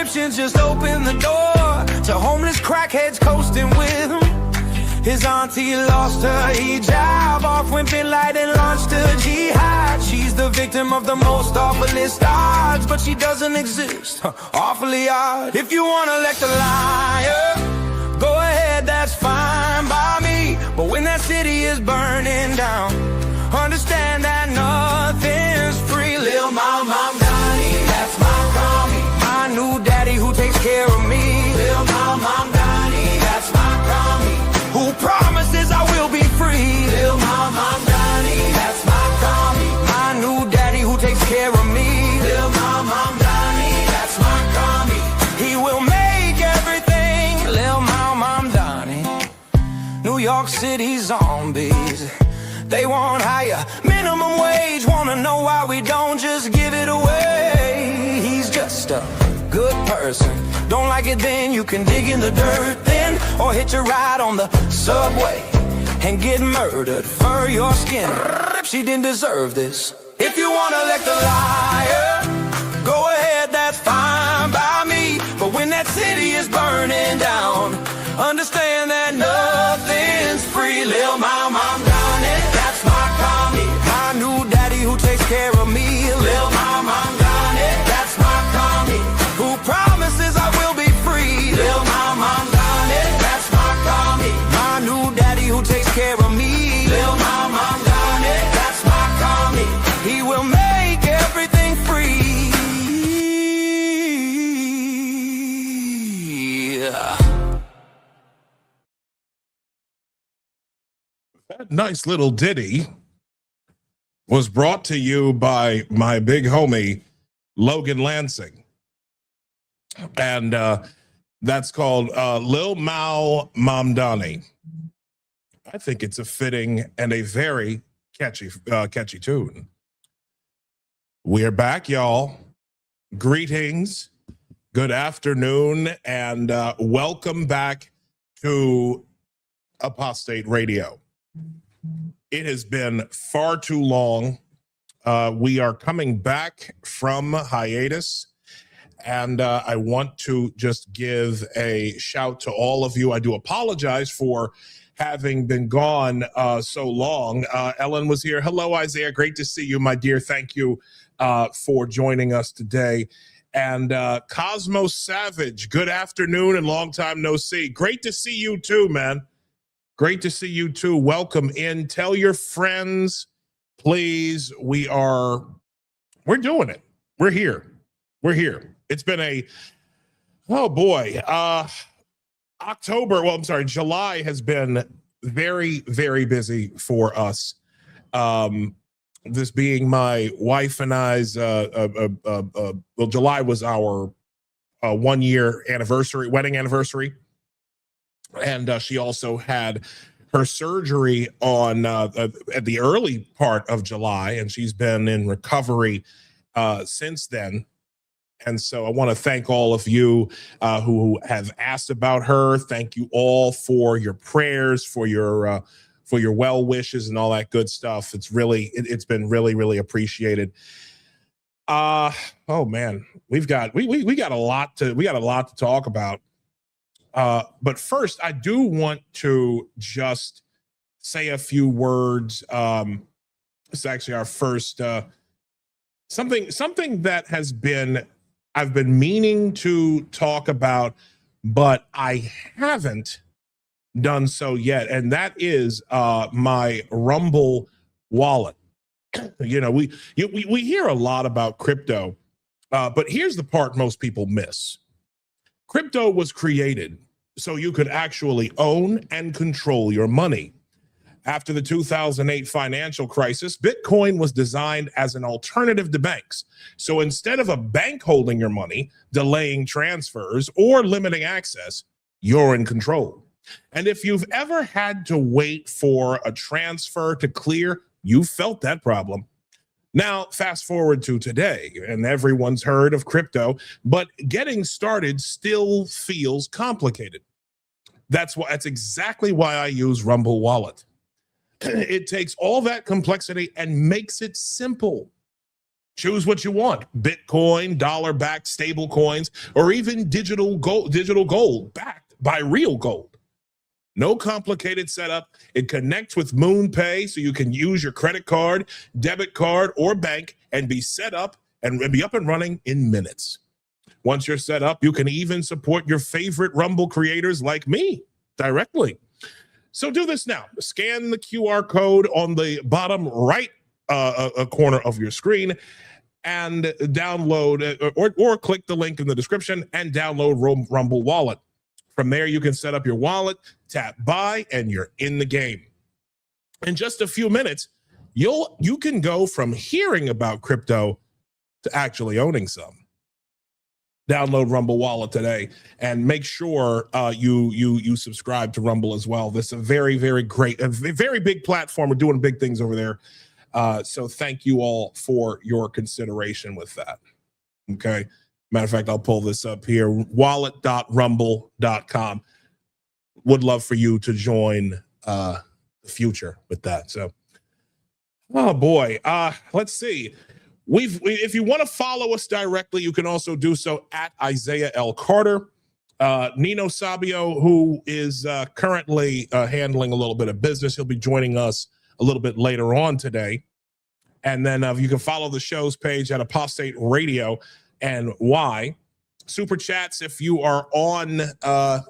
Prescriptions just open the door to homeless crackheads coasting with him. His auntie lost her hijab off when Bin Laden launched her jihad. She's the victim of the most awfulest odds, but she doesn't exist. Awfully odd. If you want to elect a liar, go ahead, that's fine by me. But when that city is burning down, understand that nothing's free. Lil' Mom Donnie, that's my mommy. My new daddy who takes care of me. Lil' Mom Donnie, that's my mommy. Who promises I will be free. Lil' Mom Donnie, that's my mommy. My new daddy who takes care of me. Lil' Mom Donnie, that's my mommy. He will make everything. Lil' Mom Donnie. New York City zombies, they want higher minimum wage. Wanna know why we don't just give it away. He's just a good person. Don't like it, then you can dig in the dirt then, or hitch a ride on the subway and get murdered for your skin. She didn't deserve this. If you wanna elect a liar, go ahead, that's fine by me. But when that city is burning down, understand that nothing's free. Lil' Mom Donnie, that's my mommy. My new daddy who takes care of me. Lil' Mom Donnie, that's my mommy. Who promises I will be free. Lil' Mom Donnie, that's my mommy. My new daddy who takes care of me. Lil' Mom Donnie, that's my mommy. He will make everything free. That nice little ditty was brought to you by my big homie, Logan Lansing. And that's called Lil' Mao Mamdani. I think it's a fitting and a very catchy tune. We are back, y'all. Greetings, good afternoon, and welcome back to Apostate Radio. It has been far too long. We are coming back from hiatus, and I want to just give a shout to all of you. I do apologize for having been gone so long. Ellen was here. Hello, Isaiah. Great to see you, my dear. Thank you for joining us today. And Cosmo Savage, good afternoon and long time no see. Great to see you too, man. Great to see you too. Welcome in. Tell your friends, please. We're doing it. We're here. It's been July has been very, very busy for us. This being my wife and I's, July was our 1 year anniversary, wedding anniversary. And she also had her surgery on at the early part of July, and she's been in recovery since then. And so I want to thank all of you who have asked about her. Thank you all for your prayers, for your well wishes and all that good stuff. It's been really appreciated. Oh man, we got a lot to talk about. But first, I do want to just say a few words. It's actually our first something that I've been meaning to talk about, but I haven't done so yet, and that is my Rumble wallet. You know, we hear a lot about crypto, but here's the part most people miss. Crypto was created so you could actually own and control your money. After the 2008 financial crisis, Bitcoin was designed as an alternative to banks. So instead of a bank holding your money, delaying transfers, or limiting access, you're in control. And if you've ever had to wait for a transfer to clear, you felt that problem. Now, fast forward to today, and everyone's heard of crypto, but getting started still feels complicated. That's exactly why I use Rumble Wallet. It takes all that complexity and makes it simple. Choose what you want: Bitcoin, dollar-backed stable coins, or even digital gold backed by real gold. No complicated setup. It connects with MoonPay, so you can use your credit card, debit card, or bank and be set up and be up and running in minutes. Once you're set up, you can even support your favorite Rumble creators like me directly. So do this now. Scan the QR code on the bottom right corner of your screen and download or click the link in the description and download Rumble Wallet. From there, you can set up your wallet, tap buy, and you're in the game. In just a few minutes, you can go from hearing about crypto to actually owning some. Download Rumble Wallet today and make sure you subscribe to Rumble as well. This is a very, very great, a very big platform. We're doing big things over there. So thank you all for your consideration with that. Okay. Matter of fact, I'll pull this up here. Wallet.rumble.com. Would love for you to join the future with that. So, oh boy. Let's see. If you want to follow us directly, you can also do so at Isaiah L. Carter. Nino Sabio, who is currently handling a little bit of business, he'll be joining us a little bit later on today. And then you can follow the show's page at Apostate Radio and why. Super chats, if you are on,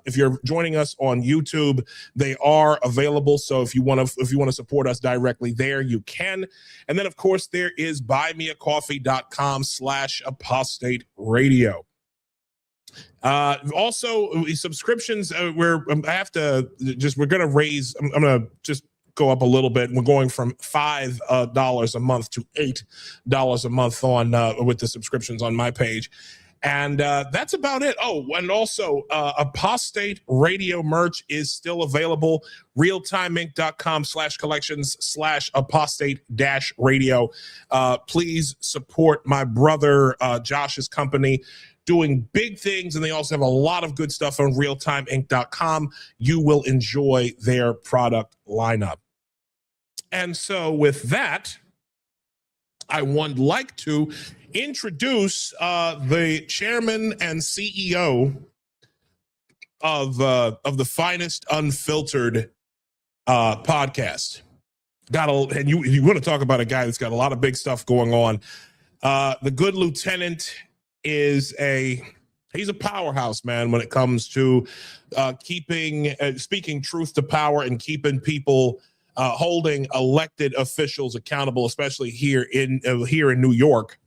if you're joining us on YouTube, they are available. So if you want to support us directly there, you can. And then of course there is buymeacoffee.com/apostate radio. Also subscriptions. We're going to raise. I'm going to just go up a little bit. We're going from $5 a month to $8 a month on with the subscriptions on my page. And that's about it. Oh, and also Apostate Radio merch is still available. realtimeinc.com/collections/apostate-radio. Please support my brother Josh's company, doing big things, and they also have a lot of good stuff on realtimeinc.com. You will enjoy their product lineup. And so with that, I would like to introduce the chairman and CEO of the finest Unfiltered podcast. And you want to talk about a guy that's got a lot of big stuff going on. The good lieutenant he's a powerhouse, man, when it comes to speaking truth to power and keeping people holding elected officials accountable, especially here in New York.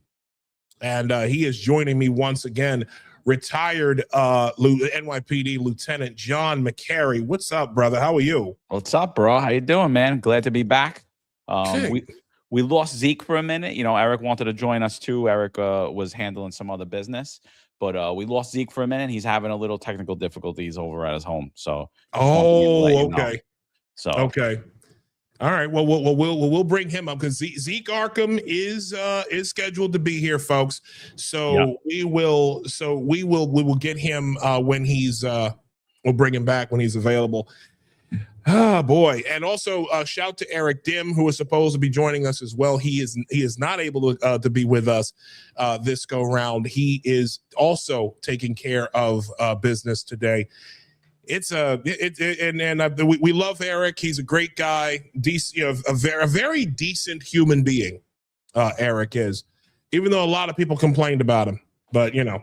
And he is joining me once again, retired NYPD Lieutenant John Macari. What's up, brother? How are you? What's up, bro? How you doing, man? Glad to be back. We lost Zeek for a minute. You know, Eric wanted to join us too. Eric was handling some other business, but we lost Zeek for a minute. He's having a little technical difficulties over at his home. So, okay. So, okay. All right. Well, we'll bring him up because Zeek Arkham is scheduled to be here, folks. So we will get him when he's we'll bring him back when he's available. Oh boy. And also shout to Eric Dim, who is supposed to be joining us as well. He is not able to be with us this go round. He is also taking care of business today. We love Eric. He's a great guy, decent, a very decent human being. Eric is, even though a lot of people complained about him, but you know.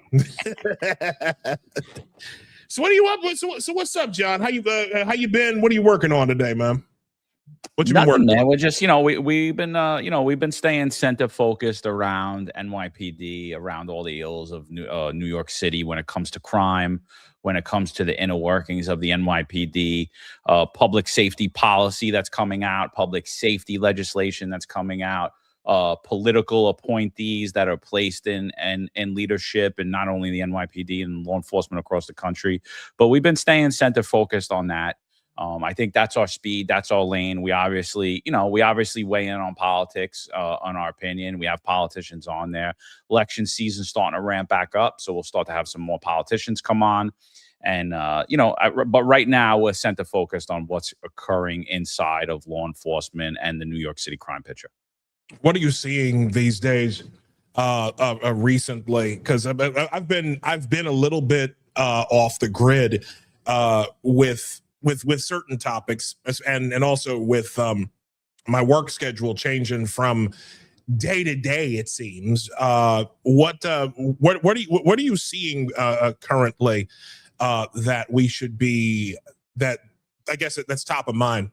So what are you up with? So what's up, John? How you been? What are you working on today, man? What you been working on? Man. We're just, we've been staying center focused around NYPD, around all the ills of New York City when it comes to crime, when it comes to the inner workings of the NYPD, public safety policy that's coming out, public safety legislation that's coming out, political appointees that are placed in leadership, and not only the NYPD and law enforcement across the country. But we've been staying center focused on that. I think that's our speed. That's our lane. We obviously weigh in on politics, on our opinion. We have politicians on there. Election season starting to ramp back up. So we'll start to have some more politicians come on. And, but right now we're center focused on what's occurring inside of law enforcement and the New York City crime picture. What are you seeing these days recently, because I've been a little bit off the grid with certain topics, and also with my work schedule changing from day to day, it seems. What are you seeing currently that we should be, that I guess that's top of mind?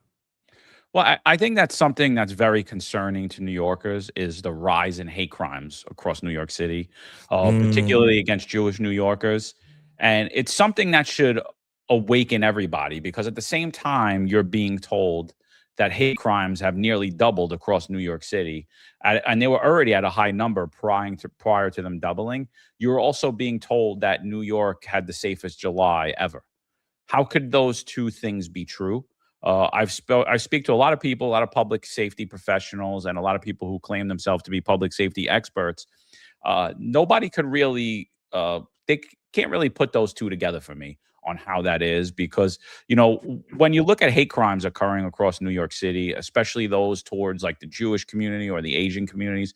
Well, I think that's something that's very concerning to New Yorkers is the rise in hate crimes across New York City, particularly against Jewish New Yorkers. And it's something that should awaken everybody because at the same time, you're being told that hate crimes have nearly doubled across New York City. And they were already at a high number prior to them doubling. You're also being told that New York had the safest July ever. How could those two things be true? I speak to a lot of people, a lot of public safety professionals, and a lot of people who claim themselves to be public safety experts. Nobody could really, they can't really put those two together for me on how that is because, you know, when you look at hate crimes occurring across New York City, especially those towards like the Jewish community or the Asian communities,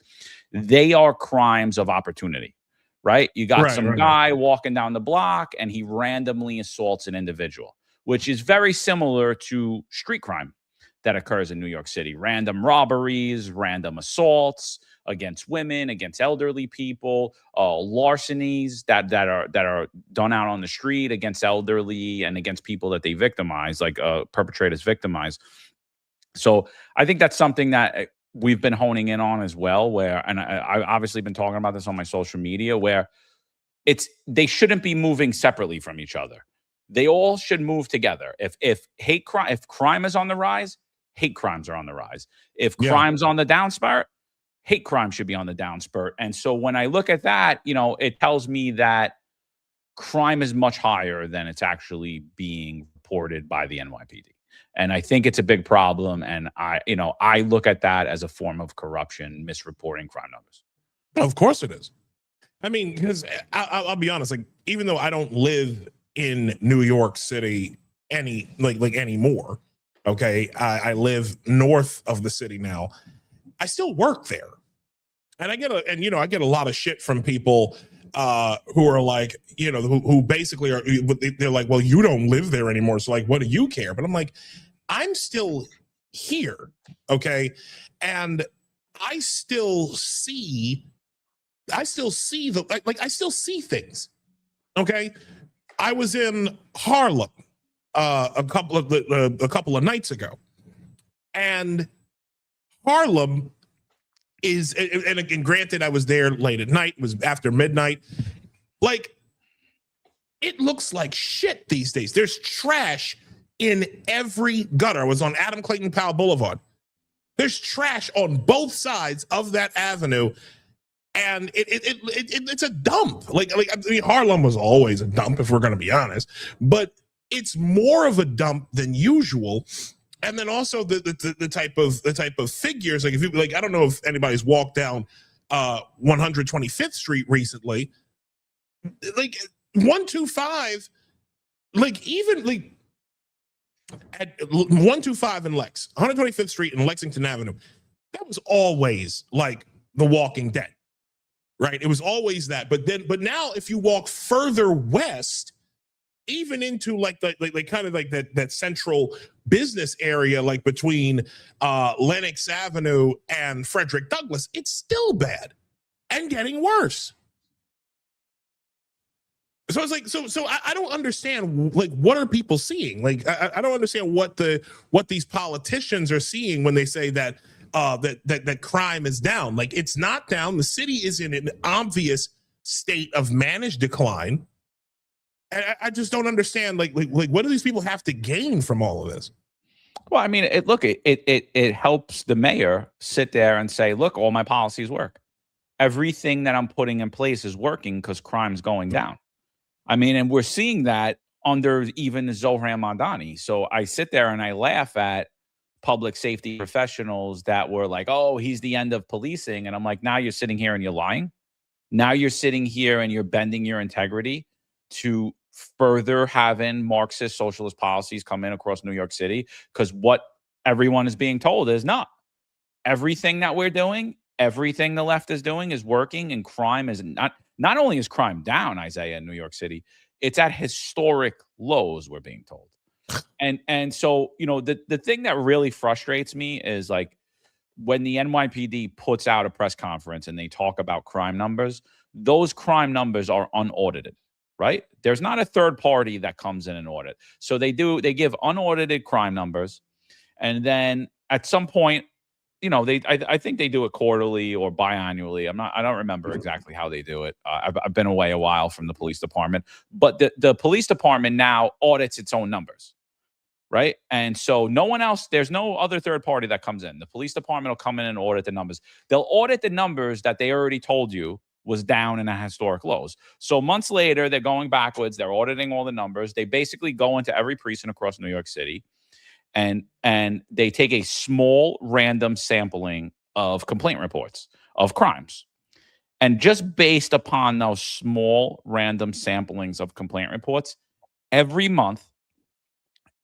they are crimes of opportunity. Right? You got some guy walking down the block and he randomly assaults an individual, which is very similar to street crime that occurs in New York City. Random robberies, random assaults against women, against elderly people, larcenies that are done out on the street against elderly and against people that they victimize, like perpetrators victimize. So I think that's something that we've been honing in on as well, where, and I've obviously been talking about this on my social media, where they shouldn't be moving separately from each other. They all should move together. If crime is on the rise, hate crimes are on the rise. If crime's on the down spurt, hate crime should be on the down spurt. And so when I look at that, you know, it tells me that crime is much higher than it's actually being reported by the NYPD. And I think it's a big problem. And I look at that as a form of corruption, misreporting crime numbers. Of course it is. I mean, because I'll be honest, like, even though I don't live in New York City anymore, okay, I live north of the city now. I still work there, and I get a lot of shit from people who are like, you know, who basically are, they're like, well, you don't live there anymore, so like, what do you care? But I'm like, I'm still here, okay, and I still see I still see things, okay. I was in Harlem a couple of nights ago, and Harlem is, and granted, I was there late at night. It was after midnight. Like, it looks like shit these days. There's trash in every gutter. I was on Adam Clayton Powell Boulevard. There's trash on both sides of that avenue. And it's a dump. Like I mean, Harlem was always a dump, if we're going to be honest, but it's more of a dump than usual. And then also the type of figures, like, if you like, I don't know if anybody's walked down 125th Street recently, like 125, like even like at 125 in Lex, 125th Street and Lexington Avenue, that was always like The Walking Dead. Right, it was always that, but now if you walk further west, even into like kind of like that central business area, like between Lenox Avenue and Frederick Douglass, it's still bad and getting worse. So it's like, so I don't understand, like, what are people seeing? Like, I don't understand what these politicians are seeing when they say that that crime is down. Like, it's not down. The city is in an obvious state of managed decline. And I just don't understand, like what do these people have to gain from all of this? Well, I mean, it helps the mayor sit there and say, look, all my policies work. Everything that I'm putting in place is working because crime's going down. I mean, and we're seeing that under even Zohran Mamdani. So I sit there and I laugh at public safety professionals that were like, oh, he's the end of policing. And I'm like, now you're sitting here and you're lying. Now you're sitting here and you're bending your integrity to further having Marxist socialist policies come in across New York City. Because what everyone is being told is not. Everything that we're doing everything the left is doing is working, and crime is not only is crime down, Isaiah, in New York City, it's at historic lows, we're being told. And so, the thing that really frustrates me is like when the NYPD puts out a press conference and they talk about crime numbers, those crime numbers are unaudited, right? There's not a third party that comes in and audit. So they give unaudited crime numbers. And then at some point, I think they do it quarterly or biannually. I don't remember exactly how they do it. I've been away a while from the police department, but the police department now audits its own numbers. Right. And so no one else, there's no other third party that comes in. The police department will come in and audit the numbers. They'll audit the numbers that they already told you was down in a historic lows. So months later, they're going backwards. They're auditing all the numbers. They basically go into every precinct across New York City and they take a small random sampling of complaint reports of crimes. And just based upon those small random samplings of complaint reports, every month,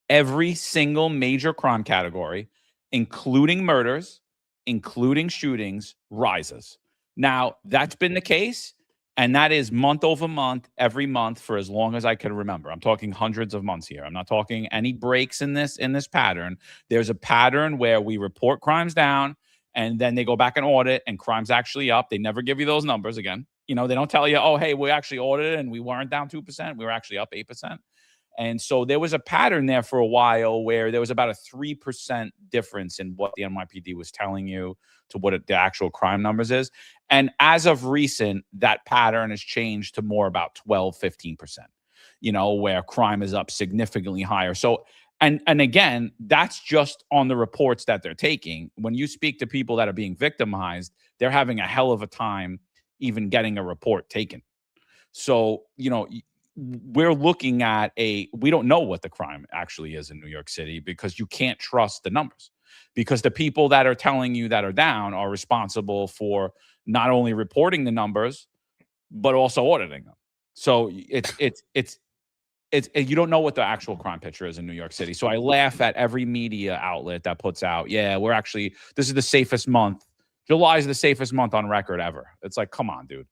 every single major crime category, including murders, including shootings, rises. Now, that's been the case, and that is month over month, every month for as long as I can remember. I'm talking hundreds of months here. I'm not talking any breaks in this pattern. There's a pattern where we report crimes down, and then they go back and audit, and crime's actually up. They never give you those numbers again. They don't tell you, oh, hey, we actually audited, and we weren't down 2%. We were actually up 8%. And so there was a pattern there for a while where there was about a 3% difference in what the NYPD was telling you to what the actual crime numbers is. And as of recent, that pattern has changed to more about 12, 15%, where crime is up significantly higher. So, and again, that's just on the reports that they're taking. When you speak to people that are being victimized, they're having a hell of a time even getting a report taken. So, we're looking at we don't know what the crime actually is in New York City because you can't trust the numbers, because the people that are telling you that are down are responsible for not only reporting the numbers, but also auditing them. So it's you don't know what the actual crime picture is in New York City. So I laugh at every media outlet that puts out, this is the safest month. July is the safest month on record ever. It's like, come on, dude.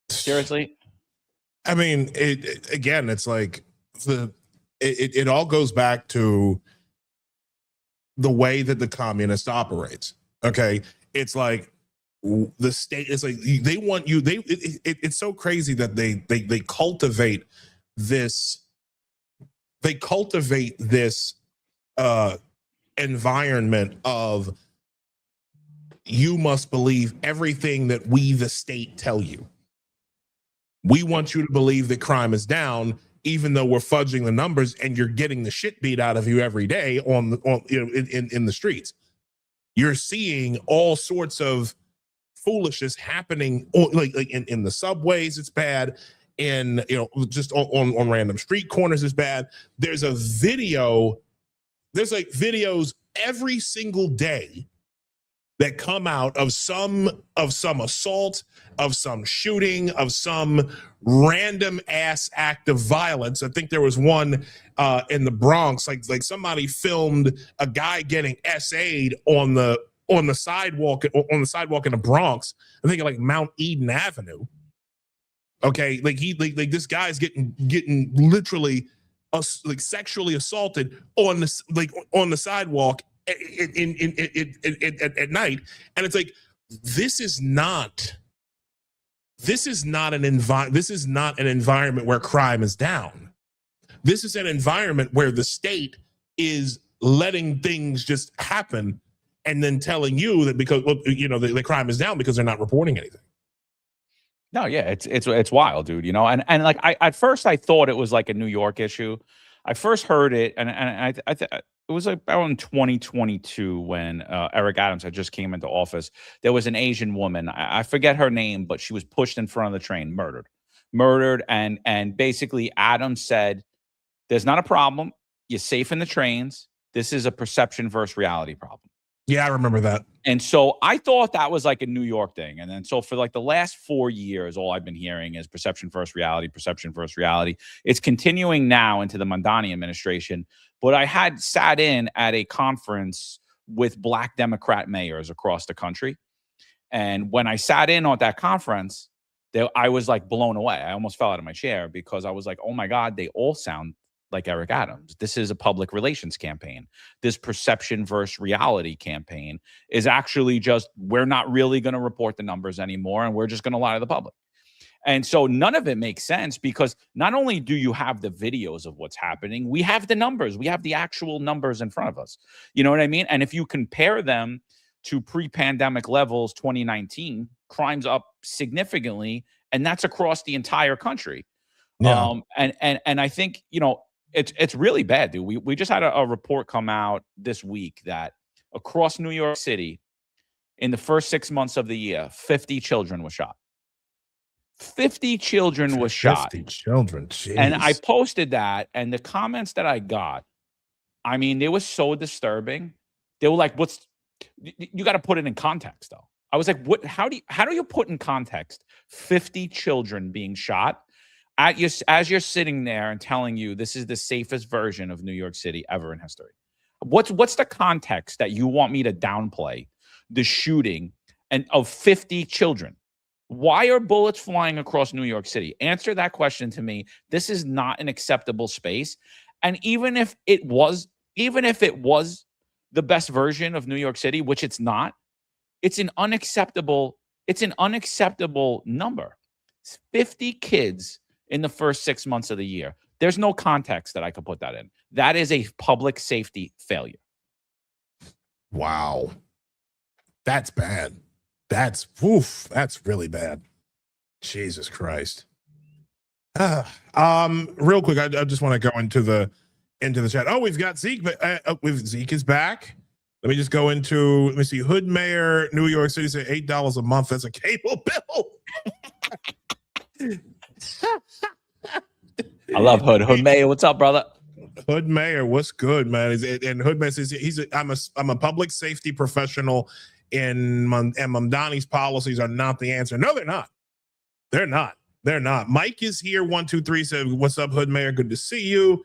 Seriously? I mean, again, it's like it all goes back to the way that the communist operates. Okay. It's like the state is like, they want you, it's so crazy that they cultivate this, environment of, you must believe everything that we, the state, tell you. We want you to believe that crime is down, even though we're fudging the numbers and you're getting the shit beat out of you every day in the streets. You're seeing all sorts of foolishness happening in the subways. It's bad. And just on random street corners is bad. There's videos every single day that come out of some assault, of some shooting, of some random ass act of violence. I think there was one in the Bronx, like somebody filmed a guy getting SA'd on the sidewalk in the Bronx. I think like Mount Eden Avenue. Okay, like this guy's getting literally sexually assaulted on the sidewalk at night. And it's like, this is not an environment where crime is down. This is an environment where the state is letting things just happen and then telling you that because the crime is down because they're not reporting anything. No, yeah, it's wild, dude. And like at first I thought it was like a New York issue. I first heard it, and it was about in 2022 when Eric Adams had just came into office. There was an Asian woman, I forget her name, but she was pushed in front of the train, murdered, and basically Adams said, "There's not a problem. You're safe in the trains. This is a perception versus reality problem." Yeah, I remember that. And so I thought that was like a New York thing. And then so for like the last 4 years, all I've been hearing is perception versus reality, perception versus reality. It's continuing now into the Mamdani administration. But I had sat in at a conference with Black Democrat mayors across the country. And when I sat in on that conference, I was like blown away. I almost fell out of my chair because I was like, oh my God, they all sound like Eric Adams. This is a public relations campaign. This perception versus reality campaign is actually just, we're not really going to report the numbers anymore, and we're just going to lie to the public. And so none of it makes sense, because not only do you have the videos of what's happening, we have the numbers. We have the actual numbers in front of us. You know what I mean? And if you compare them to pre-pandemic levels, 2019, crime's up significantly, and that's across the entire country. Yeah. And I think, you know, it's really bad, dude. We just had a report come out this week that across New York City, in the first 6 months of the year, 50 children were shot. 50 children was shot. 50 children. Jeez. And I posted that, and the comments that I got, I mean, they were so disturbing. They were like, you got to put it in context, though. I was like, how do you put in context 50 children being shot as you're sitting there and telling you this is the safest version of New York City ever in history? What's the context that you want me to downplay the shooting of 50 children? Why are bullets flying across New York City? Answer that question to me. This is not an acceptable space. And even if it was the best version of New York City, which it's not, it's an unacceptable number. It's 50 kids in the first 6 months of the year. There's no context that I could put that in. That is a public safety failure. Wow. That's bad. That's really bad. Jesus Christ. Real quick, I just want to go into the chat. Oh, we've got Zeek, but Zeek is back. Let me just go into, let me see. Hood Mayor, New York City said $8 a month. That's a cable bill. I love Hood. Hood Mayor, what's up, brother? Hood Mayor, what's good, man? And Hood Mayor says I'm a public safety professional, and Mamdani's policies are not the answer. No, they're not. They're not. Mike is here. 123 said, "What's up, Hood Mayor? Good to see you."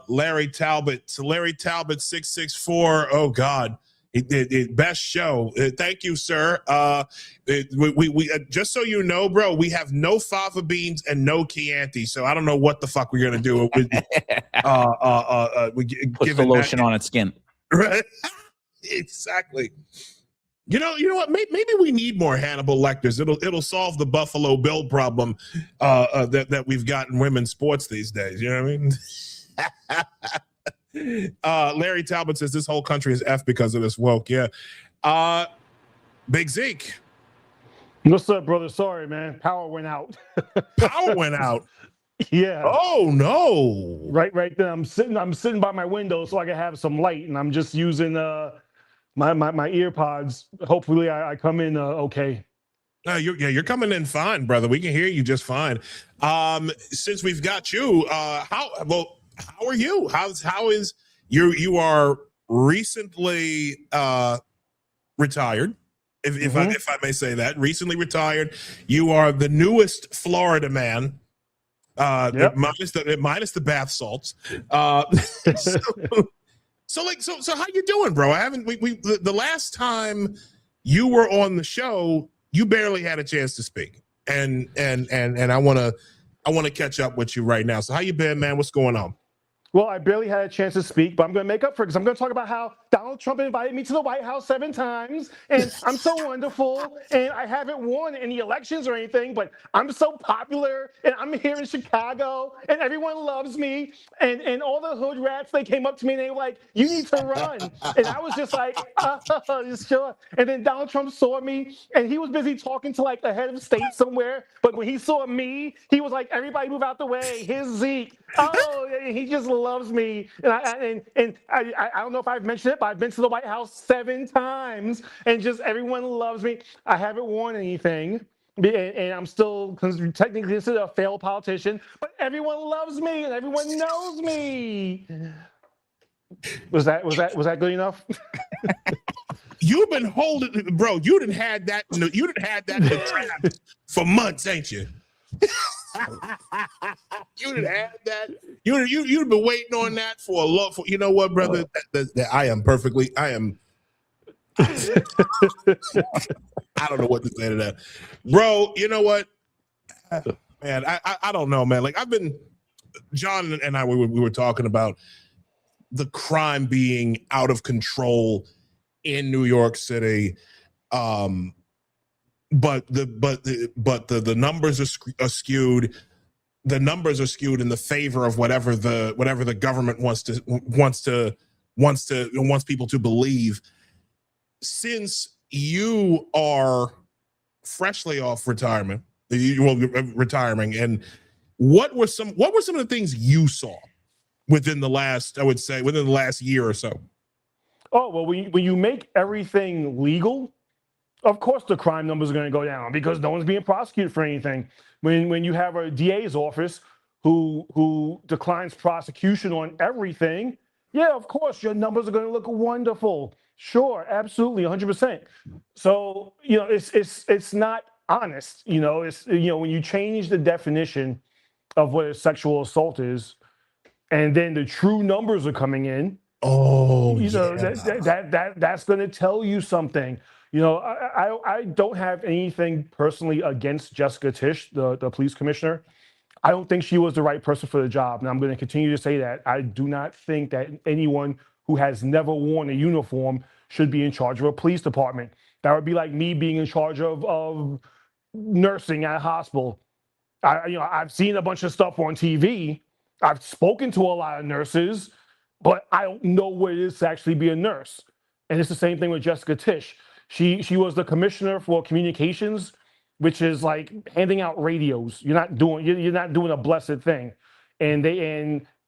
Larry Talbot 664. Oh God, best show. Thank you, sir. We just so you know, bro, we have no fava beans and no Chianti, so I don't know what the fuck we're gonna do. Puts the lotion on its skin. Right? Exactly. You know what? Maybe we need more Hannibal Lecters. It'll solve the Buffalo Bill problem that we've got in women's sports these days. You know what I mean? Larry Talbot says this whole country is F because of this woke. Yeah. Big Zeke. What's up, brother? Sorry, man. Power went out. Power went out. Yeah. Oh no. Right there. I'm sitting by my window so I can have some light, and I'm just using my ear pods. Hopefully I come in okay. You're coming in fine, brother. We can hear you just fine. Since we've got you, how are you? How is you are recently retired, if I may say that, recently retired. You are the newest Florida man. Yep. minus the bath salts. So how you doing, bro? The last time you were on the show, you barely had a chance to speak, and I want to catch up with you right now. So how you been, man? What's going on? Well, I barely had a chance to speak, but I'm going to make up for it because I'm going to talk about how Donald Trump invited me to the White House 7 times, and I'm so wonderful, and I haven't won any elections or anything, but I'm so popular, and I'm here in Chicago, and everyone loves me, and all the hood rats, they came up to me, and they were like, you need to run. And I was just like, just chill. And then Donald Trump saw me, and he was busy talking to like a head of state somewhere, but when he saw me, he was like, everybody move out the way. Here's Zeke. Oh, he just loves me, and I don't know if I've mentioned it, but I've been to the White House 7 times, and just everyone loves me. I haven't won anything, and I'm still technically considered a failed politician, but everyone loves me and everyone knows me. Was that good enough? You've been holding, bro. You didn't had that in the trap for months, ain't you? You'd have had that. You'd been waiting on that for a long. You know what, brother? I am I don't know what to say to that, bro. You know what, man? I don't know, man. Like John and I we were talking about the crime being out of control in New York City. But the numbers are skewed. The numbers are skewed in the favor of whatever the government wants people to believe. Since you are freshly off retirement, retiring, and what were some of the things you saw within the last year or so? Oh, well, when you make everything legal, of course the crime numbers are going to go down because no one's being prosecuted for anything. When you have a DA's office who declines prosecution on everything, yeah, of course your numbers are going to look wonderful. Sure, absolutely, 100%. So it's not honest. When you change the definition of what a sexual assault is, and then the true numbers are coming in. Oh, that's going to tell you something. I don't have anything personally against Jessica Tisch, the police commissioner. I don't think she was the right person for the job, and I'm going to continue to say that. I do not think that anyone who has never worn a uniform should be in charge of a police department. That would be like me being in charge of nursing at a hospital. I've seen a bunch of stuff on TV. I've spoken to a lot of nurses, but I don't know what it is to actually be a nurse. And it's the same thing with Jessica Tisch. She was the commissioner for communications, which is like handing out radios. You're not doing a blessed thing. And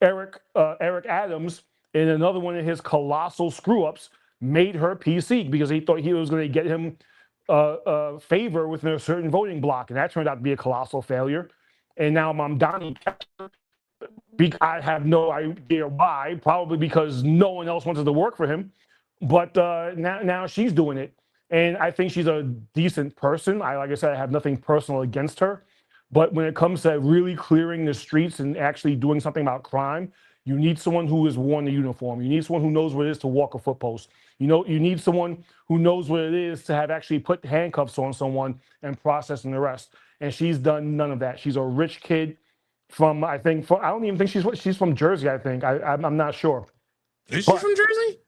Eric Adams, in another one of his colossal screw ups, made her PC because he thought he was going to get him favor within a certain voting block, and that turned out to be a colossal failure. And now Mamdani, I have no idea why. Probably because no one else wanted to work for him. But now she's doing it, and I think she's a decent person. Like I said, I have nothing personal against her. But when it comes to really clearing the streets and actually doing something about crime, you need someone who has worn the uniform. You need someone who knows what it is to walk a foot post. You need someone who knows what it is to have actually put handcuffs on someone and process an arrest. And she's done none of that. She's a rich kid from, I don't even think she's from Jersey, I think. I'm not sure. Is she from Jersey?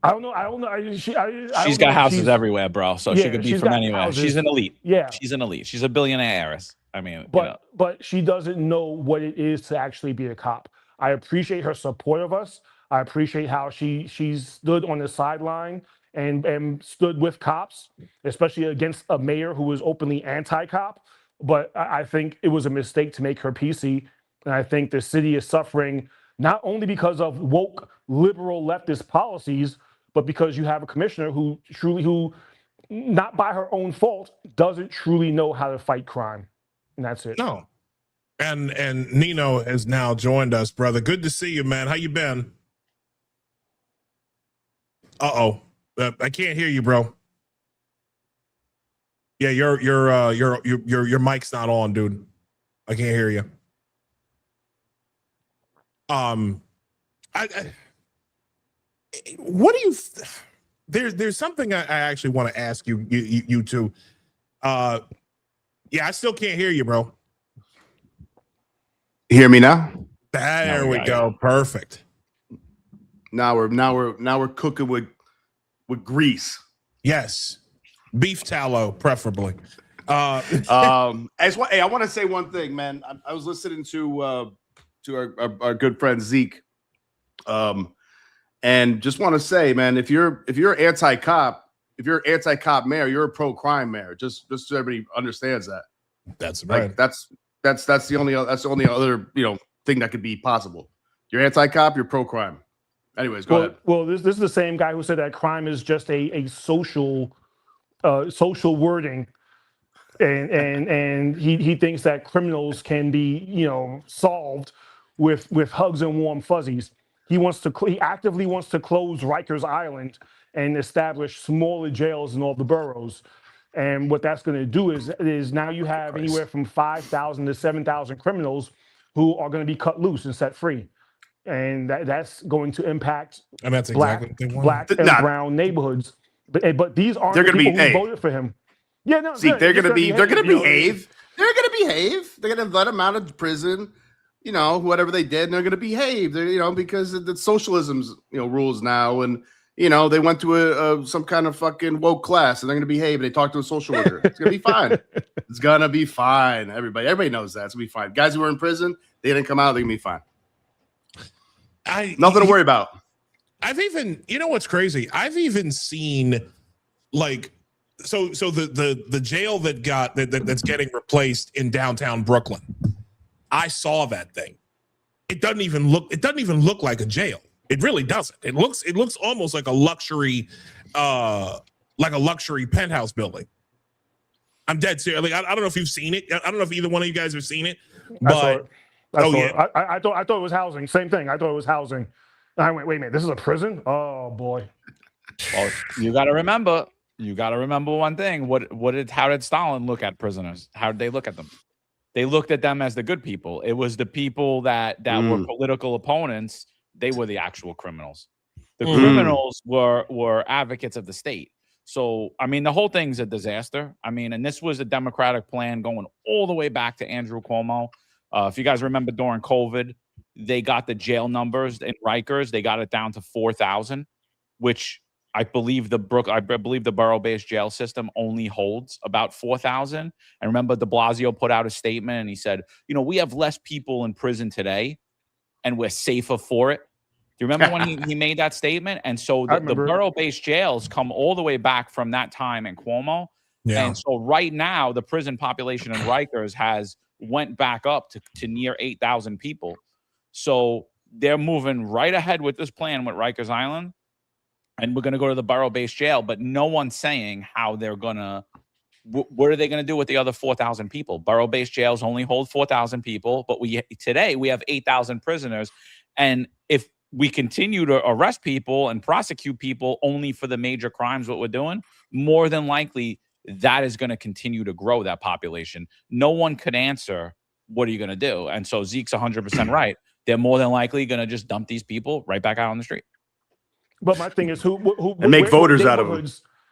I don't know. She's got houses everywhere, bro. So she could be from anywhere. Houses. She's an elite. Yeah. She's an elite. She's a billionaire heiress. I mean, but she doesn't know what it is to actually be a cop. I appreciate her support of us. I appreciate how she stood on the sideline and stood with cops, especially against a mayor who was openly anti-cop. But I think it was a mistake to make her PC. And I think the city is suffering not only because of woke liberal leftist policies, but because you have a commissioner who not by her own fault, doesn't truly know how to fight crime. And that's it. No. And Nino has now joined us, brother. Good to see you, man. How you been? I can't hear you, bro. Yeah, your mic's not on, dude. I can't hear you. What do you? There's something I actually want to ask you two. Yeah, I still can't hear you, bro. Hear me now? There we go. Perfect. Now we're cooking with grease. Yes, beef tallow, preferably. I want to say one thing, man. I was listening to our good friend Zeek, and just want to say, man, if you're anti-cop, if you're an anti-cop mayor, you're a pro-crime mayor. Just so everybody understands that. That's right. Like, that's the only other thing that could be possible. You're anti-cop, you're pro-crime. Anyways, go ahead. Well, this is the same guy who said that crime is just a social wording, and he thinks that criminals can be solved with hugs and warm fuzzies. He actively wants to close Rikers Island and establish smaller jails in all the boroughs. And what that's going to do is now you have anywhere from 5,000 to 7,000 criminals who are going to be cut loose and set free. And that's going to impact and that's black exactly and brown neighborhoods. But these aren't They're the gonna people be- who voted for him. Yeah, no, See, good. they're Just gonna behave. you know, They're gonna behave. They're gonna let them out of prison. You know, whatever they did, and they're gonna behave. They're, you know, because the socialism's rules now, and they went to some kind of fucking woke class, and they're gonna behave. And they talk to a social worker. It's gonna be fine. It's gonna be fine. Everybody knows that. It's gonna be fine. Guys who were in prison, they didn't come out. They're gonna be fine. Nothing to worry about. I've even, what's crazy? I've even seen like. So the jail that's getting replaced in downtown Brooklyn, I saw that thing. It doesn't even look like a jail. It really doesn't. It looks almost like a luxury penthouse building. I'm dead serious. Like, I don't know if you've seen it. I don't know if either one of you guys have seen it. But I thought it was housing. Same thing. I thought it was housing. I went, wait a minute, this is a prison? Oh boy. Well, you got to remember one thing. How did Stalin look at prisoners? How did they look at them? They looked at them as the good people. It was the people that were political opponents. They were the actual criminals. The criminals were advocates of the state. So, I mean, the whole thing's a disaster. I mean, and this was a Democratic plan going all the way back to Andrew Cuomo. If you guys remember during COVID, they got the jail numbers in Rikers. They got it down to 4,000, which I believe the borough-based jail system only holds about 4,000. And remember, de Blasio put out a statement and he said, we have less people in prison today and we're safer for it. Do you remember when he made that statement? And so the borough-based jails come all the way back from that time in Cuomo. Yeah. And so right now, the prison population in Rikers has went back up to near 8,000 people. So they're moving right ahead with this plan with Rikers Island. And we're going to go to the borough-based jail, but no one's saying how they're going to, what are they going to do with the other 4,000 people? Borough-based jails only hold 4,000 people, but today we have 8,000 prisoners. And if we continue to arrest people and prosecute people only for the major crimes, what we're doing, more than likely that is going to continue to grow that population. No one could answer, what are you going to do? And so Zeke's 100% right. They're more than likely going to just dump these people right back out on the street. But my thing is, who and make voters out of them.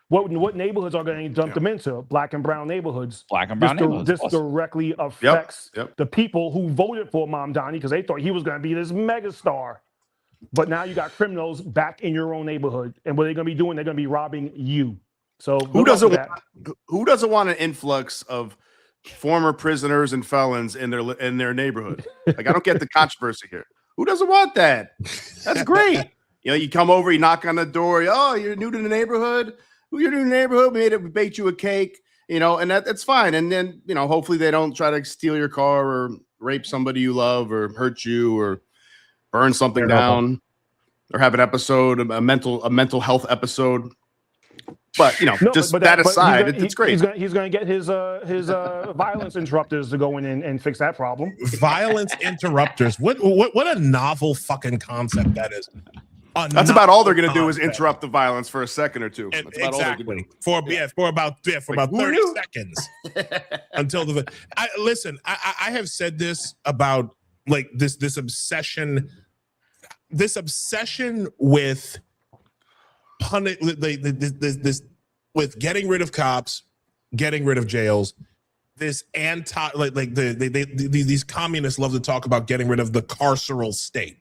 What neighborhoods are going to dump them into? Black and brown neighborhoods. Black and brown neighborhoods. This directly affects the people who voted for Mamdani because they thought he was going to be this megastar. But now you got criminals back in your own neighborhood, and what they're going to be doing, they're going to be robbing you. So who doesn't want an influx of former prisoners and felons in their neighborhood? Like, I don't get the controversy here. Who doesn't want that? That's great. You come over, you knock on the door. Oh, you're new to the neighborhood. You're new to the neighborhood. We baked you a cake, and that's fine. And then, hopefully they don't try to steal your car or rape somebody you love or hurt you or burn something down or have an episode, a mental health episode. But that aside, it's great. He's going to get his violence interrupters to go in and fix that problem. Violence interrupters. What a novel fucking concept that is. That's about all they're going to do is interrupt the violence for a second or two. That's about exactly. For about 30 seconds until the. Listen. I have said this about like this obsession with this with getting rid of cops, getting rid of jails. This these communists love to talk about getting rid of the carceral state.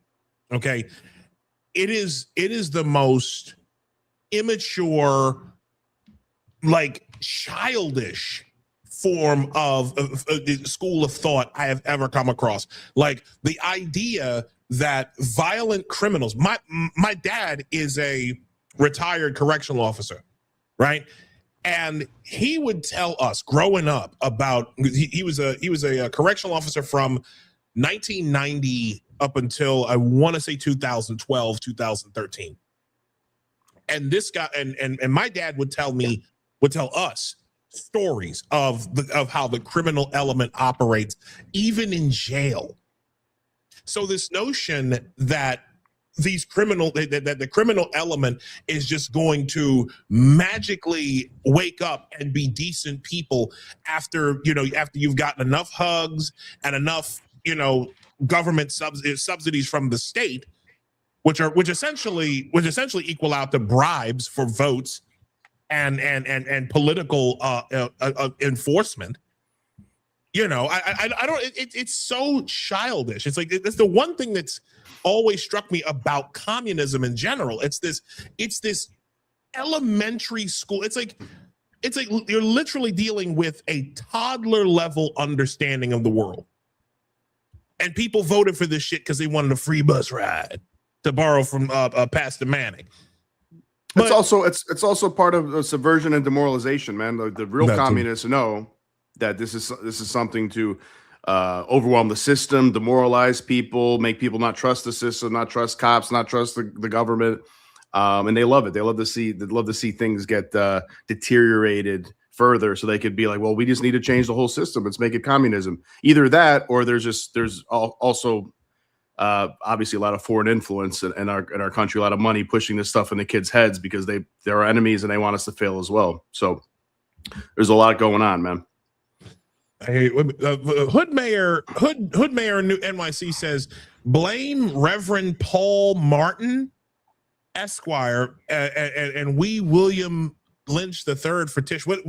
Okay. It is the most immature, like childish form of school of thought I have ever come across. Like the idea that violent criminals, my dad is a retired correctional officer, right? And he would tell us growing up about, he was a correctional officer from 1990 up until I want to say 2012, 2013. And this guy and my dad would tell us stories of how the criminal element operates, even in jail. So this notion that that the criminal element is just going to magically wake up and be decent people after you've gotten enough hugs and enough government subsidies from the state, which essentially equal out to bribes for votes, and political enforcement. You know, I don't. It's so childish. It's like that's the one thing that's always struck me about communism in general. It's this elementary school. It's like you're literally dealing with a toddler level understanding of the world. And people voted for this shit because they wanted a free bus ride, to borrow from Pastor Manning. But it's also part of subversion and demoralization, man. The real communists know that this is something to overwhelm the system, demoralize people, make people not trust the system, not trust cops, not trust the government, and they love it. They love to see things get deteriorated further, so they could be like, well, we just need to change the whole system. Let's make it communism. Either that, or there's also obviously a lot of foreign influence in our country, a lot of money pushing this stuff in the kids' heads because they're our enemies and they want us to fail as well. So there's a lot going on, man. Hey, Hood Mayor New NYC says blame Reverend Paul Martin, Esquire, and William Lynch III for Tish. What?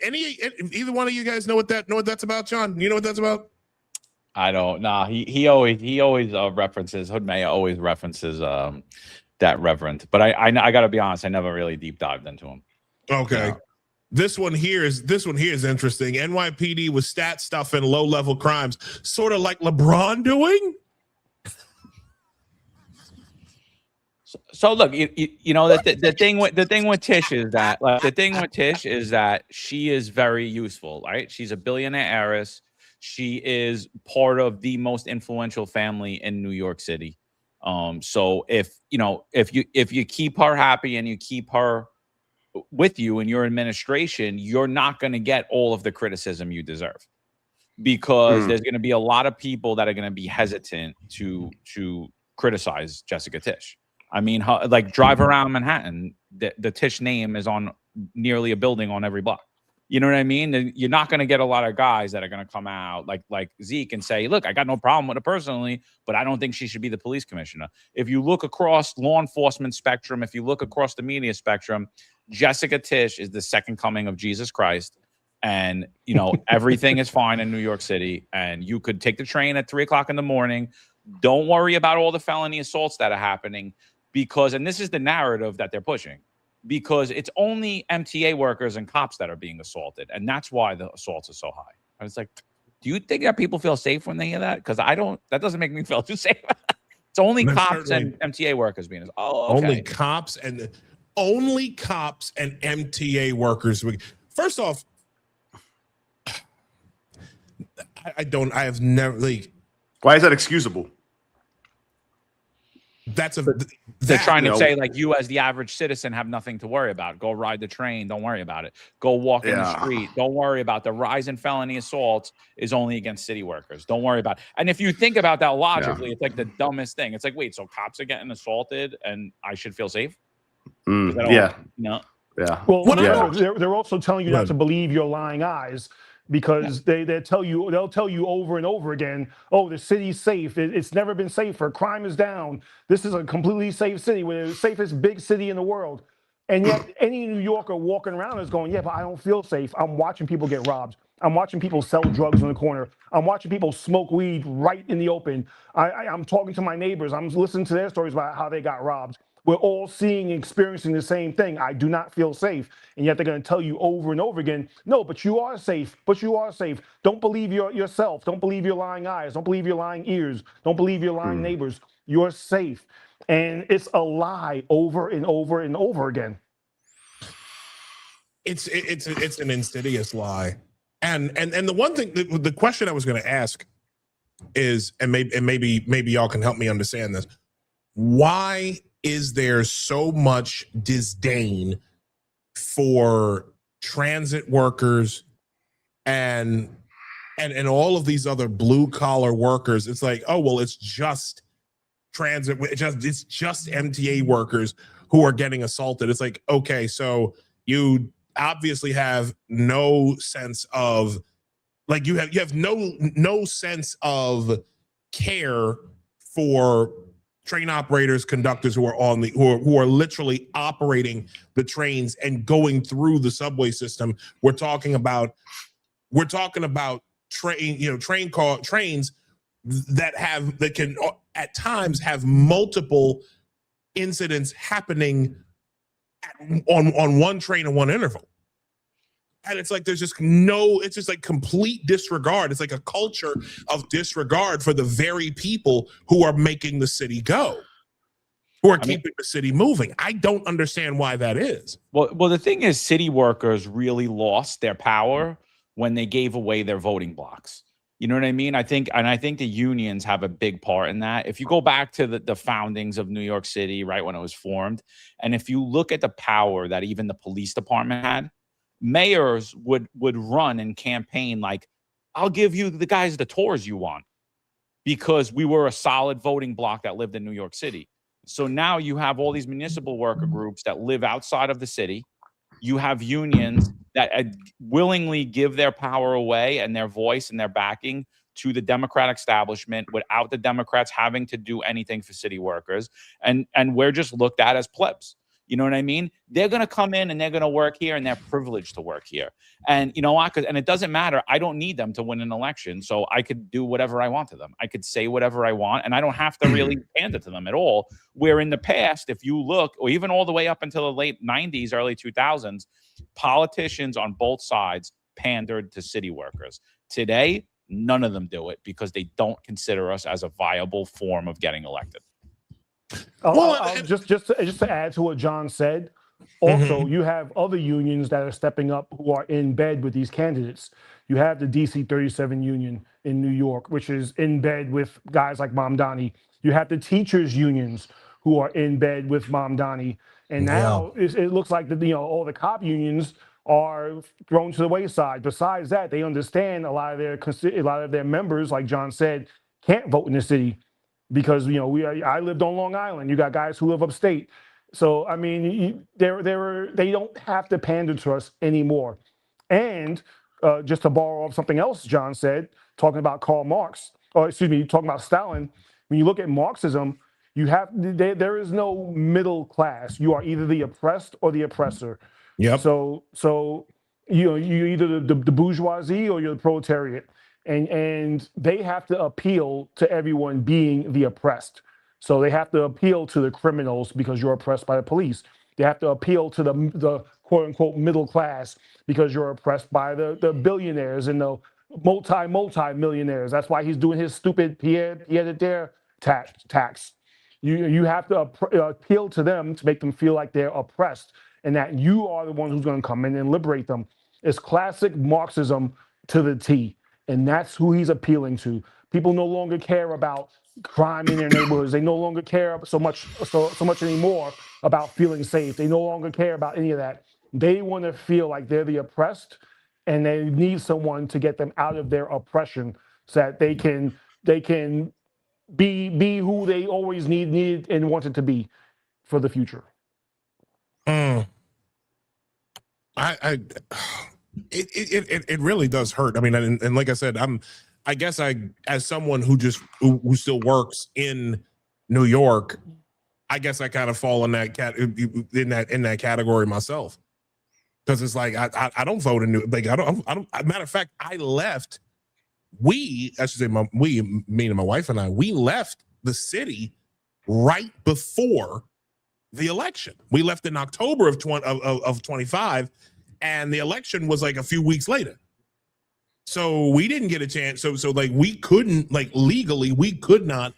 Either one of you guys know what that's about, John? You know what that's about? I don't. Nah, he always references Hood Mayor always references that Reverend. But I got to be honest, I never really deep dived into him. Okay. Yeah. This one here is interesting. NYPD with stat stuff and low level crimes, sort of like LeBron doing. So look, you know that the thing with Tish is that she is very useful, right? She's a billionaire heiress. She is part of the most influential family in New York City. So if you keep her happy and you keep her with you in your administration, you're not going to get all of the criticism you deserve, because there's going to be a lot of people that are going to be hesitant to criticize Jessica Tish. I mean, like drive around Manhattan, the Tish name is on nearly a building on every block. You know what I mean? You're not going to get a lot of guys that are going to come out like Zeek and say, look, I got no problem with her personally, but I don't think she should be the police commissioner. If you look across law enforcement spectrum, if you look across the media spectrum, Jessica Tish is the second coming of Jesus Christ. And, you know, everything is fine in New York City. And you could take the train at 3 o'clock in the morning. Don't worry about all the felony assaults that are happening. Because, and this is the narrative that they're pushing, because it's only MTA workers and cops that are being assaulted. And that's why the assaults are so high. And it's like, do you think that people feel safe when they hear that? Because that doesn't make me feel too safe. It's only cops and MTA workers being assaulted. Oh, okay. Only cops and MTA workers. First off, I have never, like, why is that excusable? They're trying to say, like, you as the average citizen have nothing to worry about. Go ride the train. Don't worry about it. Go walk in the street. Don't worry about the rise in felony assaults is only against city workers. Don't worry about it. And if you think about that logically, it's like the dumbest thing. It's like, wait, so cops are getting assaulted and I should feel safe? Yeah. No. Yeah. Well, they're also telling you not to believe your lying eyes, because they'll tell you over and over again, oh, the city's safe. It's never been safer. Crime is down. This is a completely safe city. We're the safest big city in the world. And yet any New Yorker walking around is going, yeah, but I don't feel safe. I'm watching people get robbed. I'm watching people sell drugs in the corner. I'm watching people smoke weed right in the open. I'm talking to my neighbors. I'm listening to their stories about how they got robbed. We're all seeing and experiencing the same thing. I do not feel safe. And yet they're going to tell you over and over again, no, but you are safe. But you are safe. Don't believe yourself. Don't believe your lying eyes. Don't believe your lying ears. Don't believe your lying neighbors. You're safe. And it's a lie over and over and over again. It's an insidious lie. And the one thing, the question I was going to ask is, and maybe y'all can help me understand this. Why is there so much disdain for transit workers and all of these other blue collar workers? It's like, oh, well, it's just transit. It's just MTA workers who are getting assaulted. It's like, okay, so you obviously have no sense of, like, you have no sense of care for train operators, conductors who are who are literally operating the trains and going through the subway system. We're talking about trains that can at times have multiple incidents happening on one train in one interval. And it's like, it's just like complete disregard. It's like a culture of disregard for the very people who are making the city go, who are keeping the city moving. I don't understand why that is. Well, the thing is, city workers really lost their power when they gave away their voting blocks. You know what I mean? I think the unions have a big part in that. If you go back to the foundings of New York City, right when it was formed, and if you look at the power that even the police department had, mayors would run and campaign like, I'll give you the guys the tours you want, because we were a solid voting bloc that lived in New York City. So now you have all these municipal worker groups that live outside of the city. You have unions that willingly give their power away and their voice and their backing to the Democratic establishment without the Democrats having to do anything for city workers. And we're just looked at as plebs. You know what I mean? They're going to come in and they're going to work here, and they're privileged to work here. And you know what? And it doesn't matter. I don't need them to win an election. So I could do whatever I want to them. I could say whatever I want, and I don't have to really pander to them at all. Where in the past, if you look, or even all the way up until the late 90s, early 2000s, politicians on both sides pandered to city workers. Today, none of them do it because they don't consider us as a viable form of getting elected. Just to add to what John said, also you have other unions that are stepping up who are in bed with these candidates. You have the DC 37 union in New York, which is in bed with guys like Mamdani. You have the teachers unions who are in bed with Mamdani, and now it looks like all the cop unions are thrown to the wayside. Besides that, they understand a lot of their members, like John said, can't vote in the city. Because I lived on Long Island. You got guys who live upstate, so I mean, they don't have to pander to us anymore. And just to borrow off something else John said, talking about talking about Stalin. When you look at Marxism, there is no middle class. You are either the oppressed or the oppressor. Yep. So you're either the bourgeoisie or you're the proletariat. And they have to appeal to everyone being the oppressed. So they have to appeal to the criminals because you're oppressed by the police. They have to appeal to the quote unquote middle class because you're oppressed by the billionaires and the multi-millionaires. That's why he's doing his stupid pied-à-terre tax. You have to appeal to them to make them feel like they're oppressed and that you are the one who's going to come in and liberate them. It's classic Marxism to the T. And that's who he's appealing to. People no longer care about crime in their neighborhoods. They no longer care so much anymore about feeling safe. They no longer care about any of that. They want to feel like they're the oppressed, and they need someone to get them out of their oppression so that they can be who they always needed and wanted to be for the future. It really does hurt. I mean, and like I said, I guess as someone who still works in New York, I guess I kind of fall in that category myself, because it's like I don't vote in I don't. Matter of fact, I left. Me and my wife and I, we left the city right before the election. We left in October of 25. And the election was like a few weeks later. So we didn't get a chance. So like we couldn't, like legally, we could not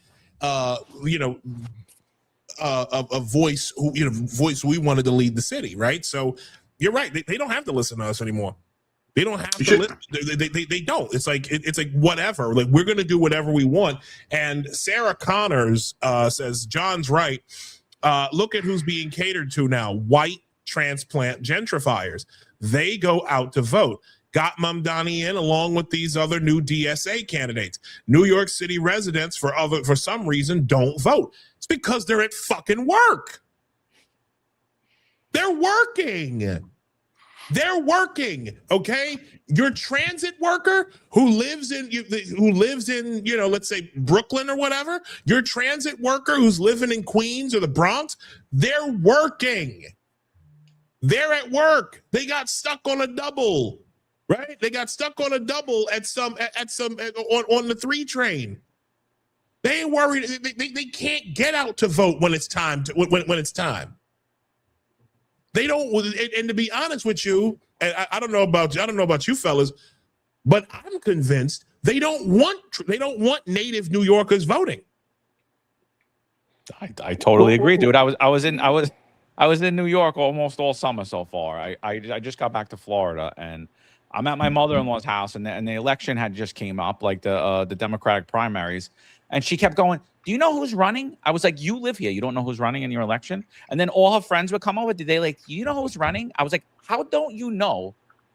voice we wanted to lead the city, right? So you're right. They don't have to listen to us anymore. They don't have to listen. They don't. It's like whatever. Like we're gonna do whatever we want. And Sarah Connors says John's right. Look at who's being catered to now. White transplant gentrifiers. They go out to vote. Got Mamdani in along with these other new DSA candidates. New York City residents, for some reason, don't vote. It's because they're at fucking work. They're working. They're working, okay? Your transit worker who lives in let's say Brooklyn or whatever, your transit worker who's living in Queens or the Bronx, they're working. They're at work. They got stuck on a double, right? They got stuck on a double on the 3 train. They ain't worried. They can't get out to vote when it's time when it's time. They don't, and to be honest with you, and I don't know about you fellas, but I'm convinced they don't want native New Yorkers voting. I totally agree, dude. I was in New York almost all summer so far. I just got back to Florida, and I'm at my mother-in-law's house, and the election had just came up, like the Democratic primaries, and she kept going, "Do you know who's running?" I was like, "You live here. You don't know who's running in your election?" And then all her friends would come over. Did they like, "You know who's running?" I was like, "How don't you know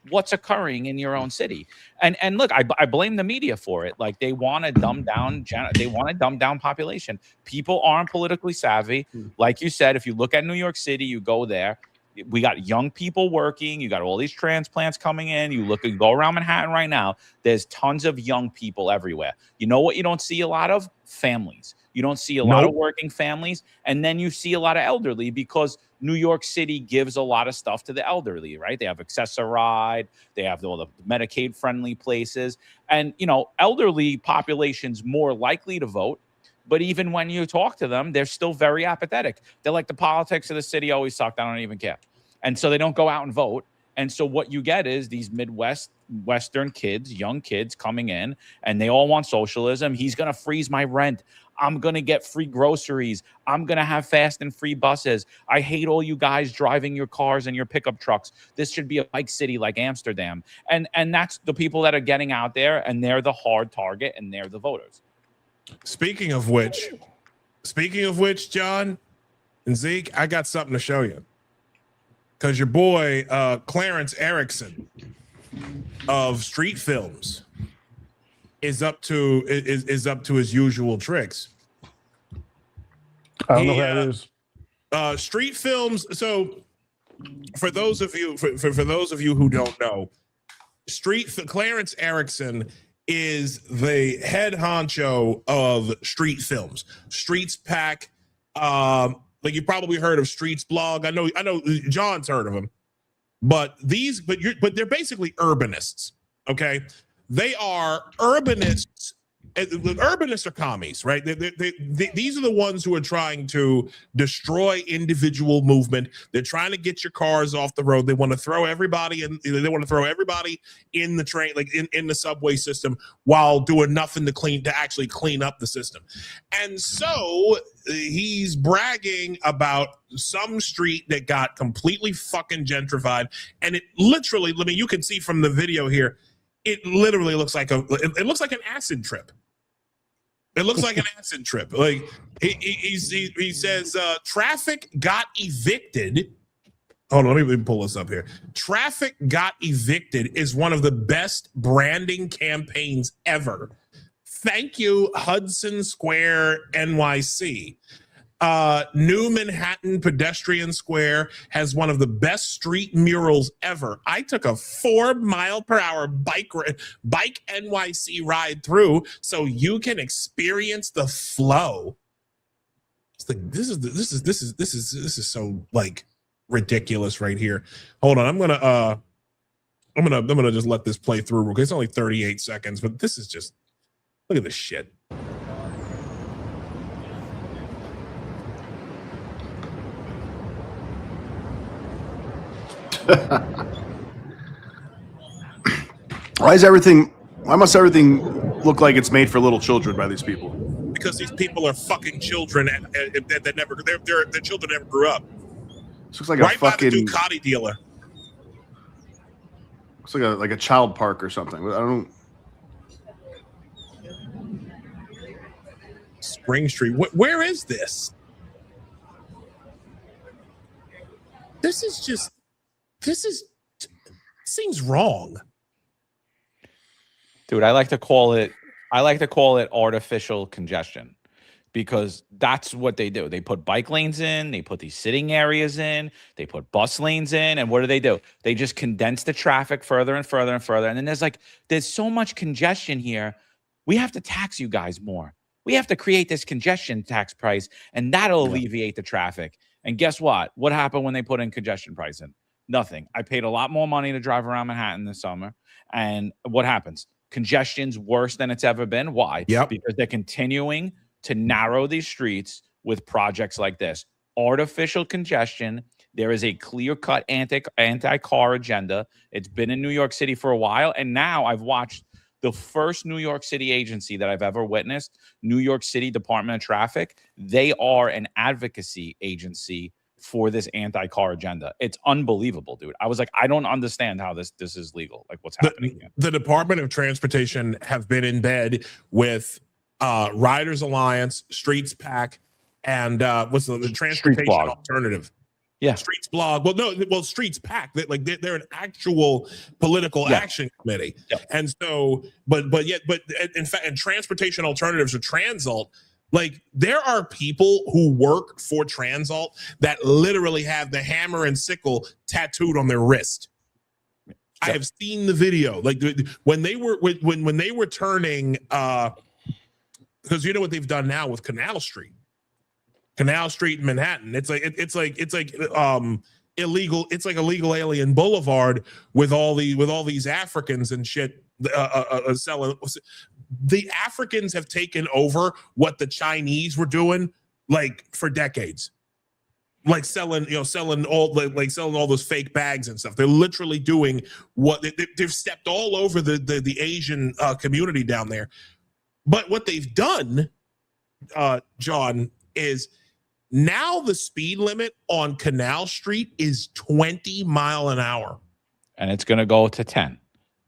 what's occurring in your own city?" And look, I blame the media for it. Like they want to dumb down population. People aren't politically savvy. Like you said, if you look at New York City, you go there. We got young people working. You got all these transplants coming in. You go around Manhattan right now. There's tons of young people everywhere. You know what you don't see a lot of? Families. You don't see a lot of working families. And then you see a lot of elderly because New York City gives a lot of stuff to the elderly, right? They have Accessoride. They have all the Medicaid-friendly places. And, elderly population's more likely to vote. But even when you talk to them, they're still very apathetic. They're like, the politics of the city always sucked. I don't even care. And so they don't go out and vote. And so what you get is these Western kids, young kids coming in, and they all want socialism. He's going to freeze my rent. I'm going to get free groceries. I'm going to have fast and free buses. I hate all you guys driving your cars and your pickup trucks. This should be a bike city like Amsterdam. And that's the people that are getting out there, and they're the hard target, and they're the voters. Speaking of which, John and Zeke, I got something to show you. Because your boy, Clarence Erickson of Street Films is up to his usual tricks. I don't know who that is. Street Films. So for those of you who don't know, Clarence Erickson is the head honcho of Street Films. Streets Pack. Like you probably heard of Streets Blog. I know John's heard of them. But they're basically urbanists. Okay, they are urbanists. Urbanists are commies, right? These are the ones who are trying to destroy individual movement. They're trying to get your cars off the road. They want to throw everybody in. They want to throw everybody in the train, like in the subway system, while doing nothing to actually clean up the system. And so he's bragging about some street that got completely fucking gentrified, and it literally. I mean, you can see from the video here. It literally looks like it looks like an acid trip. It looks like an acid trip. Like he says, traffic got evicted. Hold on, let me pull this up here. Traffic got evicted is one of the best branding campaigns ever. Thank you, Hudson Square, NYC. New Manhattan Pedestrian Square has one of the best street murals ever. I took a 4-mile-per-hour bike NYC ride through so you can experience the flow. It's like this is so like ridiculous right here. Hold on, I'm gonna just let this play through. It's only 38 seconds, but this is just look at this shit. Why must everything look like it's made for little children by these people? Because these people are fucking children that never their children never grew up. This looks like right a fucking by the Ducati dealer. Looks like a child park or something. I don't. Spring Street. Where is this? This seems wrong. Dude, I like to call it artificial congestion, because that's what they do. They put bike lanes in, they put these sitting areas in, they put bus lanes in, and what do? They just condense the traffic further and further and further. And then there's so much congestion here. We have to tax you guys more. We have to create this congestion tax price, and that'll alleviate the traffic. And guess what? What happened when they put in congestion pricing? Nothing. I paid a lot more money to drive around Manhattan this summer. And what happens? Congestion's worse than it's ever been. Why? Yep. Because they're continuing to narrow these streets with projects like this. Artificial congestion. There is a clear-cut anti-car agenda. It's been in New York City for a while, and now I've watched the first New York City agency that I've ever witnessed, New York City Department of Traffic. They are an advocacy agency for this anti-car agenda. It's unbelievable, dude. I was like, I don't understand how this is legal. Like, what's happening here? The Department of Transportation have been in bed with Riders Alliance, Streets PAC, and what's the Transportation Alternative? Yeah, Streets Blog. Well, Streets PAC. They're an actual political action committee, and so, but in fact, and Transportation Alternatives or Transalt. Like, there are people who work for Transalt that literally have the hammer and sickle tattooed on their wrist. Yep. I have seen the video. Like, when they were turning, because you know what they've done now with Canal Street in Manhattan. It's like illegal. It's like illegal alien boulevard with all these Africans and shit selling. The Africans have taken over what the Chinese were doing like for decades, like selling all those fake bags and stuff. They're literally doing what they've stepped all over the Asian community down there. But what they've done, John, is now the speed limit on Canal Street is 20 miles an hour, and it's going to go to 10.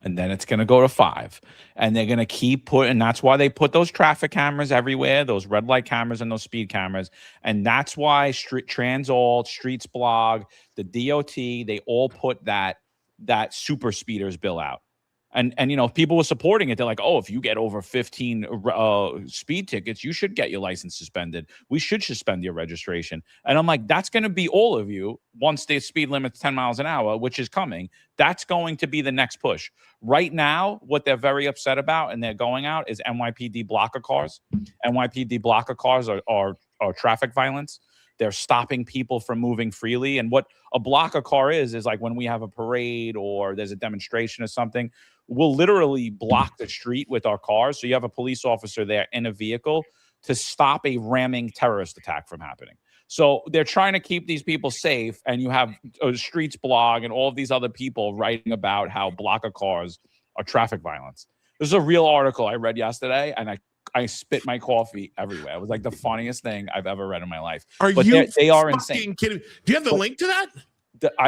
And then it's going to go to 5. And they're going to keep putting, that's why they put those traffic cameras everywhere, those red light cameras and those speed cameras. And that's why Transalt, Streets Blog, the DOT, they all put that super speeders bill out. And you know, people were supporting it. They're like, oh, if you get over 15 speed tickets, you should get your license suspended. We should suspend your registration. And I'm like, that's going to be all of you once the speed limit's 10 miles an hour, which is coming. That's going to be the next push. Right now, what they're very upset about and they're going out is NYPD blocker cars. NYPD blocker cars are traffic violence. They're stopping people from moving freely. And what a blocker car is like when we have a parade or there's a demonstration or something, we'll literally block the street with our cars. So you have a police officer there in a vehicle to stop a ramming terrorist attack from happening. So they're trying to keep these people safe. And you have a Streets Blog and all of these other people writing about how blocker cars are traffic violence. This is a real article I read yesterday, and I spit my coffee everywhere. It was like the funniest thing I've ever read in my life. They are insane. Kidding? Do you have the link to that?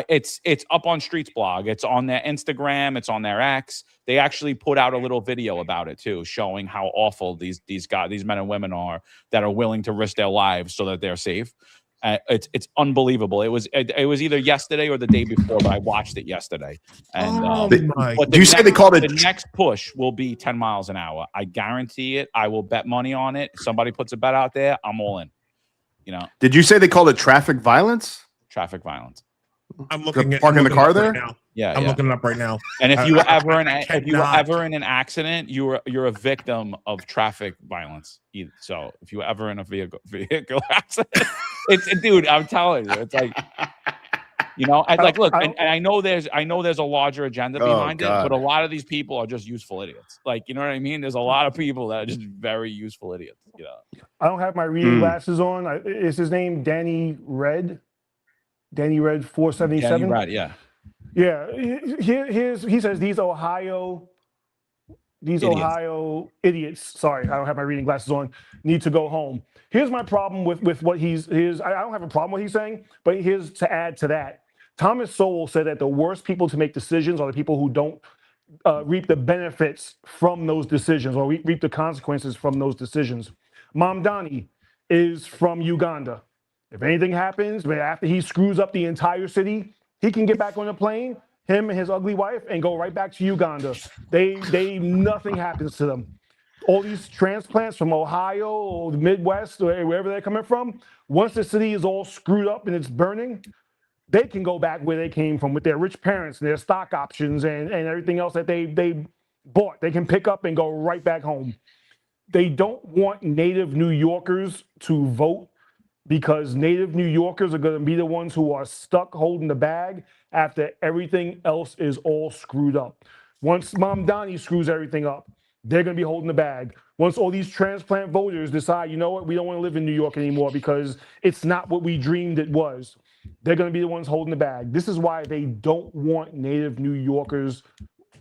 It's up on Streets Blog. It's on their Instagram. It's on their X. They actually put out a little video about it too, showing how awful these men and women are that are willing to risk their lives so that they're safe. It's unbelievable. It was either yesterday or the day before, but I watched it yesterday. And do you say they called it? The next push will be 10 miles an hour. I guarantee it. I will bet money on it. If somebody puts a bet out there, I'm all in. You know. Did you say they called it traffic violence? Traffic violence. I'm looking at parking the car there. Right now. Yeah, I'm looking it up right now. And if you were ever in an accident, you're a victim of traffic violence. So if you were ever in a vehicle accident, dude, I'm telling you, it's like, you know, look, and I know there's a larger agenda behind it, but a lot of these people are just useful idiots. Like, you know what I mean? There's a lot of people that are just very useful idiots. You know, I don't have my reading glasses on. Is his name Danny Red? Danny Red 477. Danny Red, yeah. Yeah. He says these Ohio idiots. Sorry, I don't have my reading glasses on. Need to go home. Here's my problem with what I don't have a problem with what he's saying, but here's to add to that. Thomas Sowell said that the worst people to make decisions are the people who don't reap the benefits from those decisions or reap the consequences from those decisions. Mamdani is from Uganda. If anything happens, after he screws up the entire city, he can get back on a plane, him and his ugly wife, and go right back to Uganda. Nothing happens to them. all these transplants from Ohio or the Midwest or wherever they're coming from, once the city is all screwed up and it's burning, they can go back where they came from with their rich parents and their stock options and everything else that they bought. They can pick up and go right back home. They don't want native New Yorkers to vote because native New Yorkers are going to be the ones who are stuck holding the bag after everything else is all screwed up. Once Mom Donnie screws everything up, they're going to be holding the bag. Once all these transplant voters decide, you know what, we don't want to live in New York anymore because it's not what we dreamed it was, they're going to be the ones holding the bag. This is why they don't want native New Yorkers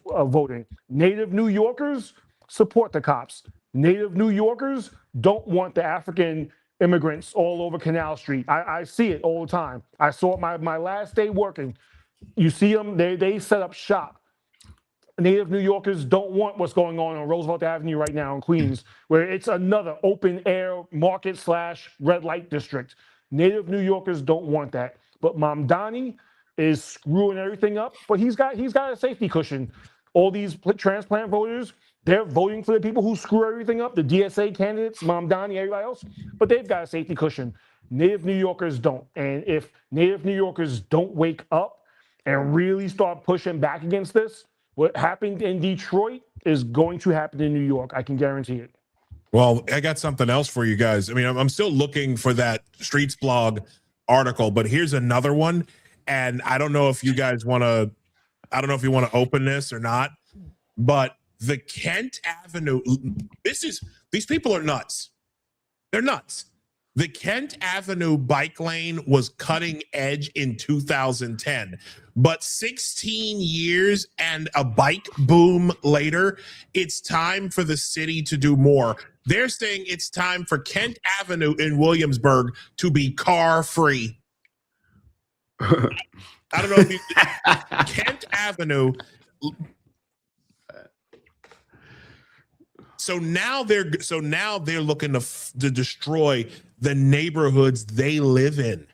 voting. Native New Yorkers support the cops. Native New Yorkers don't want the African immigrants all over Canal Street. I see it all the time. I saw it my last day working. You see them, they set up shop. Native New Yorkers don't want what's going on Roosevelt Avenue right now in Queens, where it's another open air market / red light district. Native New Yorkers don't want that. But Mamdani is screwing everything up, but he's got a safety cushion. All these transplant voters, they're voting for the people who screw everything up, the DSA candidates, Mamdani, everybody else, but they've got a safety cushion. Native New Yorkers don't. And if Native New Yorkers don't wake up and really start pushing back against this, what happened in Detroit is going to happen in New York. I can guarantee it. Well, I got something else for you guys. I mean, I'm still looking for that Streets blog article, but here's another one. And I don't know if you guys want to, I don't know if you want to open this or not, but the Kent Avenue, these people are nuts. They're nuts. The Kent Avenue bike lane was cutting edge in 2010, but 16 years and a bike boom later, it's time for the city to do more. They're saying it's time for Kent Avenue in Williamsburg to be car free. I don't know if you Kent Avenue. So now they're looking to destroy the neighborhoods they live in.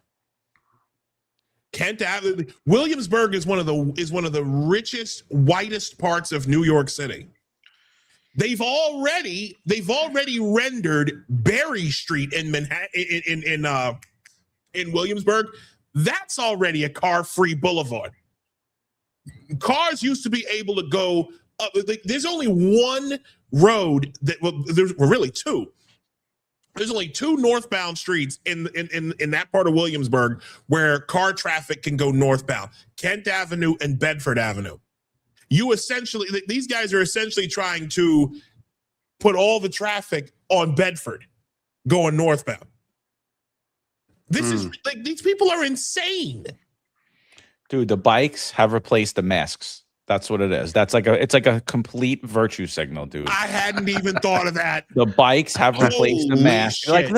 Kent Avenue, Williamsburg is one of the richest, whitest parts of New York City. They've already rendered Berry Street in Manhattan in Williamsburg. That's already a car-free boulevard. Cars used to be able to go up. There's only one road there's really two. There's only two northbound streets in that part of Williamsburg where car traffic can go northbound: Kent Avenue and Bedford Avenue. These guys are essentially trying to put all the traffic on Bedford going northbound. This is like, these people are insane. Dude, the bikes have replaced the masks. That's what it is. It's like a complete virtue signal, dude. I hadn't even thought of that. The bikes have replaced the mask. You're like, shit.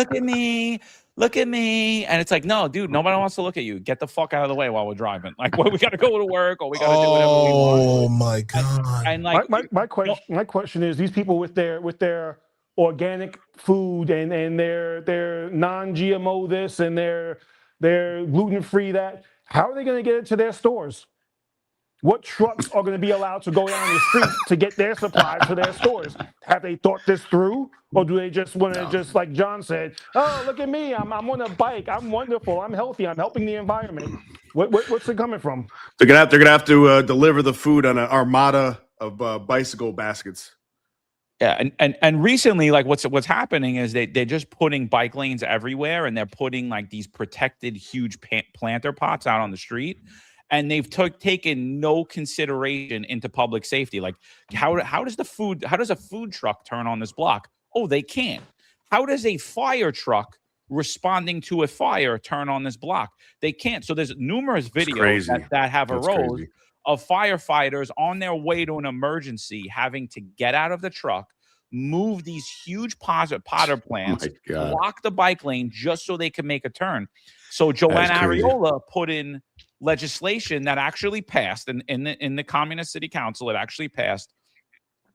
look at me. And it's like, no, dude, nobody wants to look at you. Get the fuck out of the way while we're driving. Like, we got to go to work or we got to do whatever we want. Oh my God. And like, my question is, these people with their organic food and their non-GMO this and their gluten-free that, how are they going to get it to their stores? What trucks are going to be allowed to go down the street to get their supplies to their stores? Have they thought this through? Or do they just want to, just like John said, oh, look at me, I'm on a bike, I'm wonderful, I'm healthy, I'm helping the environment. What's it coming from? They're gonna have to deliver the food on an armada of bicycle baskets. yeah, and recently, like what's happening is they're just putting bike lanes everywhere, and they're putting like these protected huge planter pots out on the street. And they've taken no consideration into public safety. Like, how does a food truck turn on this block? Oh, they can't. How does a fire truck responding to a fire turn on this block? They can't. So there's numerous videos that have arose of firefighters on their way to an emergency having to get out of the truck, move these huge potter plants, block the bike lane just so they can make a turn. So Joanna Ariola put in legislation that actually passed in the Communist City Council. It actually passed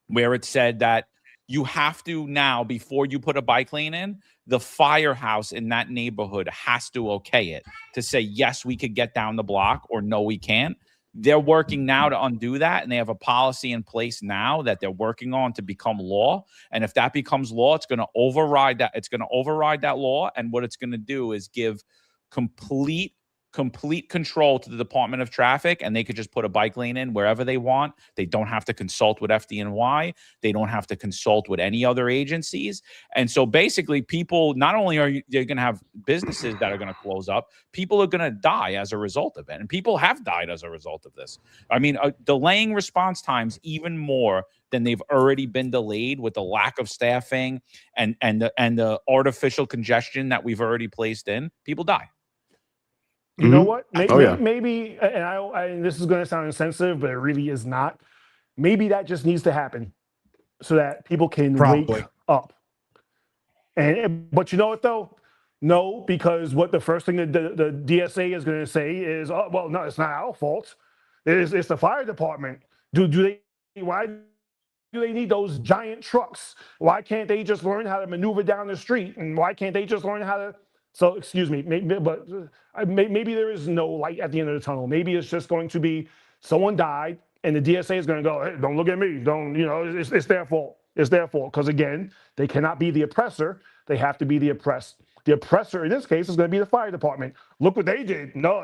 where it said that you have to now, before you put a bike lane in, the firehouse in that neighborhood has to okay it to say, yes, we could get down the block, or no, we can't. They're working now to undo that, and they have a policy in place now that they're working on to become law. And if that becomes law, it's going to override that. It's going to override that law, and what it's going to do is give complete control to the Department of Traffic, and they could just put a bike lane in wherever they want. They don't have to consult with FDNY. They don't have to consult with any other agencies. And so basically people, not only are they're going to have businesses that are going to close up, people are going to die as a result of it. And people have died as a result of this. I mean, delaying response times even more than they've already been delayed with the lack of staffing and the artificial congestion that we've already placed in. People die. You know what? Maybe, and this is going to sound insensitive, but it really is not. Maybe that just needs to happen so that people can wake up. But you know what though? No, because what the first thing that the DSA is going to say is, oh, well, no, it's not our fault. It's the fire department. Why do they need those giant trucks? Why can't they just learn how to maneuver down the street? And why can't they just learn how to? So, excuse me, maybe there is no light at the end of the tunnel. Maybe it's just going to be someone died, and the DSA is going to go, hey, don't look at me. Don't, it's their fault. It's their fault. Because again, they cannot be the oppressor. They have to be the oppressed. The oppressor in this case is going to be the fire department. Look what they did. No,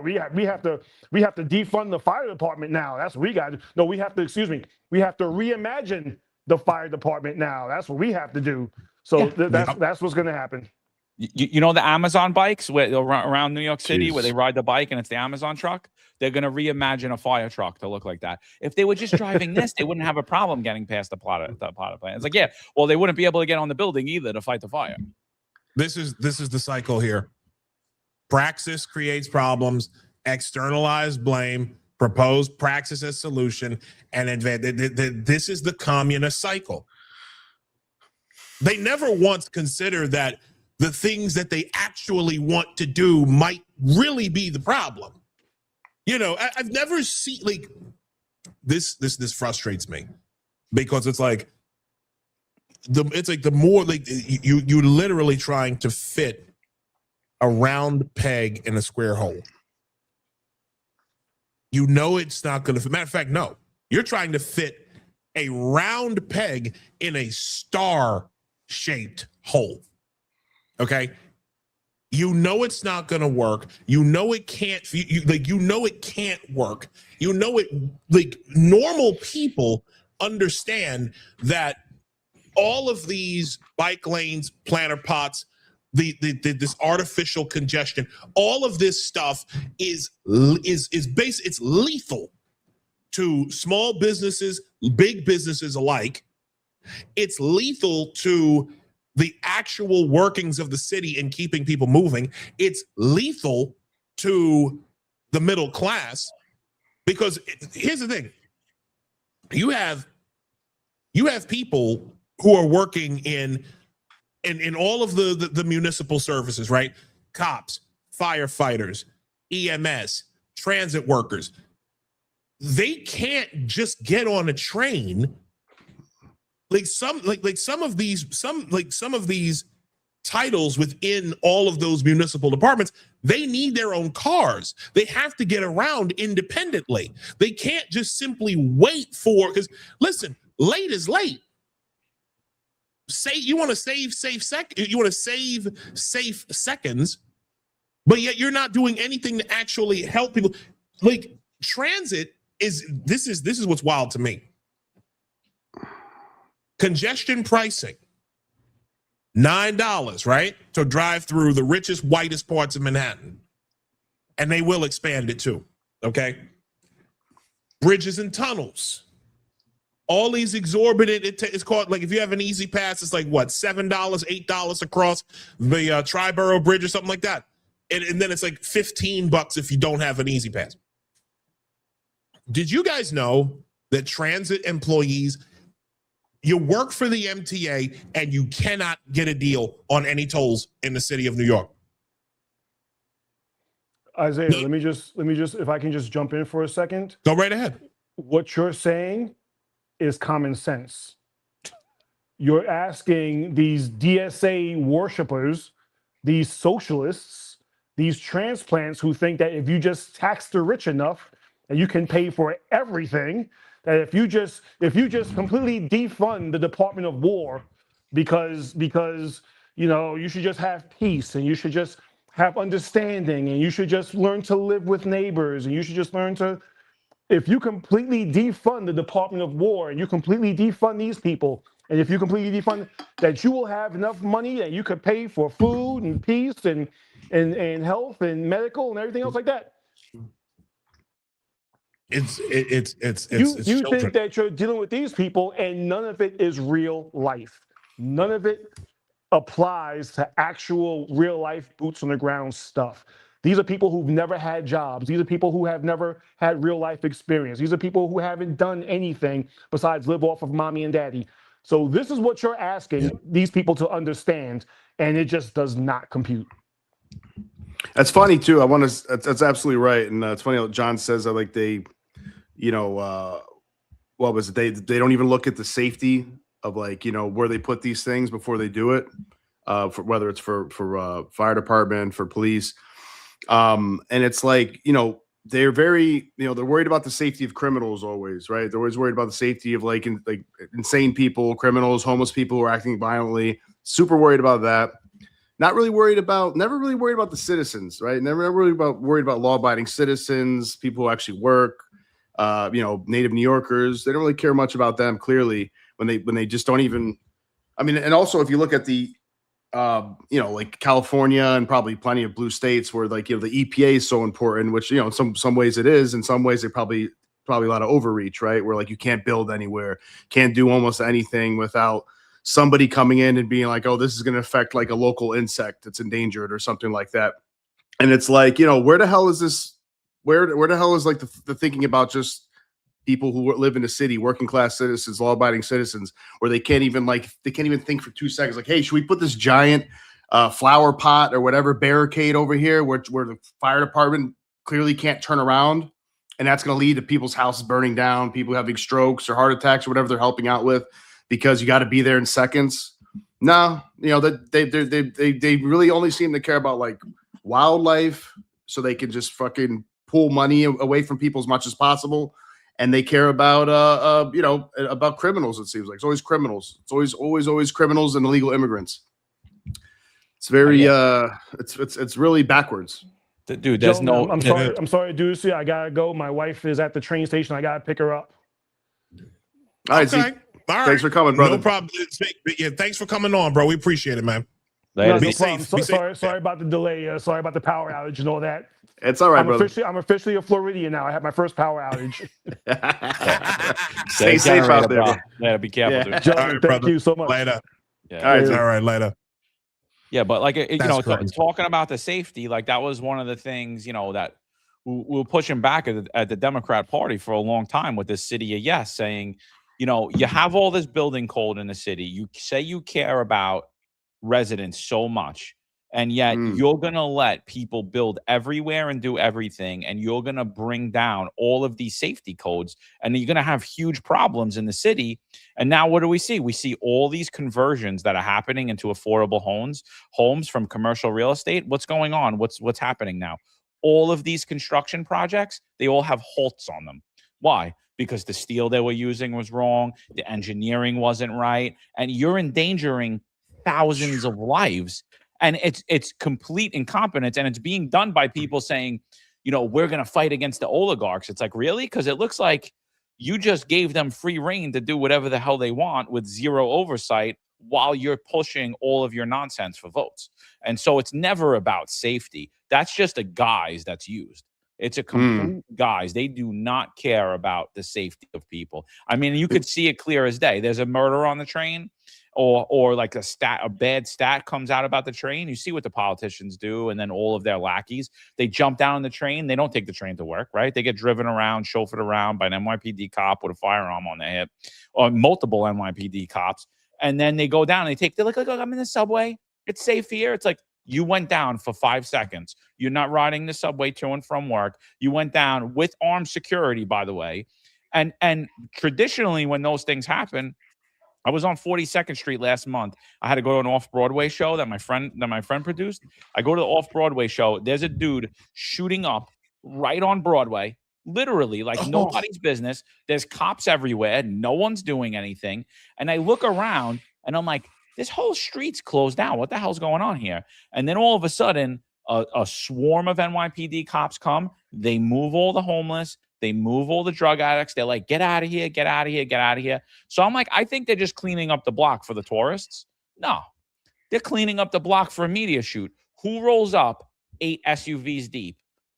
we have to defund the fire department now. That's what we got to do. No, we have to reimagine the fire department now. That's what we have to do. So that's what's going to happen. You know the Amazon bikes around New York City where they ride the bike and it's the Amazon truck? They're going to reimagine a fire truck to look like that. If they were just driving this, they wouldn't have a problem getting past the plot plant. It's like, yeah, well, they wouldn't be able to get on the building either to fight the fire. This is the cycle here. Praxis creates problems, externalize blame, propose praxis as solution, and this is the communist cycle. They never once consider that the things that they actually want to do might really be the problem. I've never seen like this frustrates me because it's like the more like you literally trying to fit a round peg in a square hole. It's not going to fit. Matter of fact, no, you're trying to fit a round peg in a star-shaped hole. Okay, it's not going to work. It can't. It can't work. Normal people understand that all of these bike lanes, planter pots, this artificial congestion, all of this stuff is it's lethal to small businesses, big businesses alike. It's lethal to the actual workings of the city and keeping people moving. It's lethal to the middle class because here's the thing. You have people who are working in all of the municipal services, right? Cops, firefighters, EMS, transit workers. They can't just get on a train. Some of these titles within all of those municipal departments, they need their own cars. They have to get around independently. They can't just simply wait because listen, late is late. You want to save safe seconds, but yet you're not doing anything to actually help people. Like transit this is what's wild to me. Congestion pricing, $9, right? To drive through the richest, whitest parts of Manhattan. And they will expand it too, okay? Bridges and tunnels. All these exorbitant, it's called, like if you have an easy pass, it's like what, $7, $8 across the Triborough Bridge or something like that. And then it's like $15 if you don't have an easy pass. Did you guys know that transit employees, you work for the MTA and you cannot get a deal on any tolls in the city of New York? Isaiah, let me just, if I can just jump in for a second. Go right ahead. What you're saying is common sense. You're asking these DSA worshipers, these socialists, these transplants who think that if you just tax the rich enough, and you can pay for everything. That if you just completely defund the Department of War because you should just have peace and you should just have understanding and you should just learn to live with neighbors and you should just learn to, if you completely defund the Department of War and you completely defund these people, and if you completely defund that, you will have enough money that you could pay for food and peace and health and medical and everything else like that. It's You think that you're dealing with these people and none of it is real life. None of it applies to actual real life boots on the ground stuff. These are people who've never had jobs. These are people who have never had real life experience. These are people who haven't done anything besides live off of mommy and daddy. So this is what you're asking these people to understand, and it just does not compute. That's funny too. That's absolutely right. And it's funny how John says that, like, they, what was it? They don't even look at the safety of, like, where they put these things before they do it, for whether it's for fire department, for police. And it's like, they're very, they're worried about the safety of criminals always, right? They're always worried about the safety of like insane people, criminals, homeless people who are acting violently. Super worried about that. Never really worried about the citizens, right? Never really worried about law-abiding citizens, people who actually work, native New Yorkers. They don't really care much about them, clearly, when they just don't even, and also if you look at the, like California and probably plenty of blue states where, like, the EPA is so important, which, in some ways it is, in some ways they probably a lot of overreach, right? Where, like, you can't build anywhere, can't do almost anything without somebody coming in and being like, oh, this is going to affect like a local insect that's endangered or something like that. And it's like, where the hell is this? Where the hell is like the thinking about just people who live in the city, working class citizens, law abiding citizens, where they can't even think for 2 seconds, like, hey, should we put this giant flower pot or whatever barricade over here where the fire department clearly can't turn around, and that's going to lead to people's houses burning down, people having strokes or heart attacks or whatever they're helping out with, because you got to be there in seconds. No, that they really only seem to care about like wildlife, so they can just fucking pull money away from people as much as possible. And they care about about criminals. It seems like it's always criminals. It's always criminals and illegal immigrants. It's very it's really backwards. Dude, there's no. I'm sorry, Deuce. I gotta go. My wife is at the train station. I gotta pick her up. All right, okay. All right. Thanks for coming, brother. No problem. Yeah, thanks for coming on, bro. We appreciate it, man. No Be problem. safe. Sorry about the delay. Sorry about the power outage and all that. It's all right, brother. I'm officially a Floridian now. I had my first power outage. Stay safe out there, bro. Yeah, be careful, dude. Gentlemen, thank you so much. Later. Yeah. All right, later. Yeah, but like, crazy. talking about the safety, like that was one of the things, that we were pushing back at the Democrat Party for a long time with this city of yes, saying, you have all this building code in the city. You say you care about residents so much, and yet you're going to let people build everywhere and do everything, and you're going to bring down all of these safety codes, and you're going to have huge problems in the city. And now what do we see? We see all these conversions that are happening into affordable homes from commercial real estate. What's going on? What's happening now? All of these construction projects, they all have halts on them. Why? Because the steel they were using was wrong, the engineering wasn't right, and you're endangering thousands of lives. And it's complete incompetence, and it's being done by people saying, we're going to fight against the oligarchs. It's like, really? Because it looks like you just gave them free reign to do whatever the hell they want with zero oversight while you're pushing all of your nonsense for votes. And so it's never about safety. That's just a guise that's used. It's a complete guise. They do not care about the safety of people. You could see it clear as day. There's a murder on the train, or like a bad stat comes out about the train. You see what the politicians do, and then all of their lackeys, they jump down on the train. They don't take the train to work, right? They get driven around, chauffeured around by an NYPD cop with a firearm on their hip, or multiple NYPD cops. And then they go down and they're like, I'm in the subway. It's safe here. It's like, you went down for 5 seconds. You're not riding the subway to and from work. You went down with armed security, by the way. And traditionally, when those things happen, I was on 42nd Street last month. I had to go to an off-Broadway show that my friend produced. I go to the off-Broadway show. There's a dude shooting up right on Broadway, Literally, like nobody's business. There's cops everywhere. No one's doing anything. And I look around and I'm like, this whole street's closed down. What the hell's going on here? And then all of a sudden, a swarm of NYPD cops come. They move all the homeless. They move all the drug addicts. They're like, get out of here, get out of here, get out of here. So I'm like, I think they're just cleaning up the block for the tourists. No, they're cleaning up the block for a media shoot. Who rolls up 8 SUVs deep?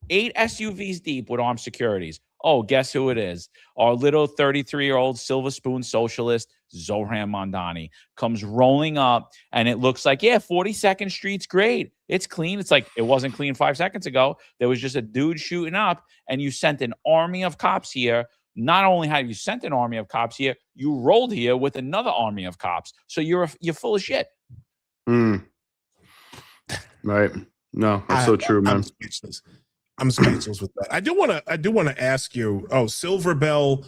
8 SUVs deep with armed securities. Oh, guess who it is? Our little 33-year-old silver spoon socialist, Zohran Mamdani, comes rolling up, and it looks like, yeah, 42nd Street's great. It's clean. It's like it wasn't clean 5 seconds ago. There was just a dude shooting up, and you sent an army of cops here. Not only have you sent an army of cops here, you rolled here with another army of cops. So you're full of shit. Right. No, that's so true, man. I'm speechless with that. I do want to ask you. Oh, Silver Bell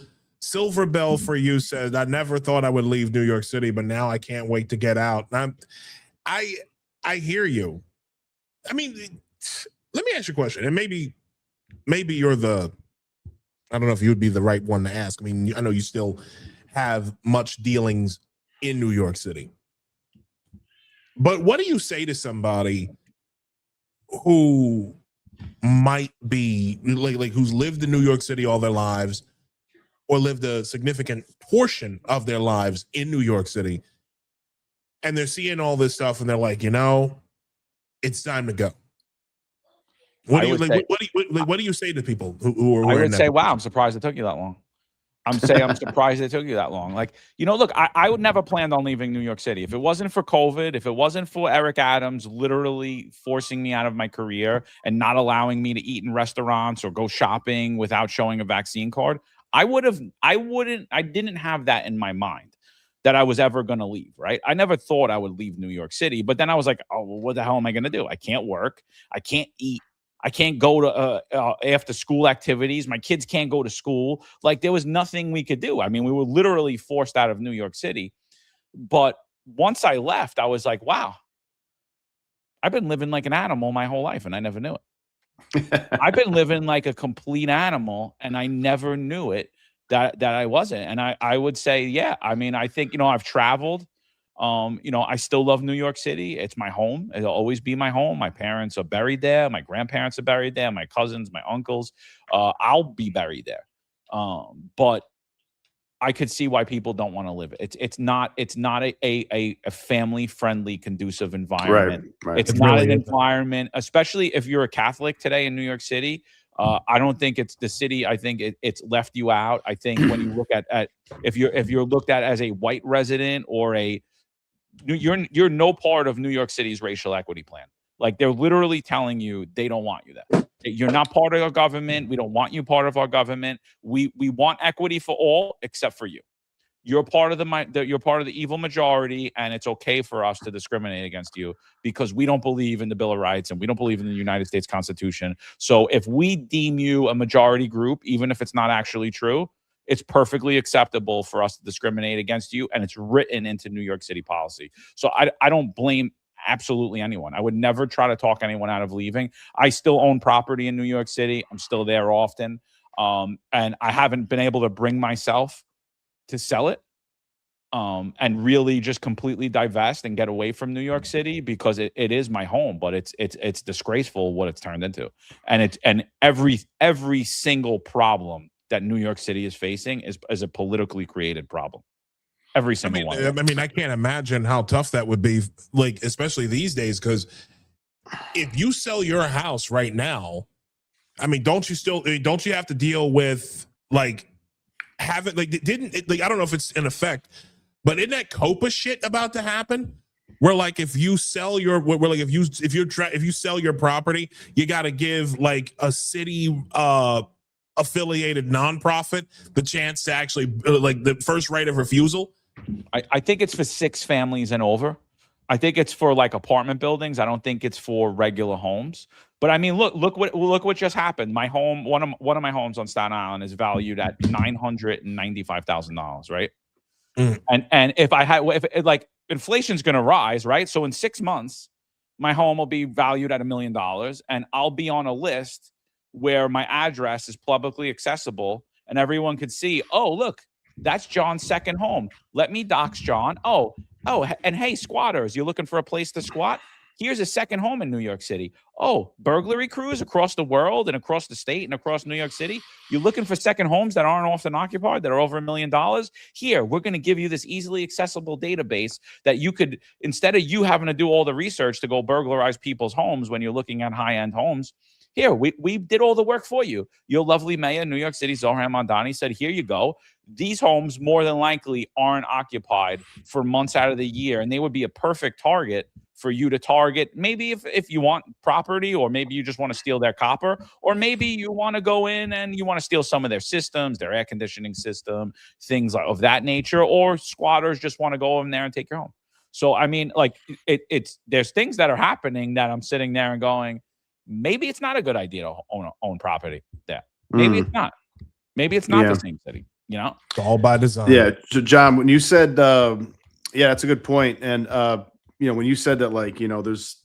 for you said, I never thought I would leave New York City, but now I can't wait to get out. I hear you. I mean, let me ask you a question, and maybe you're the. I don't know if you would be the right one to ask. I mean, I know you still have much dealings in New York City, but what do you say to somebody who might be like who's lived in New York City all their lives, or lived a significant portion of their lives in New York City, and they're seeing all this stuff and they're like, it's time to go? What do you say to people who are? I would say, wow, I'm surprised it took you that long. I'm surprised it took you that long. Like, look, I would never planned on leaving New York City. If it wasn't for COVID, if it wasn't for Eric Adams literally forcing me out of my career and not allowing me to eat in restaurants or go shopping without showing a vaccine card, I didn't have that in my mind that I was ever going to leave, right? I never thought I would leave New York City, but then I was like, oh, well, what the hell am I going to do? I can't work. I can't eat. I can't go to after school activities. My kids can't go to school. Like, there was nothing we could do. I mean, we were literally forced out of New York City. But once I left, I was like, wow, I've been living like an animal my whole life, and I never knew it. I've been living like a complete animal, and I never knew it that I wasn't. And I would say, yeah, I mean, I think, I've traveled. I still love New York City. It's my home. It'll always be my home. My parents are buried there. My grandparents are buried there. My cousins, my uncles. I'll be buried there. But I could see why people don't want to live it. It's not a family friendly, conducive environment. Right. It's not an environment, especially if you're a Catholic today in New York City. I don't think it's the city. I think it's left you out. I think when you look at if you're looked at as a white resident or you're no part of New York City's racial equity plan. Like, they're literally telling you they don't want you there. You're not part of our government. We don't want you part of our government. We want equity for all except for you. You're part of you're part of the evil majority, and it's okay for us to discriminate against you because we don't believe in the Bill of Rights and we don't believe in the United States Constitution. So if we deem you a majority group, even if it's not actually true, it's perfectly acceptable for us to discriminate against you, and it's written into New York City policy. So I don't blame absolutely anyone. I would never try to talk anyone out of leaving. I still own property in New York City. I'm still there often, and I haven't been able to bring myself to sell it and really just completely divest and get away from New York City because it is my home, but it's disgraceful what it's turned into. And every single problem that New York City is facing is a politically created problem. Every single one. I mean, I can't imagine how tough that would be, like, especially these days, because if you sell your house right now, I mean, don't you have to deal with, like, I don't know if it's in effect, but isn't that COPA shit about to happen? Where, like, if you sell your, if you sell your property, you got to give, like, a city affiliated nonprofit the chance to actually, like, the first right of refusal. I think it's for 6 families and over. I think it's for, like, apartment buildings. I don't think it's for regular homes. But I mean, look what just happened. My home, one of my homes on Staten Island is valued at $995,000, right? And if like, inflation's going to rise, right? So in 6 months, my home will be valued at $1 million, and I'll be on a list where my address is publicly accessible and everyone could see, oh, look, that's John's second home. Let me dox John. Oh, and hey, squatters, you're looking for a place to squat? Here's a second home in New York City. Oh, burglary crews across the world and across the state and across New York City. You're looking for second homes that aren't often occupied, that are over $1 million? Here, we're going to give you this easily accessible database that you could, instead of you having to do all the research to go burglarize people's homes when you're looking at high-end homes, here, we did all the work for you. Your lovely mayor in New York City, Zohran Mamdani, said, here you go. These homes more than likely aren't occupied for months out of the year, and they would be a perfect target for you to target. Maybe if you want property, or maybe you just want to steal their copper, or maybe you want to go in and you want to steal some of their systems, their air conditioning system, things of that nature, or squatters just want to go in there and take your home. So, I mean, like there's things that are happening that I'm sitting there and going, maybe it's not a good idea to own property there. Maybe it's not. Maybe it's not the same city. You know, it's all by design. Yeah, John, when you said, yeah, that's a good point. And when you said that, like, there's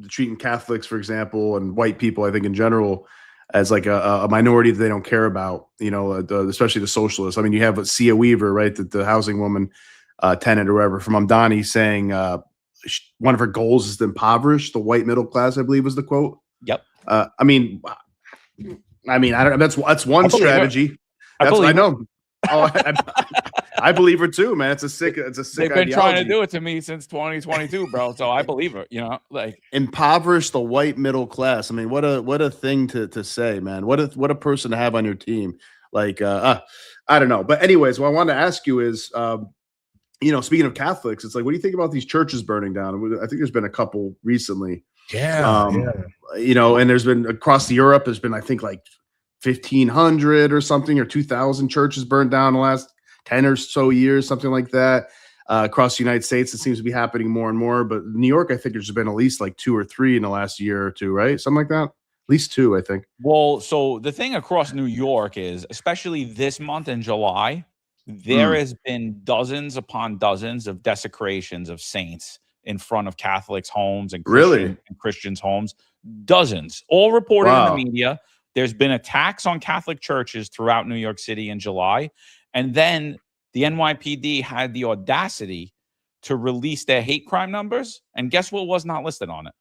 treating Catholics, for example, and white people, I think in general, as like a minority that they don't care about, especially the socialists. I mean, you have Sia Weaver, right, the housing woman, tenant or whatever, from Mamdani, saying one of her goals is to impoverish the white middle class, I believe was the quote. Yep. I mean, I don't. That's one strategy. That's what I know. Oh, I believe her too, man. It's a sick. They've been ideology. trying to do it to me since 2022, bro. So I believe her. Like impoverish the white middle class. I mean, what a thing to say, man. What a person to have on your team. Like, I don't know. But anyways, what I wanted to ask you is, speaking of Catholics, it's like, what do you think about these churches burning down? I think there's been a couple recently. Yeah. And there's been across Europe, there's been, I think, like 1,500 or something, or 2,000 churches burned down in the last 10 or so years, something like that. Across the United States, it seems to be happening more and more. But New York, I think there's been at least like 2 or 3 in the last year or two, right? Something like that. At least 2, I think. Well, so the thing across New York is, especially this month in July, there has been dozens upon dozens of desecrations of saints in front of Catholics' homes and Christians' homes. Dozens, all reported in the media. There's been attacks on Catholic churches throughout New York City in July. And then the NYPD had the audacity to release their hate crime numbers. And guess what was not listed on it?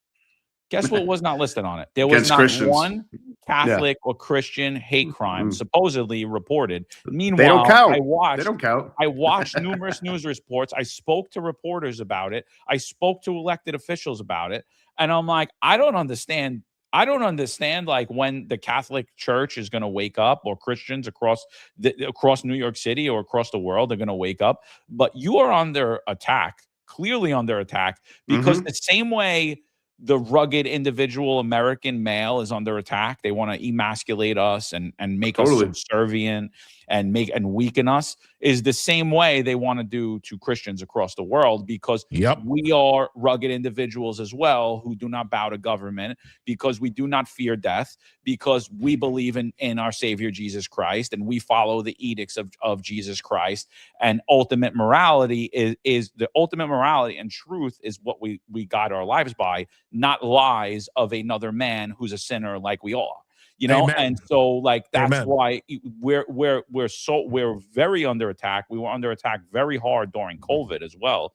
Guess what was not listed on it? There was not one Catholic or Christian hate crime supposedly reported. Meanwhile, they don't count. They don't count. I watched numerous news reports. I spoke to reporters about it. I spoke to elected officials about it. And I'm like, I don't understand like when the Catholic Church is going to wake up, or Christians across New York City or across the world are going to wake up. But you are under attack, clearly under attack, because the same way the rugged individual American male is under attack, they want to emasculate us and make us subservient and weaken us, is the same way they want to do to Christians across the world, because we are rugged individuals as well who do not bow to government, because we do not fear death, because we believe in our Savior Jesus Christ, and we follow the edicts of Jesus Christ. And ultimate morality is the ultimate morality, and truth is what we guide our lives by, not lies of another man who's a sinner like we are. Amen. And so, like, that's why we're very under attack. We were under attack very hard during COVID as well.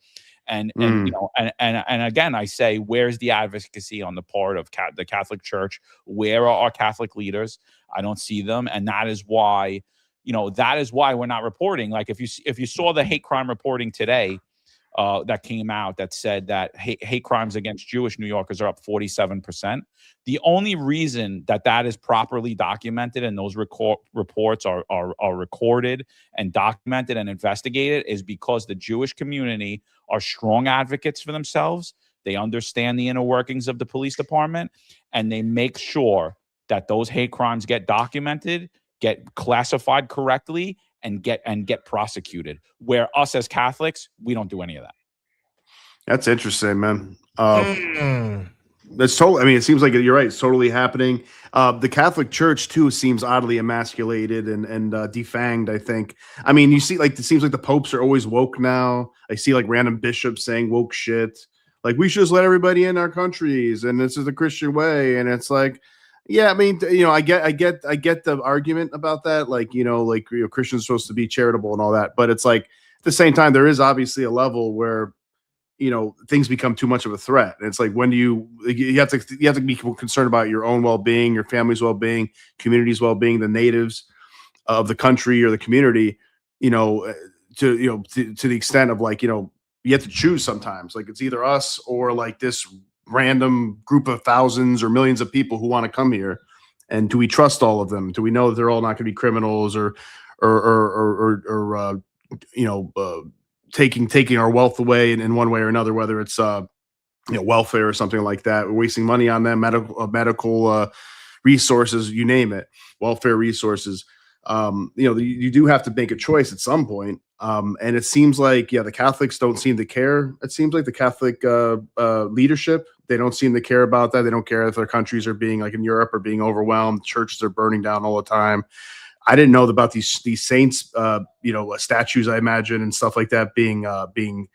And again, I say, where's the advocacy on the part of the Catholic Church? Where are our Catholic leaders? I don't see them. And that is why, we're not reporting. Like, if you saw the hate crime reporting today, that came out that said that hate crimes against Jewish New Yorkers are up 47%. The only reason that is properly documented and those reports are recorded and documented and investigated is because the Jewish community are strong advocates for themselves. They understand the inner workings of the police department, and they make sure that those hate crimes get documented, get classified correctly, and get prosecuted. Where us as Catholics, we don't do any of that. That's interesting, man. That's totally. I mean, it seems like you're right. It's totally happening. The Catholic Church too seems oddly emasculated and defanged, I think. I mean, you see, like, it seems like the popes are always woke now. I see like random bishops saying woke shit, like we should just let everybody in our countries, and this is the Christian way. And it's like, Yeah, I mean, I get the argument about that. Like, Christians are supposed to be charitable and all that, but it's like at the same time, there is obviously a level where things become too much of a threat. And it's like, when do you have to be concerned about your own well-being, your family's well-being, community's well-being, the natives of the country or the community, to the extent of like, you have to choose sometimes. Like, it's either us or like this random group of thousands or millions of people who want to come here, and do we trust all of them? Do we know that they're all not going to be criminals or taking our wealth away in one way or another, whether it's welfare or something like that? We're wasting money on them, medical resources, you name it, welfare resources. You do have to make a choice at some point. And it seems like, the Catholics don't seem to care. It seems like the Catholic leadership, they don't seem to care about that. They don't care if their countries are being, like in Europe, are being overwhelmed. Churches are burning down all the time. I didn't know about these saints, statues, I imagine, and stuff like that being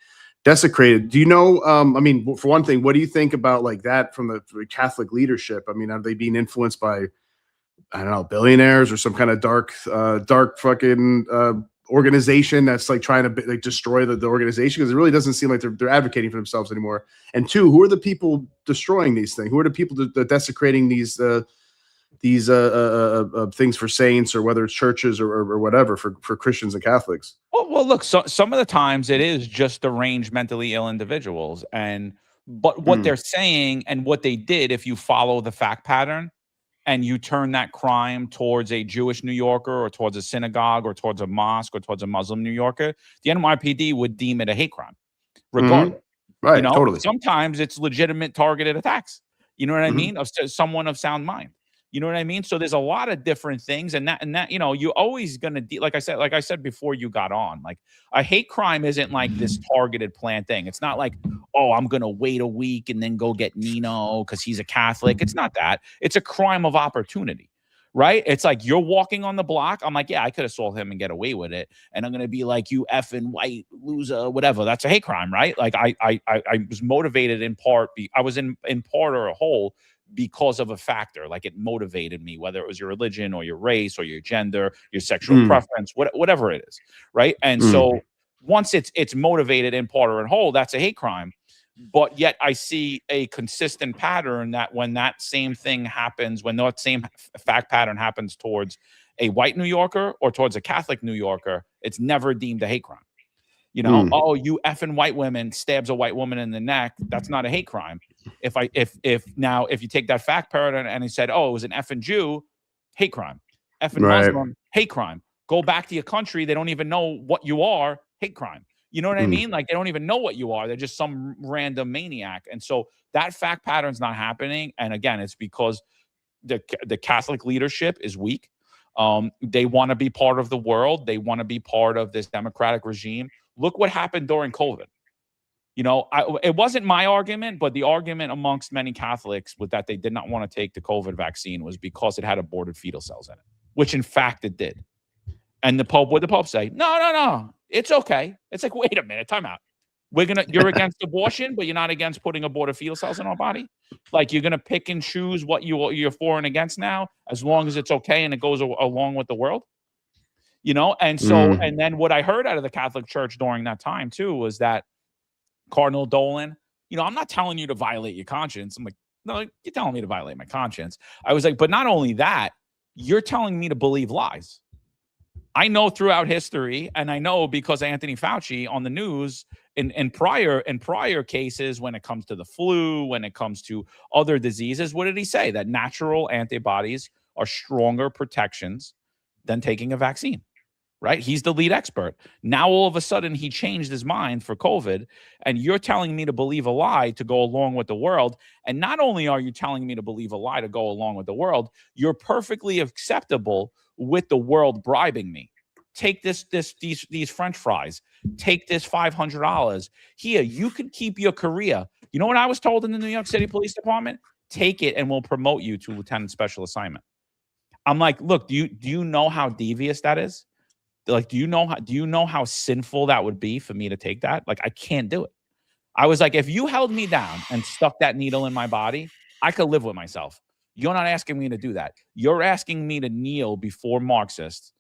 desecrated. Do you know? I mean, for one thing, what do you think about like that from the Catholic leadership? I mean, are they being influenced by, I don't know, billionaires or some kind of dark fucking organization that's like trying to like destroy the organization? Because it really doesn't seem like they're advocating for themselves anymore. And two, who are the people destroying these things? Who are the people that desecrating these things for saints, or whether it's churches or whatever for Christians and Catholics? Well, look, so some of the times it is just deranged, mentally ill individuals, but what they're saying and what they did, if you follow the fact pattern and you turn that crime towards a Jewish New Yorker or towards a synagogue or towards a mosque or towards a Muslim New Yorker, the NYPD would deem it a hate crime, regardless. Right, totally. Sometimes it's legitimate targeted attacks. You know what I mean? Of someone of sound mind. You know what I mean? So there's a lot of different things, and that you're always gonna like I said before you got on, like a hate crime isn't like this targeted planned thing. It's not like, oh, I'm gonna wait a week and then go get Nino because he's a Catholic. It's not that. It's a crime of opportunity, right? It's like you're walking on the block. I'm like, yeah, I could assault him and get away with it, and I'm gonna be like, you effing white loser, whatever. That's a hate crime, right? Like I was motivated in part. I was in part or a whole because of a factor, like it motivated me, whether it was your religion or your race or your gender, your sexual preference, whatever it is, right? And so once it's motivated in part or in whole, that's a hate crime. But yet I see a consistent pattern that when that same thing happens, when that same fact pattern happens towards a white New Yorker or towards a Catholic New Yorker, it's never deemed a hate crime. Oh, you effing white women stabs a white woman in the neck. That's not a hate crime. If you take that fact pattern and he said, oh, it was an effing Jew, hate crime. Effing Muslim, hate crime. Go back to your country. They don't even know what you are, hate crime. You know what I mean? Like they don't even know what you are. They're just some random maniac. And so that fact pattern's not happening. And again, it's because the Catholic leadership is weak. They want to be part of the world. They want to be part of this democratic regime. Look what happened during COVID. It wasn't my argument, but the argument amongst many Catholics was that they did not want to take the COVID vaccine was because it had aborted fetal cells in it, which in fact it did. And what did the Pope say? No, it's okay. It's like, wait a minute, time out. You're against abortion, but you're not against putting aborted fetal cells in our body. Like you're gonna pick and choose what you're for and against now, as long as it's okay and it goes along with the world. And so, and then what I heard out of the Catholic Church during that time too was that Cardinal Dolan, I'm not telling you to violate your conscience. I'm like, no, you're telling me to violate my conscience. I was like, but not only that, you're telling me to believe lies. I know throughout history, and I know because Anthony Fauci on the news in prior cases, when it comes to the flu, when it comes to other diseases, what did he say? That natural antibodies are stronger protections than taking a vaccine. Right? He's the lead expert. Now, all of a sudden, he changed his mind for COVID, and you're telling me to believe a lie to go along with the world. And not only are you telling me to believe a lie to go along with the world, you're perfectly acceptable with the world bribing me. Take these French fries. Take this $500. Here, you could keep your career. You know what I was told in the New York City Police Department? Take it, and we'll promote you to lieutenant special assignment. I'm like, look, do you know how devious that is? Like, do you know how sinful that would be for me to take that? Like, I can't do it. I was like, if you held me down and stuck that needle in my body, I could live with myself. You're not asking me to do that. You're asking me to kneel before Marxists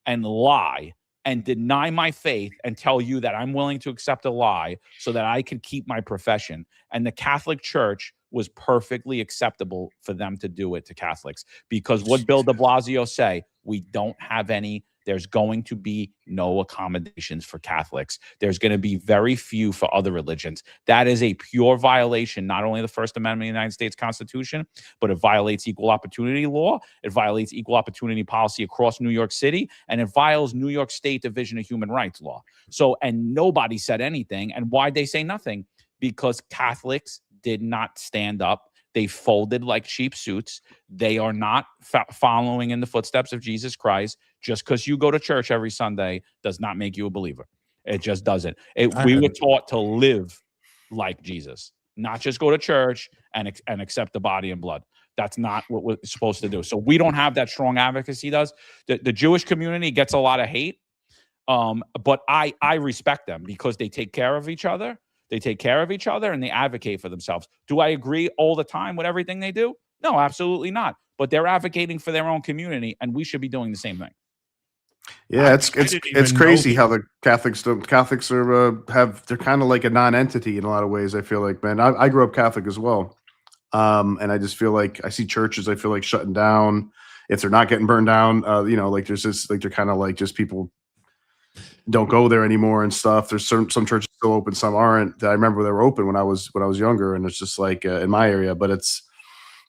and lie and deny my faith and tell you that I'm willing to accept a lie so that I can keep my profession. And the Catholic Church was perfectly acceptable for them to do it to Catholics, because what Bill de Blasio say, we don't have any, there's going to be no accommodations for Catholics. There's going to be very few for other religions. That is a pure violation, not only of the First Amendment of the United States Constitution, but it violates equal opportunity law. It violates equal opportunity policy across New York City, and it violates New York State Division of Human Rights law. So, and nobody said anything. And why'd they say nothing? Because Catholics did not stand up. They folded like sheep suits. They are not following in the footsteps of Jesus Christ. Just because you go to church every Sunday does not make you a believer. It just doesn't. We were taught to live like Jesus, not just go to church and accept the body and blood. That's not what we're supposed to do. So we don't have that strong advocacy. The Jewish community gets a lot of hate, but I respect them because they take care of each other. They take care of each other and they advocate for themselves. Do I agree all the time with everything they do? No, absolutely not. But they're advocating for their own community, and we should be doing the same thing. Yeah, it's crazy how the Catholics are they're kind of like a non-entity in a lot of ways. I feel like, man, I grew up Catholic as well, and I just feel like I see churches I feel like shutting down if they're not getting burned down. Like there's just like they're kind of like just people don't go there anymore and stuff. There's some churches still open, some aren't. I remember they were open when I was younger, and it's just like in my area. But it's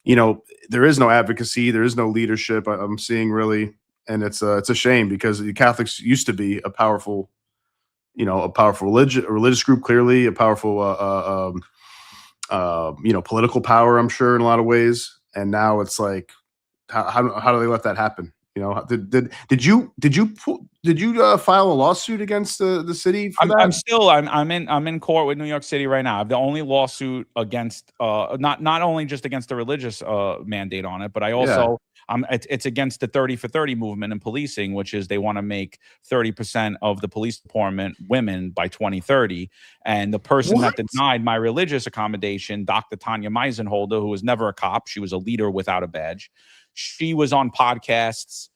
there is no advocacy, there is no leadership. I'm seeing really, and it's a shame because the Catholics used to be a powerful religious group, clearly a powerful political power. I'm sure in a lot of ways, and now it's like how do they let that happen? Did you file a lawsuit against the city for that? I'm in court with New York City right now. I have the only lawsuit against not only just against the religious mandate on it, but I also it's against the 30 for 30 movement in policing, which is they want to make 30% of the police department women by 2030. And the person that denied my religious accommodation, Dr. Tanya Meisenholder, who was never a cop, she was a leader without a badge. She was on podcasts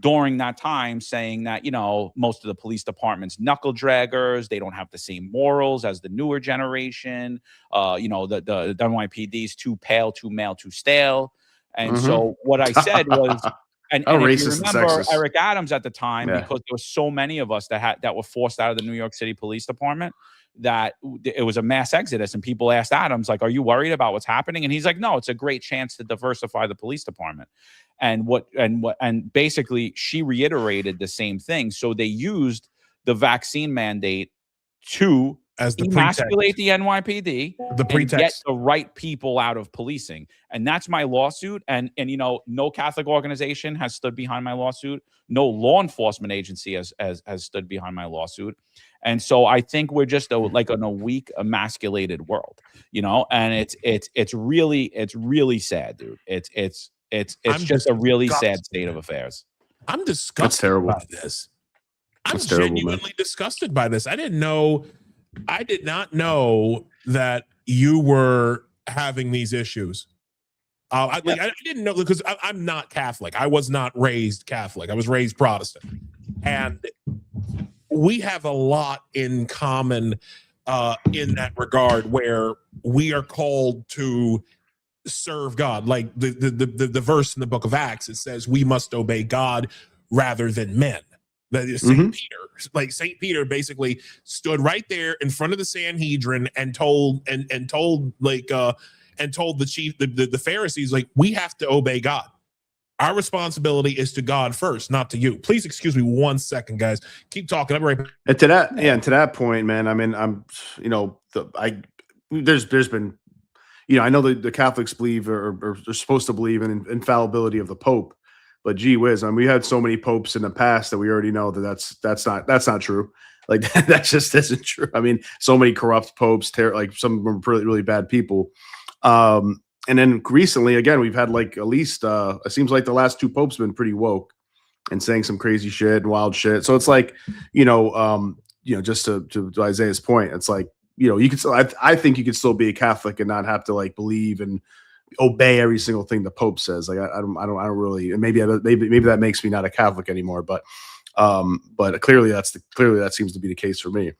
during that time saying that, most of the police departments knuckle draggers, they don't have the same morals as the newer generation. The NYPD's too pale, too male, too stale. And so what I said was, and if you remember Eric Adams at the time, because there were so many of us that were forced out of the New York City Police Department, that it was a mass exodus, and people asked Adams, like, are you worried about what's happening? And he's like, no, it's a great chance to diversify the police department. And basically she reiterated the same thing. So they used the vaccine mandate to emasculate the NYPD, and get the right people out of policing. And that's my lawsuit. And no Catholic organization has stood behind my lawsuit. No law enforcement agency has stood behind my lawsuit. And so I think we're just in a weak, emasculated world, and it's really sad, dude. It's just a really sad state of affairs. I'm disgusted. That's terrible. By this. I'm genuinely disgusted by this. I did not know that you were having these issues. I didn't know because I'm not Catholic. I was not raised Catholic. I was raised Protestant. And we have a lot in common in that regard, where we are called to serve God. Like the verse in the book of Acts, it says we must obey God rather than men. Saint Peter basically stood right there in front of the Sanhedrin and told the chief, the Pharisees, like, we have to obey God. Our responsibility is to God first, not to you. Please excuse me 1 second, guys. Keep talking. I'm right back. And to that point, man, I mean, there's been, I know the Catholics believe or are supposed to believe in infallibility of the Pope, but gee whiz, I mean, we had so many popes in the past that we already know that's not true. Like that just isn't true. I mean, so many corrupt popes, like some of them are really, really bad people. And then recently, again, we've had like at least it seems like the last two popes have been pretty woke and saying some crazy shit and wild shit. So it's like, just to Isaiah's point, it's like, you can still, I think you could still be a Catholic and not have to like believe in obey every single thing the Pope says. Like I don't really, and maybe that makes me not a Catholic anymore, but clearly that seems to be the case for me.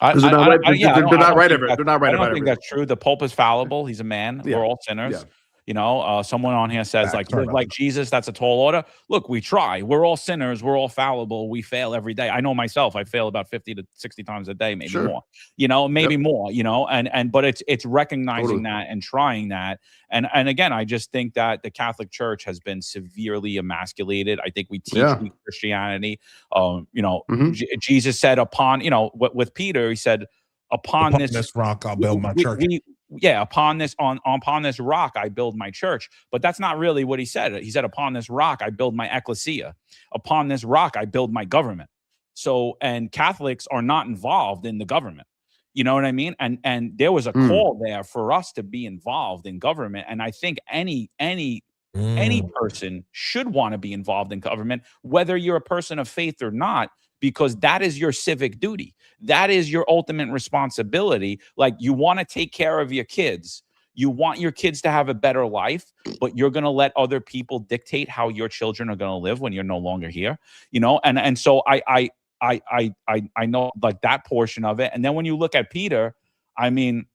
They're not right about I don't think that's true. The Pope is fallible. He's a man. Yeah. We're all sinners. Yeah. You know, someone on here says live like Jesus. That's a tall order. Look, we try. We're all sinners. We're all fallible. We fail every day. I know myself. I fail about 50 to 60 times a day, maybe more. You know, maybe more. You know, but it's recognizing that and trying that. And again, I just think that the Catholic Church has been severely emasculated. I think we teach weak Christianity. You know, Jesus said with Peter, he said, upon this rock I'll build my church. Upon this rock I build my church. But that's not really what he said. He said, upon this rock I build my ecclesia. Upon this rock I build my government. So, and Catholics are not involved in the government. You know what I mean? And there was a call there for us to be involved in government. And I think any person should want to be involved in government, whether you're a person of faith or not, because that is your civic duty. That is your ultimate responsibility. Like, you want to take care of your kids. You want your kids to have a better life, but you're going to let other people dictate how your children are going to live when you're no longer here. You know, and so I know like that portion of it. And then when you look at Peter, I mean,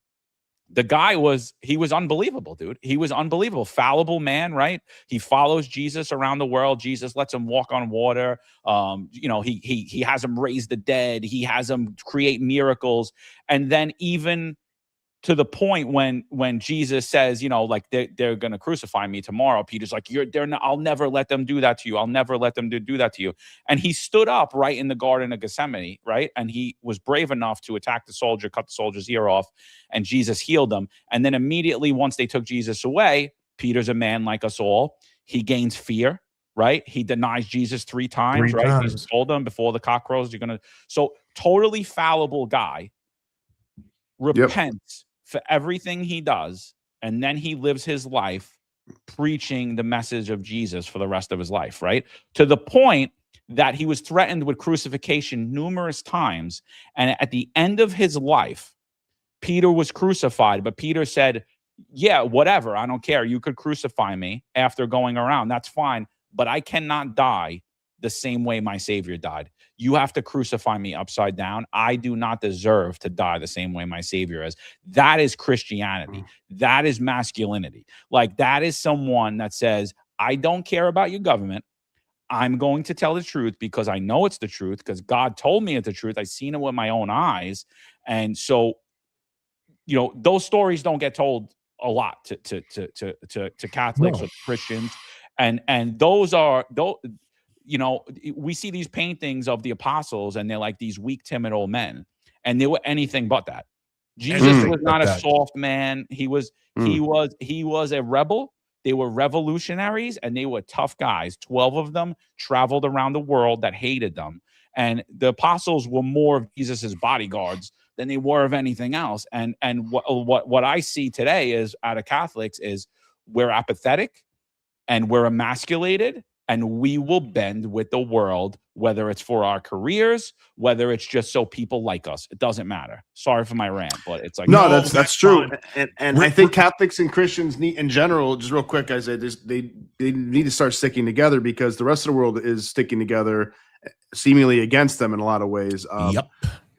the guy was unbelievable, dude. He was unbelievable. Fallible man, right? He follows Jesus around the world. Jesus lets him walk on water. You know, he has him raise the dead. He has him create miracles. And then even to the point when Jesus says, you know, like they're going to crucify me tomorrow, Peter's like, I'll never let them do that to you. I'll never let them do that to you. And he stood up right in the Garden of Gethsemane, right? And he was brave enough to attack the soldier, cut the soldier's ear off, and Jesus healed him. And then immediately once they took Jesus away, Peter's a man like us all. He gains fear, right? He denies Jesus three times, right? Jesus told him before the cock crows, so totally fallible guy, repents for everything he does, and then he lives his life preaching the message of Jesus for the rest of his life, right? To the point that he was threatened with crucifixion numerous times, and at the end of his life, Peter was crucified, but Peter said, yeah, whatever, I don't care. You could crucify me after going around. That's fine, but I cannot die the same way my Savior died. You have to crucify me upside down. I do not deserve to die the same way my Savior is. That is Christianity. That is masculinity. Like, that is someone that says, I don't care about your government. I'm going to tell the truth because I know it's the truth, because God told me it's the truth. I've seen it with my own eyes. And so, you know, those stories don't get told a lot to Catholics or Christians. And those are, you know, we see these paintings of the apostles and they're like these weak, timid old men, and they were anything but that. Jesus was not a soft man. He was a rebel. They were revolutionaries and they were tough guys. 12 of them traveled around the world that hated them. And the apostles were more of Jesus's bodyguards than they were of anything else. And what I see today is out of Catholics is we're apathetic and we're emasculated, and we will bend with the world, whether it's for our careers, whether it's just so people like us. It doesn't matter. Sorry for my rant, but it's like, no, that's true. And I think Catholics and Christians need, in general, just real quick, guys, they need to start sticking together, because the rest of the world is sticking together, seemingly against them in a lot of ways.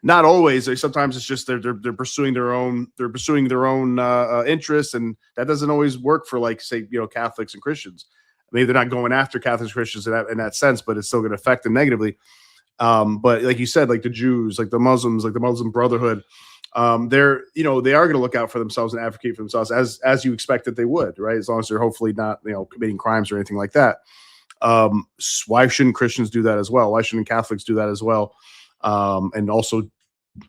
Not always. Sometimes it's just they're pursuing their own interests, and that doesn't always work for, like, say, you know, Catholics and Christians. Maybe they're not going after Catholics, Christians in that sense, but it's still going to affect them negatively. But like you said, like the Jews, like the Muslims, like the Muslim Brotherhood, they are going to look out for themselves and advocate for themselves as you expect that they would, right? As long as they're hopefully not, you know, committing crimes or anything like that. Why shouldn't Christians do that as well? Why shouldn't Catholics do that as well? And also,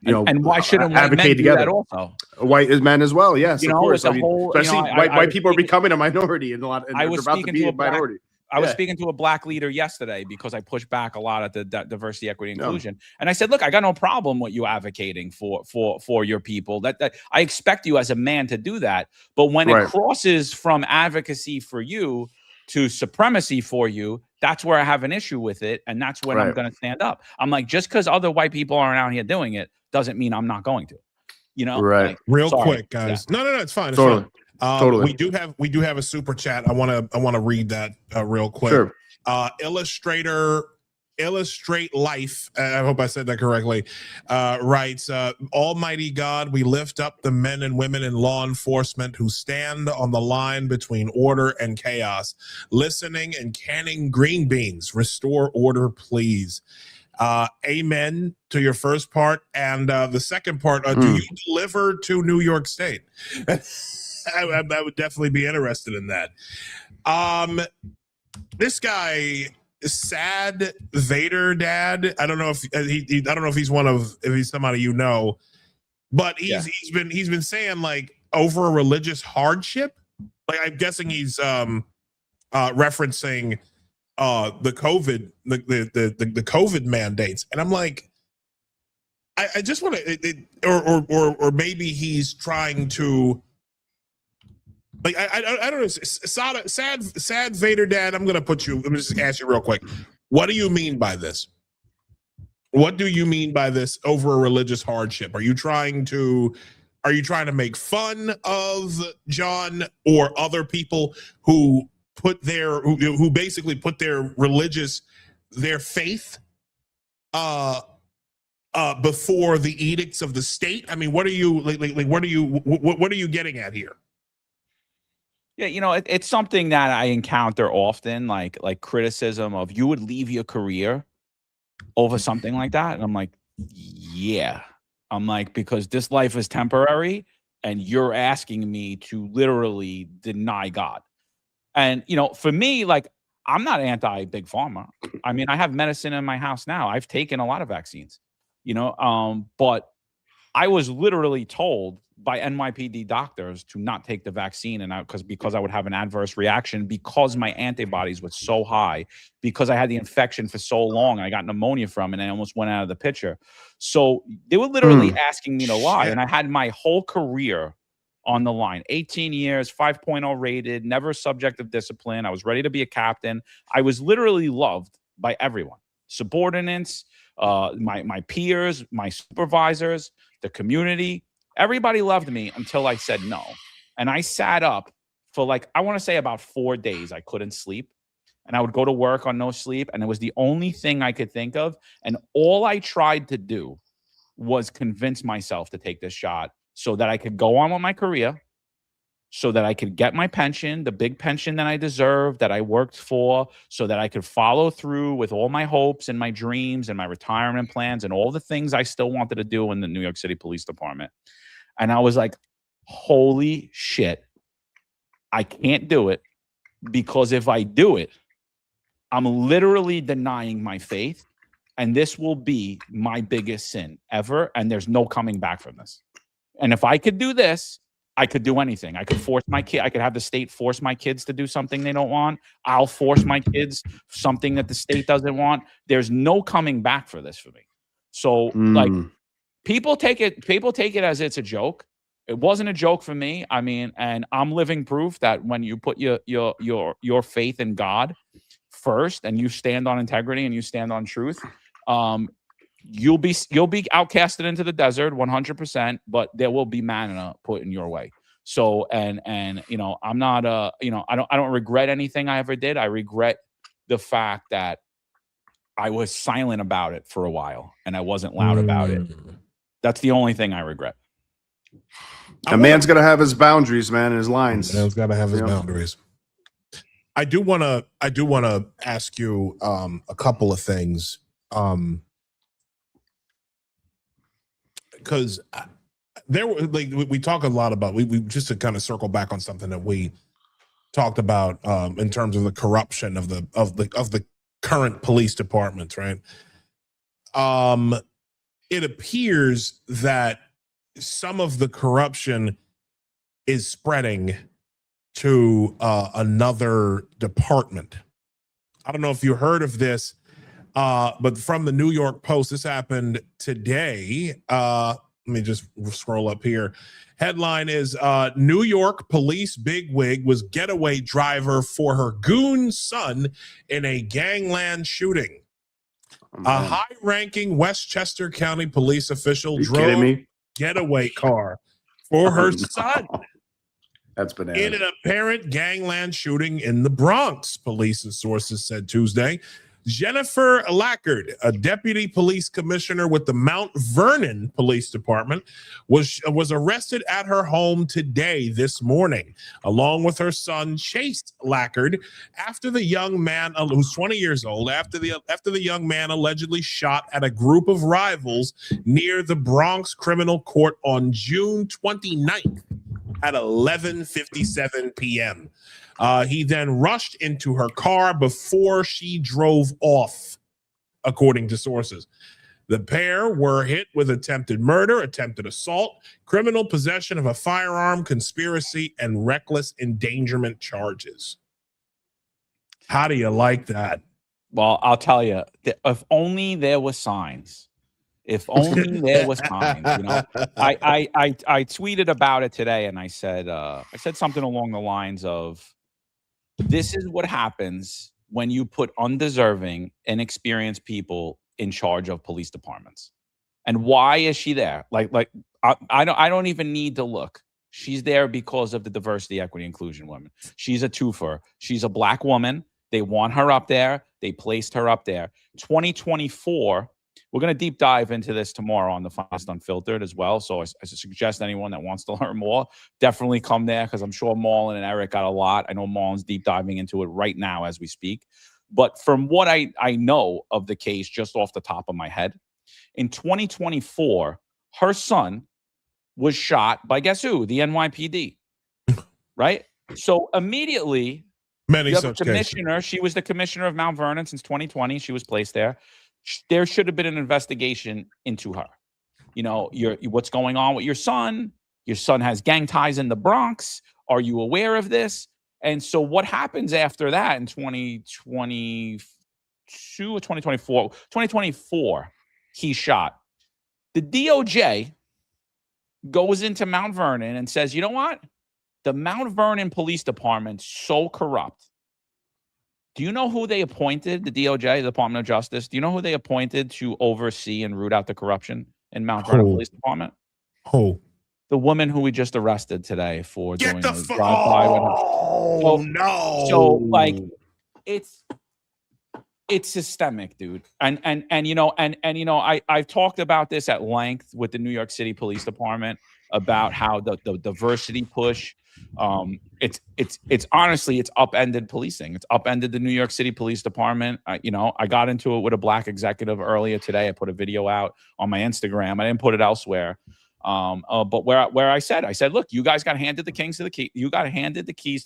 you know, and why shouldn't advocate together? Also, white men as well. Yes, you of know, course. I mean, whole, especially white people are becoming a minority in a lot. I was speaking to a minority. I was speaking to a black leader yesterday because I pushed back a lot at the diversity, equity, inclusion, and I said, "Look, I got no problem with you advocating for your people. That I expect you as a man to do that. But when it crosses from advocacy for you to supremacy for you, that's where I have an issue with it, and that's when I'm going to stand up. I'm like, just because other white people aren't out here doing it doesn't mean I'm not going to, you know." Right. Real quick, guys. No, it's fine. It's fine. Totally. We do have a super chat. I want to read that real quick. Sure. Illustrate Life, I hope I said that correctly, writes, Almighty God, we lift up the men and women in law enforcement who stand on the line between order and chaos, listening and canning green beans. Restore order, please. Amen to your first part. And the second part, do you deliver to New York State? I would definitely be interested in that. This guy... Sad Vader Dad. I don't know if I don't know if he's somebody you know, but he's been saying like over a religious hardship. Like I'm guessing he's referencing the COVID the COVID mandates, and I'm like, I just want to or maybe he's trying to. Like I don't know, sad Vader Dad. I'm gonna put you. Let me just ask you real quick. What do you mean by this? What do you mean by this over a religious hardship? Are you trying to make fun of John or other people who who basically put their faith before the edicts of the state? I mean, what are you what are you getting at here? Yeah, it's something that I encounter often, like criticism of you would leave your career over something like that. And I'm like, yeah. I'm like, because this life is temporary and you're asking me to literally deny God. And, for me, like, I'm not anti-big pharma. I mean, I have medicine in my house now. I've taken a lot of vaccines, but I was literally told by NYPD doctors to not take the vaccine, and because I would have an adverse reaction because my antibodies were so high, because I had the infection for so long and I got pneumonia from it and I almost went out of the picture. So they were literally asking me to lie, and I had my whole career on the line. 18 years, 5.0 rated, never subject of discipline. I was ready to be a captain. I was literally loved by everyone, subordinates, my peers, my supervisors, the community. Everybody loved me until I said no. And I sat up for I want to say about 4 days. I couldn't sleep. And I would go to work on no sleep. And it was the only thing I could think of. And all I tried to do was convince myself to take this shot so that I could go on with my career, so that I could get my pension, the big pension that I deserved, that I worked for, so that I could follow through with all my hopes and my dreams and my retirement plans and all the things I still wanted to do in the New York City Police Department. And I was like, holy shit, I can't do it, because if I do it, I'm literally denying my faith, and this will be my biggest sin ever, and there's no coming back from this. And if I could do this, I could do anything. I could force my kid. I could have the state force my kids to do something they don't want. I'll force my kids something that the state doesn't want. There's no coming back for this for me. So people take it as it's a joke. It wasn't a joke for me. I mean, and I'm living proof that when you put your faith in God first, and you stand on integrity and you stand on truth, you'll be outcasted into the desert 100%, but there will be manna put in your way. So, and I'm not I don't regret anything I ever did. I regret the fact that I was silent about it for a while and I wasn't loud about it. That's the only thing I regret. A man's got to have his boundaries, man, and his lines. Man's got to have his boundaries. I do want to ask you a couple of things. Because there were we talk a lot about we just to kind of circle back on something that we talked about in terms of the corruption of the current police departments, right? It appears that some of the corruption is spreading to another department. I don't know if you heard of this. But from the New York Post, this happened today. Let me just scroll up here. Headline is New York police bigwig was getaway driver for her goon son in a gangland shooting. A high-ranking Westchester County police official drove a getaway car for her son. That's In bananas. an apparent gangland shooting in the Bronx, police sources said Tuesday. Jennifer Lackard, a deputy police commissioner with the Mount Vernon Police Department, was arrested at her home today, this morning, along with her son Chase Lackard, after the young man, who's 20 years old, after the young man allegedly shot at a group of rivals near the Bronx Criminal Court on June 29th at 11:57 p.m. He then rushed into her car before she drove off, according to sources. The pair were hit with attempted murder, attempted assault, criminal possession of a firearm, conspiracy, and reckless endangerment charges. How do you like that? Well, I'll tell you, if only there were signs. If only there was signs. You know, I tweeted about it today, and I said something along the lines of, "This is what happens when you put undeserving, inexperienced people in charge of police departments." And why is she there? I don't even need to look. She's there because of the diversity, equity, inclusion women. She's a twofer. She's a Black woman. They want her up there. They placed her up there. 2024. We're going to deep dive into this tomorrow on the Finest Unfiltered as well. So I suggest anyone that wants to learn more, definitely come there, because I'm sure Marlon and Eric got a lot. I know Marlon's deep diving into it right now as we speak. But from what I know of the case, just off the top of my head, in 2024, her son was shot by, guess who? The NYPD, right? So immediately, Many the such commissioner, cases. she was the commissioner of Mount Vernon since 2020. She was placed there. There should have been an investigation into her. You know, what's going on with your son? Your son has gang ties in the Bronx. Are you aware of this? And so what happens after that in 2022 or 2024? 2024, he's shot. The DOJ goes into Mount Vernon and says, you know what? The Mount Vernon Police Department's so corrupt. Do you know who they appointed, the DOJ, the Department of Justice? Do you know who they appointed to oversee and root out the corruption in Mount Vernon Police Department? Oh, the woman who we just arrested today for doing the a drive-by with her. Oh, no. So like it's systemic, dude. And I've talked about this at length with the New York City Police Department about how the diversity push, it's honestly, it's upended policing. It's upended the New York City Police Department. I got into it with a Black executive earlier today. I put a video out on my Instagram. I didn't put it elsewhere. But where I said, look, you guys got handed the keys to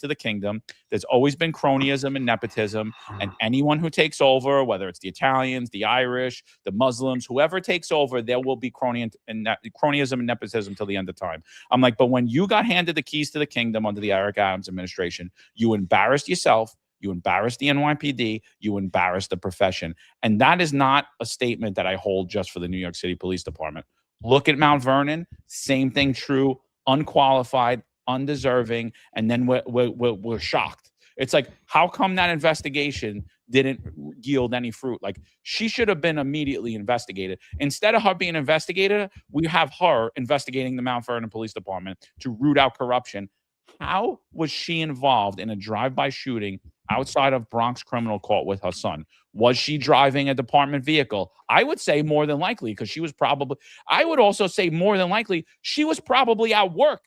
the kingdom. There's always been cronyism and nepotism, and anyone who takes over, whether it's the Italians, the Irish, the Muslims, whoever takes over, there will be cronyism and nepotism till the end of time. I'm like, but when you got handed the keys to the kingdom under the Eric Adams administration, you embarrassed yourself. You embarrassed the NYPD. You embarrassed the profession. And that is not a statement that I hold just for the New York City Police Department. Look at Mount Vernon, same thing true, unqualified, undeserving, and then we're shocked. It's like, how come that investigation didn't yield any fruit? Like, she should have been immediately investigated. Instead of her being investigated, we have her investigating the Mount Vernon Police Department to root out corruption. How was she involved in a drive-by shooting outside of Bronx Criminal Court with her son? Was she driving a department vehicle? I would say more than likely, because I would also say more than likely, she was probably at work.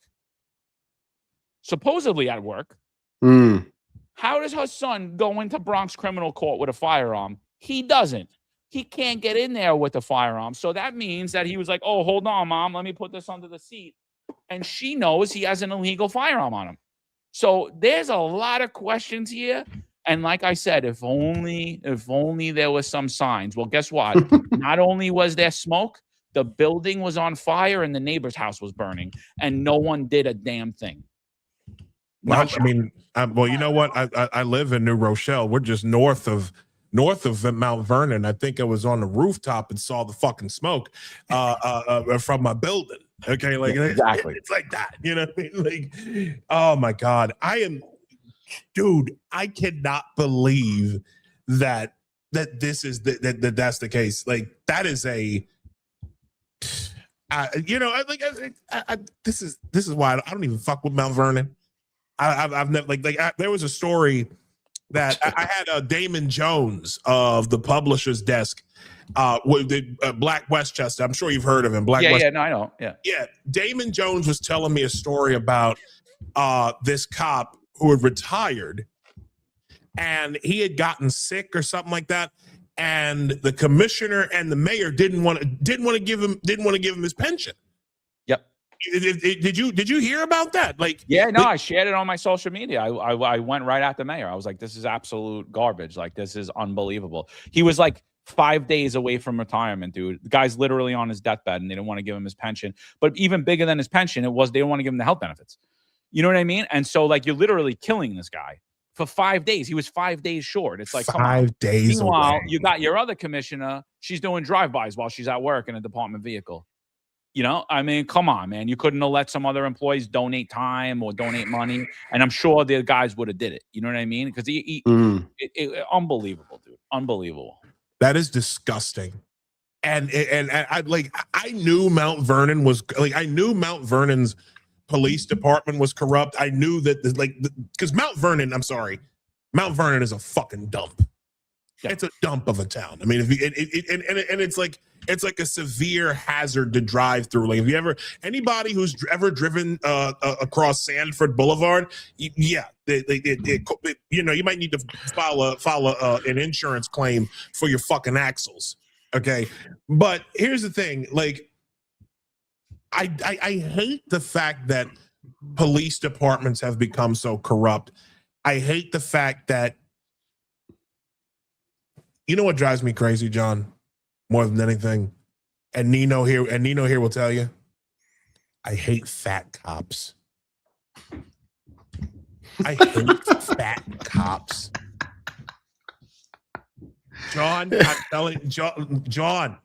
Supposedly at work. How does her son go into Bronx Criminal Court with a firearm? He doesn't. He can't get in there with a firearm. So that means that he was like, oh, hold on, Mom, let me put this under the seat. And she knows he has an illegal firearm on him. So there's a lot of questions here. And like I said, if only there was some signs. Well, guess what? Not only was there smoke, the building was on fire and the neighbor's house was burning, and no one did a damn thing. Well, you know what? I live in New Rochelle. We're just north of Mount Vernon. I think I was on the rooftop and saw the fucking smoke from my building. Okay, like exactly, it's like that. You know what I mean? Like, oh my God, dude, I cannot believe that this is that's the case. Like, that is this is why I don't even fuck with Mount Vernon. I've never there was a story that I had Damon Jones of the Publisher's Desk with the Black Westchester. I'm sure you've heard of him. No, I know. Yeah. Damon Jones was telling me a story about this cop who had retired, and he had gotten sick or something like that, and the commissioner and the mayor didn't want to give him his pension. Yep. Did you hear about that? I shared it on my social media. I went right at the mayor. I was like, this is absolute garbage. Like, this is unbelievable. He was like 5 days away from retirement, dude. The guy's literally on his deathbed, and they didn't want to give him his pension. But even bigger than his pension, they didn't want to give him the health benefits. You know what I mean? And so, like, you're literally killing this guy for 5 days. He was 5 days short. It's like 5 days. Meanwhile, you got your other commissioner. She's doing drive-bys while she's at work in a department vehicle. You know, I mean, come on, man. You couldn't have let some other employees donate time or donate money, and I'm sure the guys would have did it. You know what I mean? Because unbelievable, dude. Unbelievable. That is disgusting. And I knew Mount Vernon was I knew Mount Vernon's police department was corrupt. I knew that because Mount Vernon is a fucking dump. Yeah. It's a dump of a town. I mean, if you it's like a severe hazard to drive through. Like, if you anybody who's ever driven across Sanford Boulevard, you might need to file an insurance claim for your fucking axles. Okay, but here's the thing: like, I hate the fact that police departments have become so corrupt. I hate the fact that, you know what drives me crazy, John, more than anything, and Nino here will tell you, I hate fat cops. I hate fat cops. John, I'm telling John,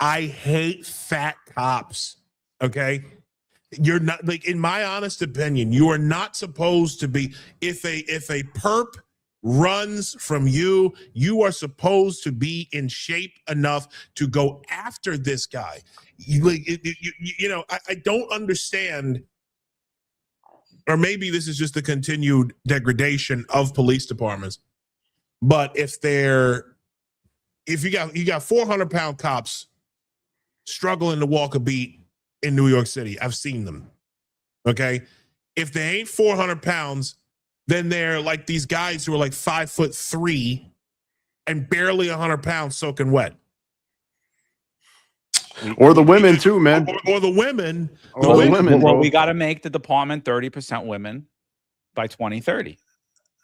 I hate fat cops. Okay, you're not, like, in my honest opinion, you are not supposed to be. If a perp runs from you, you are supposed to be in shape enough to go after this guy. I don't understand, or maybe this is just the continued degradation of police departments. But if you got 400-pound cops struggling to walk a beat in New York City, I've seen them. Okay, if they ain't 400 pounds, then they're like these guys who are like 5'3" and barely 100 pounds soaking wet. Or the women too, man. Or the women. Well, we got to make the department 30% women by 2030.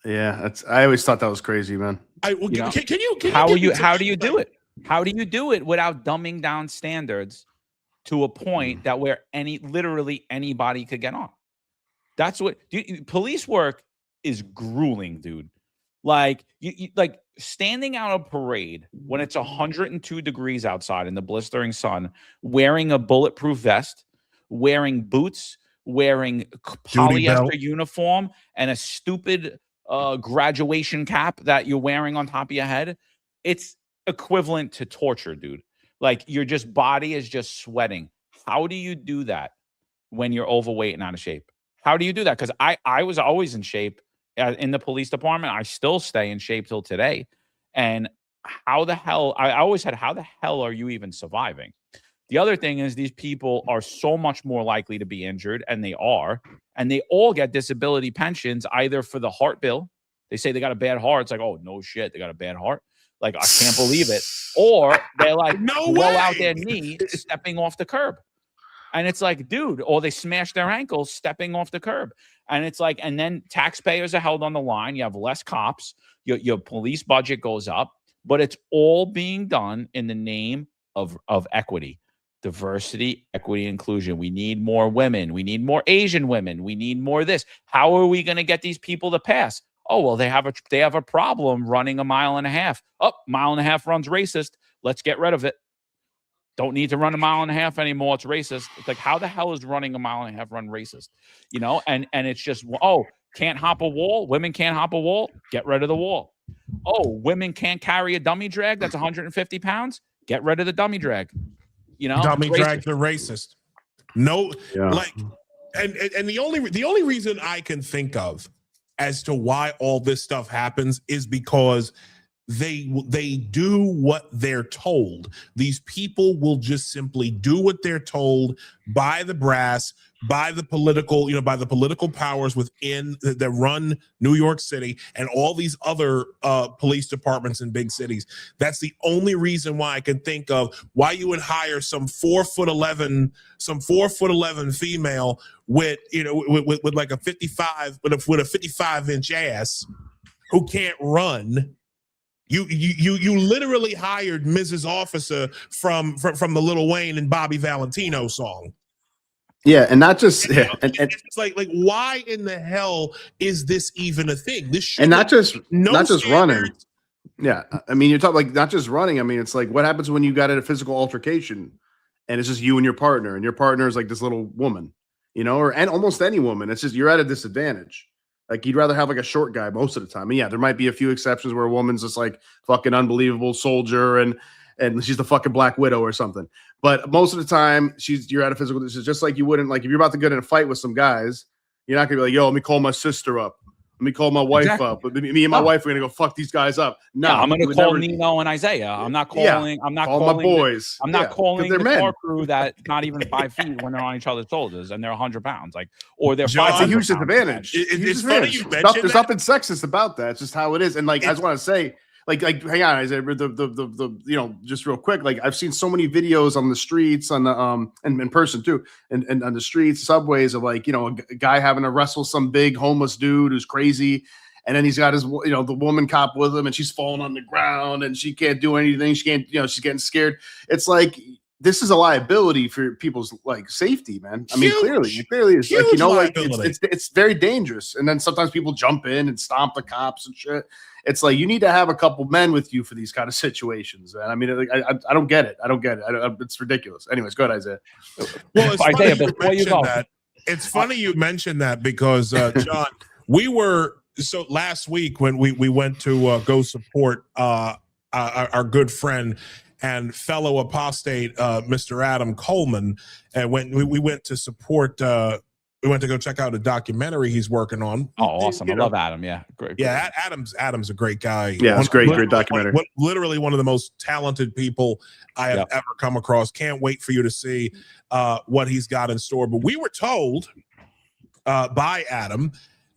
Yeah, I always thought that was crazy, man. How do you do it? How do you do it without dumbing down standards to a point that where literally anybody could get on? That's what police work is grueling, dude. Like, like standing out a parade when it's 102 degrees outside in the blistering sun, wearing a bulletproof vest, wearing boots, wearing polyester uniform, and a stupid graduation cap that you're wearing on top of your head. It's equivalent to torture, dude. Like, your body is just sweating. How do you do that when you're overweight and out of shape? How do you do that? Because I was always in shape in the police department. I still stay in shape till today. And how the hell are you even surviving? The other thing is, these people are so much more likely to be injured, and they all get disability pensions, either for the heart bill. They say they got a bad heart. It's like, oh, no shit, they got a bad heart. Like, I can't believe it. Or they blow out their knee stepping off the curb. And it's like, dude, or they smash their ankles stepping off the curb. And it's like, and then taxpayers are held on the line. You have less cops. Your police budget goes up. But it's all being done in the name of equity, diversity, equity, inclusion. We need more women. We need more Asian women. We need more this. How are we going to get these people to pass? Oh, well, they have a problem running a mile and a half. Oh, mile and a half runs racist. Let's get rid of it. Don't need to run a mile and a half anymore. It's racist. It's like, how the hell is running a mile and a half run racist? You know, and it's just, oh, can't hop a wall. Women can't hop a wall. Get rid of the wall. Oh, women can't carry a dummy drag that's 150 pounds. Get rid of the dummy drag. You know, dummy drags are racist. No, And the only reason I can think of as to why all this stuff happens is because they do what they're told. These people will just simply do what they're told by the brass, by the political powers within that run New York City and all these other police departments in big cities. That's the only reason why I can think of why you would hire some 4'11" female with like a 55 with a 55-inch ass who can't run. You literally hired Mrs. Officer from the Lil Wayne and Bobby Valentino song. Yeah, and not just it's like why in the hell is this even a thing? This should and not just standards. running. Yeah, I mean you're talking like not just running. I mean it's like what happens when you got in a physical altercation and it's just you and your partner is like this little woman, and almost any woman. It's just you're at a disadvantage. Like you'd rather have like a short guy most of the time. And yeah, there might be a few exceptions where a woman's just like fucking unbelievable soldier and she's the fucking Black Widow or something. But most of the time you're at a physical. This is just like you wouldn't like if you're about to get in a fight with some guys, you're not gonna be like, yo, let me call my sister up. Let me call my wife up. Me and my wife are gonna go fuck these guys up. No, I'm gonna call Nino and Isaiah. I'm not calling. I'm not calling my boys. I'm not calling the men. car crew that's not even 5 feet when they're on each other's shoulders and they're 100 pounds, or they're. John, it's a huge disadvantage. It's funny you mentioned there's nothing sexist about that. It's just how it is. And like I just want to say, like hang on, Isaiah, the just real quick. Like I've seen so many videos on the streets, on the and in person too, and on the streets, subways of like a guy having to wrestle some big homeless dude who's crazy. And then he's got his, the woman cop with him, and she's falling on the ground, and she can't do anything. She can't, she's getting scared. It's like this is a liability for people's like safety, man. I mean, clearly it's like it's very dangerous. And then sometimes people jump in and stomp the cops and shit. It's like you need to have a couple men with you for these kind of situations, man. I mean, I don't get it. It's ridiculous. Anyways, go ahead, Isaiah. Well, it's funny you mentioned that because John, we were. So last week when we went to go support our good friend and fellow apostate Mr. Adam Coleman, and when we went to support, we went to go check out a documentary he's working on. Oh, awesome! I love Adam. Yeah, great. Yeah, Adam's a great guy. Yeah, it's great documentary. Literally one of the most talented people I have ever come across. Can't wait for you to see what he's got in store. But we were told by Adam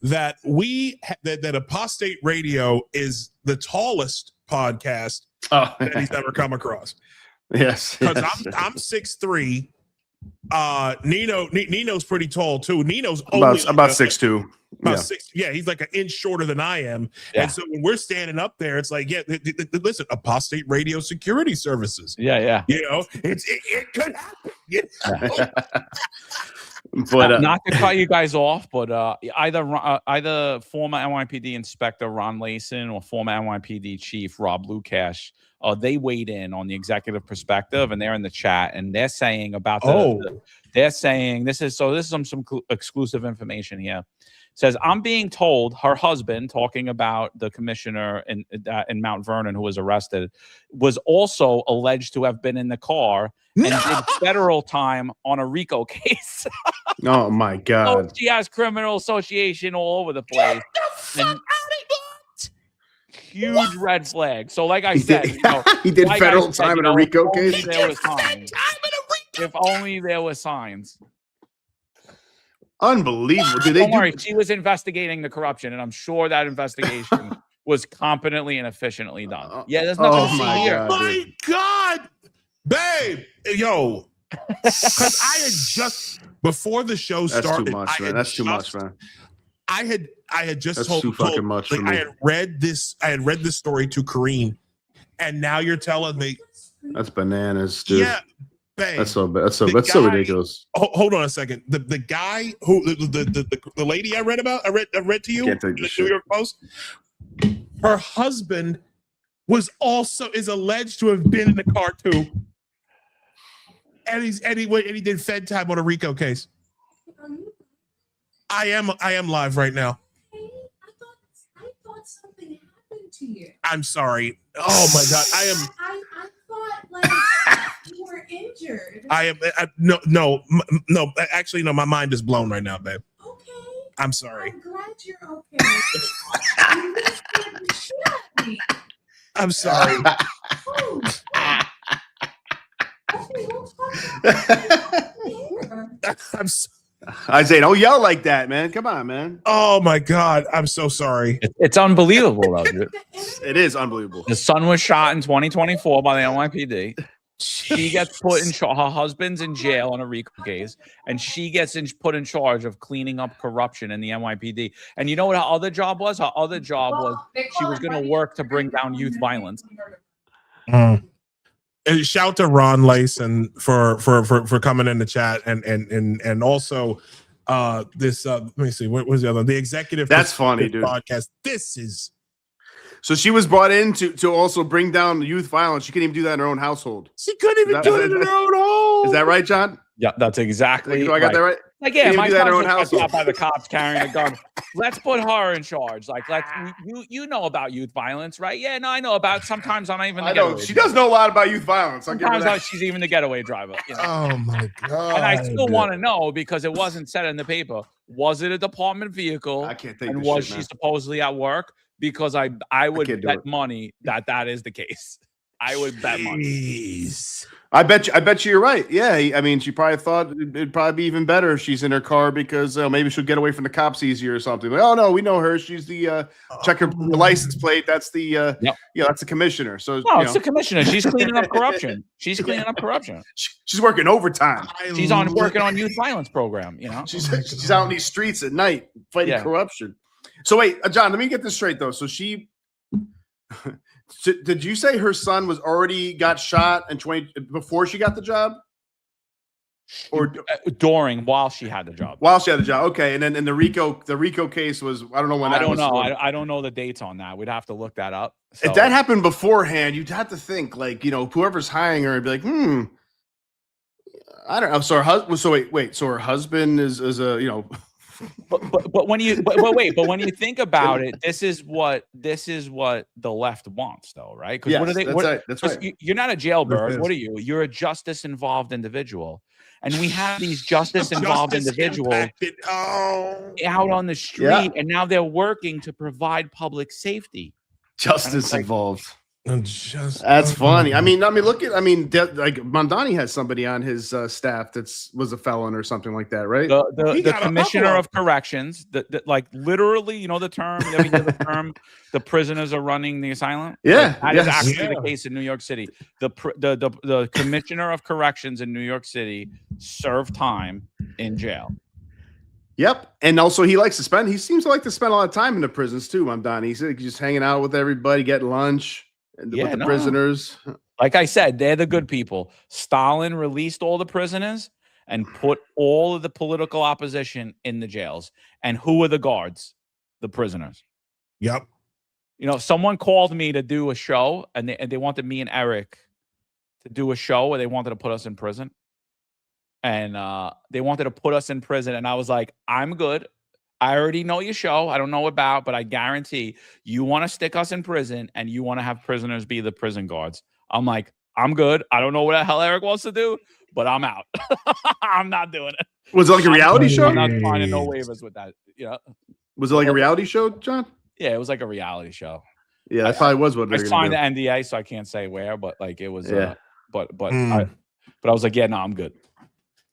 that that Apostate Radio is the tallest podcast that he's ever come across. Yes, because I'm 6'3". Nino's pretty tall too. Nino's about 6'2". About 6. Yeah, he's like an inch shorter than I am. Yeah. And so when we're standing up there, it's like, listen, Apostate Radio Security Services. Yeah. It could happen. But not to cut you guys off, but either former NYPD Inspector Ron Layson or former NYPD Chief Rob Lukash, they weighed in on the executive perspective, and they're in the chat, and they're saying about they're saying this is some exclusive information here. It says, I'm being told her husband, talking about the commissioner in Mount Vernon who was arrested, was also alleged to have been in the car and did federal time on a RICO case. Oh my God. So she has criminal association all over the place. Get the fuck out of here. Huge red flag. So like I said, he did federal time in a RICO case. If only there were signs. Unbelievable. Don't worry, she was investigating the corruption, and I'm sure that investigation was competently and efficiently done. Yeah, there's nothing to see here. My God, babe, yo, because I had just before the show started. That's too much, man. I had just told much for me. I had read this story to Kareen, and now you're telling me that's bananas, dude. Yeah. Babe, that's so ridiculous. Hold on a second. The guy who the lady I read to you, the New York Post. Her husband is alleged to have been in the car too, and he did Fed time on a RICO case. I am live right now. Hey, I thought something happened to you. I'm sorry. Oh my God, I am. I thought like you were injured. injured. I am no. Actually, no. My mind is blown right now, babe. Okay. I'm sorry. I'm glad you're okay. You just scared the shit out of me. I'm sorry. Oh, yeah. Okay, we'll talk about it. I'm. So, Isaiah, don't yell like that, man. Come on, man. oh my God, I'm so sorry. It's unbelievable, though, dude. It is unbelievable. The son was shot in 2024 by the NYPD. She gets put in charge. Her husband's in jail on a RICO case, and she gets put in charge of cleaning up corruption in the NYPD. And you know what her other job was? Her other job was she was going to work to bring down youth violence. And shout to Ron Layson for coming in the chat and also this let me see, what was the other one? The executive. That's funny, dude. Podcast. This is. So she was brought in to also bring down youth violence. She couldn't even do that in her own household. She couldn't even do it in her own home. Is that right, John? Yeah, that's exactly. I got that right. Like, yeah, Couldn't my even do that in her own son was household. shot by the cops carrying a gun. Let's put her in charge. Like, you know about youth violence, right? Yeah, no, I know about. Sometimes I'm even. I know she does know a lot about youth violence. Sometimes she's even the getaway driver. You know? Oh my God! And I still want to know because it wasn't said in the paper. Was it a department vehicle? I can't think. And was she supposedly at work? Because I would bet money that is the case. I would bet money. I bet you you're right. Yeah, I mean, she probably thought it'd probably be even better if she's in her car because maybe she'll get away from the cops easier or something. Like, oh no, we know her. She's the check her license plate. That's the that's the commissioner. So no, it's the commissioner. She's cleaning up corruption. She's cleaning up corruption. She's working overtime. She's working on youth violence program. You know, she's out in these streets at night fighting corruption. So wait, John, let me get this straight though. So she. Did you say her son was already got shot before she got the job, or while she had the job? While she had the job, okay. And then the RICO case was I don't know when. I don't know. I don't know the dates on that. We'd have to look that up. So. If that happened beforehand, you'd have to think like whoever's hiring her would be like, I don't know. So her husband. So wait. So her husband is a But when you think about it, this is what the left wants, though, right? Because what are they? That's right. You're not a jailbird. What are you? You're a justice-involved individual, and we have these justice-involved individuals out on the street, and now they're working to provide public safety. Justice involved. That's funny. I mean, look at. Like Mondani has somebody on his staff was a felon or something like that, right? The commissioner of corrections, like literally, you know the term. You know the term. The prisoners are running the asylum. Yeah, that is actually the case in New York City. The commissioner of corrections in New York City served time in jail. Yep, and also he likes to spend. He seems to like to spend a lot of time in the prisons too, Mondani. He's just hanging out with everybody, getting lunch. With the prisoners. Like I said, they're the good people. Stalin released all the prisoners and put all of the political opposition in the jails. And who were the guards? The prisoners. Yep. You know, someone called me to do a show, and they wanted me and Eric to do a show where they wanted to put us in prison. And they wanted to put us in prison. And I was like, I'm good. I already know your show. I don't know about, but I guarantee you want to stick us in prison and you want to have prisoners be the prison guards. I'm like, I'm good. I don't know what the hell Eric wants to do, but I'm out. I'm not doing it. Was it like a reality show? I'm not finding no waivers with that. Yeah. Was it like a reality show, John? Yeah, it was like a reality show. Yeah, that probably was what I signed the NDA, so I can't say where, but like it was. Yeah. But I was like, yeah, no, I'm good.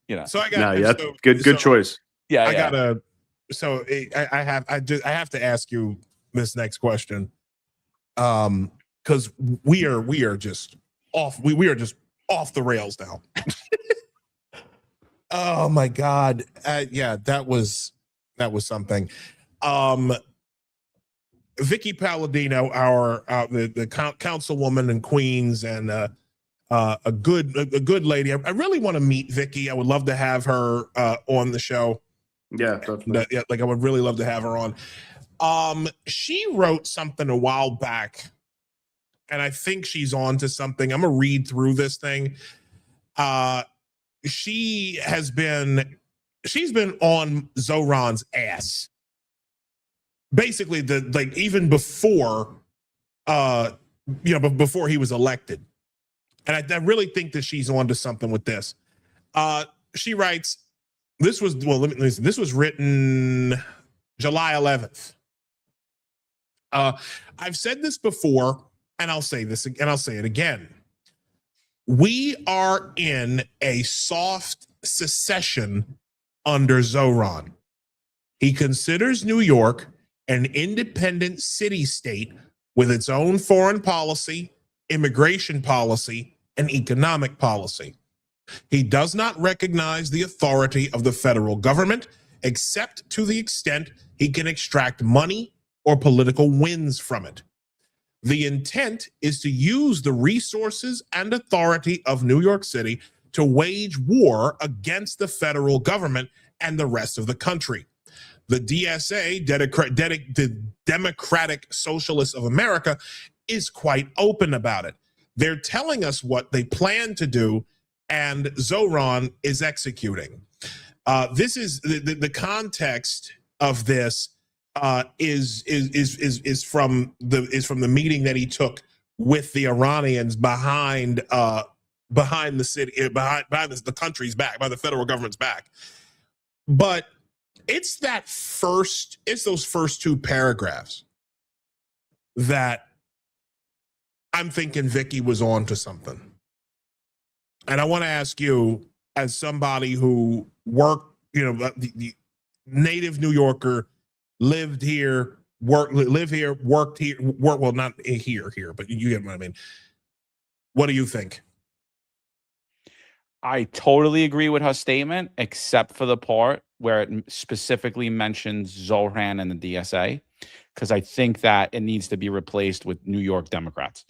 You know. So I got good choice. Yeah, I gotta. So I have to ask you this next question, because we are just off. We are just off the rails now. Oh my God! Yeah, that was something. Vicky Palladino, the councilwoman in Queens, and a good lady. I really want to meet Vicky. I would love to have her on the show. Yeah, definitely. Yeah, like I would really love to have her on. She wrote something a while back, and I think she's on to something. I'm gonna read through this thing. She's been on Zoran's ass. Basically, even before before he was elected. And I really think that she's onto something with this. She writes, this was written July 11th. I've said this before, and I'll say this, and I'll say it again. We are in a soft secession under Zoran. He considers New York an independent city-state with its own foreign policy, immigration policy, and economic policy. He does not recognize the authority of the federal government, except to the extent he can extract money or political wins from it. The intent is to use the resources and authority of New York City to wage war against the federal government and the rest of the country. The DSA, the Democratic Socialists of America, is quite open about it. They're telling us what they plan to do, and Zoran is executing. This is the context of this is from the meeting that he took with the Iranians behind the city, behind the country's back, by the federal government's back. But it's those first two paragraphs that I'm thinking Vicky was on to something. And I want to ask you, as somebody who worked, the native New Yorker, lived here, worked here, well, not here, but you get what I mean. What do you think? I totally agree with her statement, except for the part where it specifically mentions Zoran and the DSA, because I think that it needs to be replaced with New York Democrats.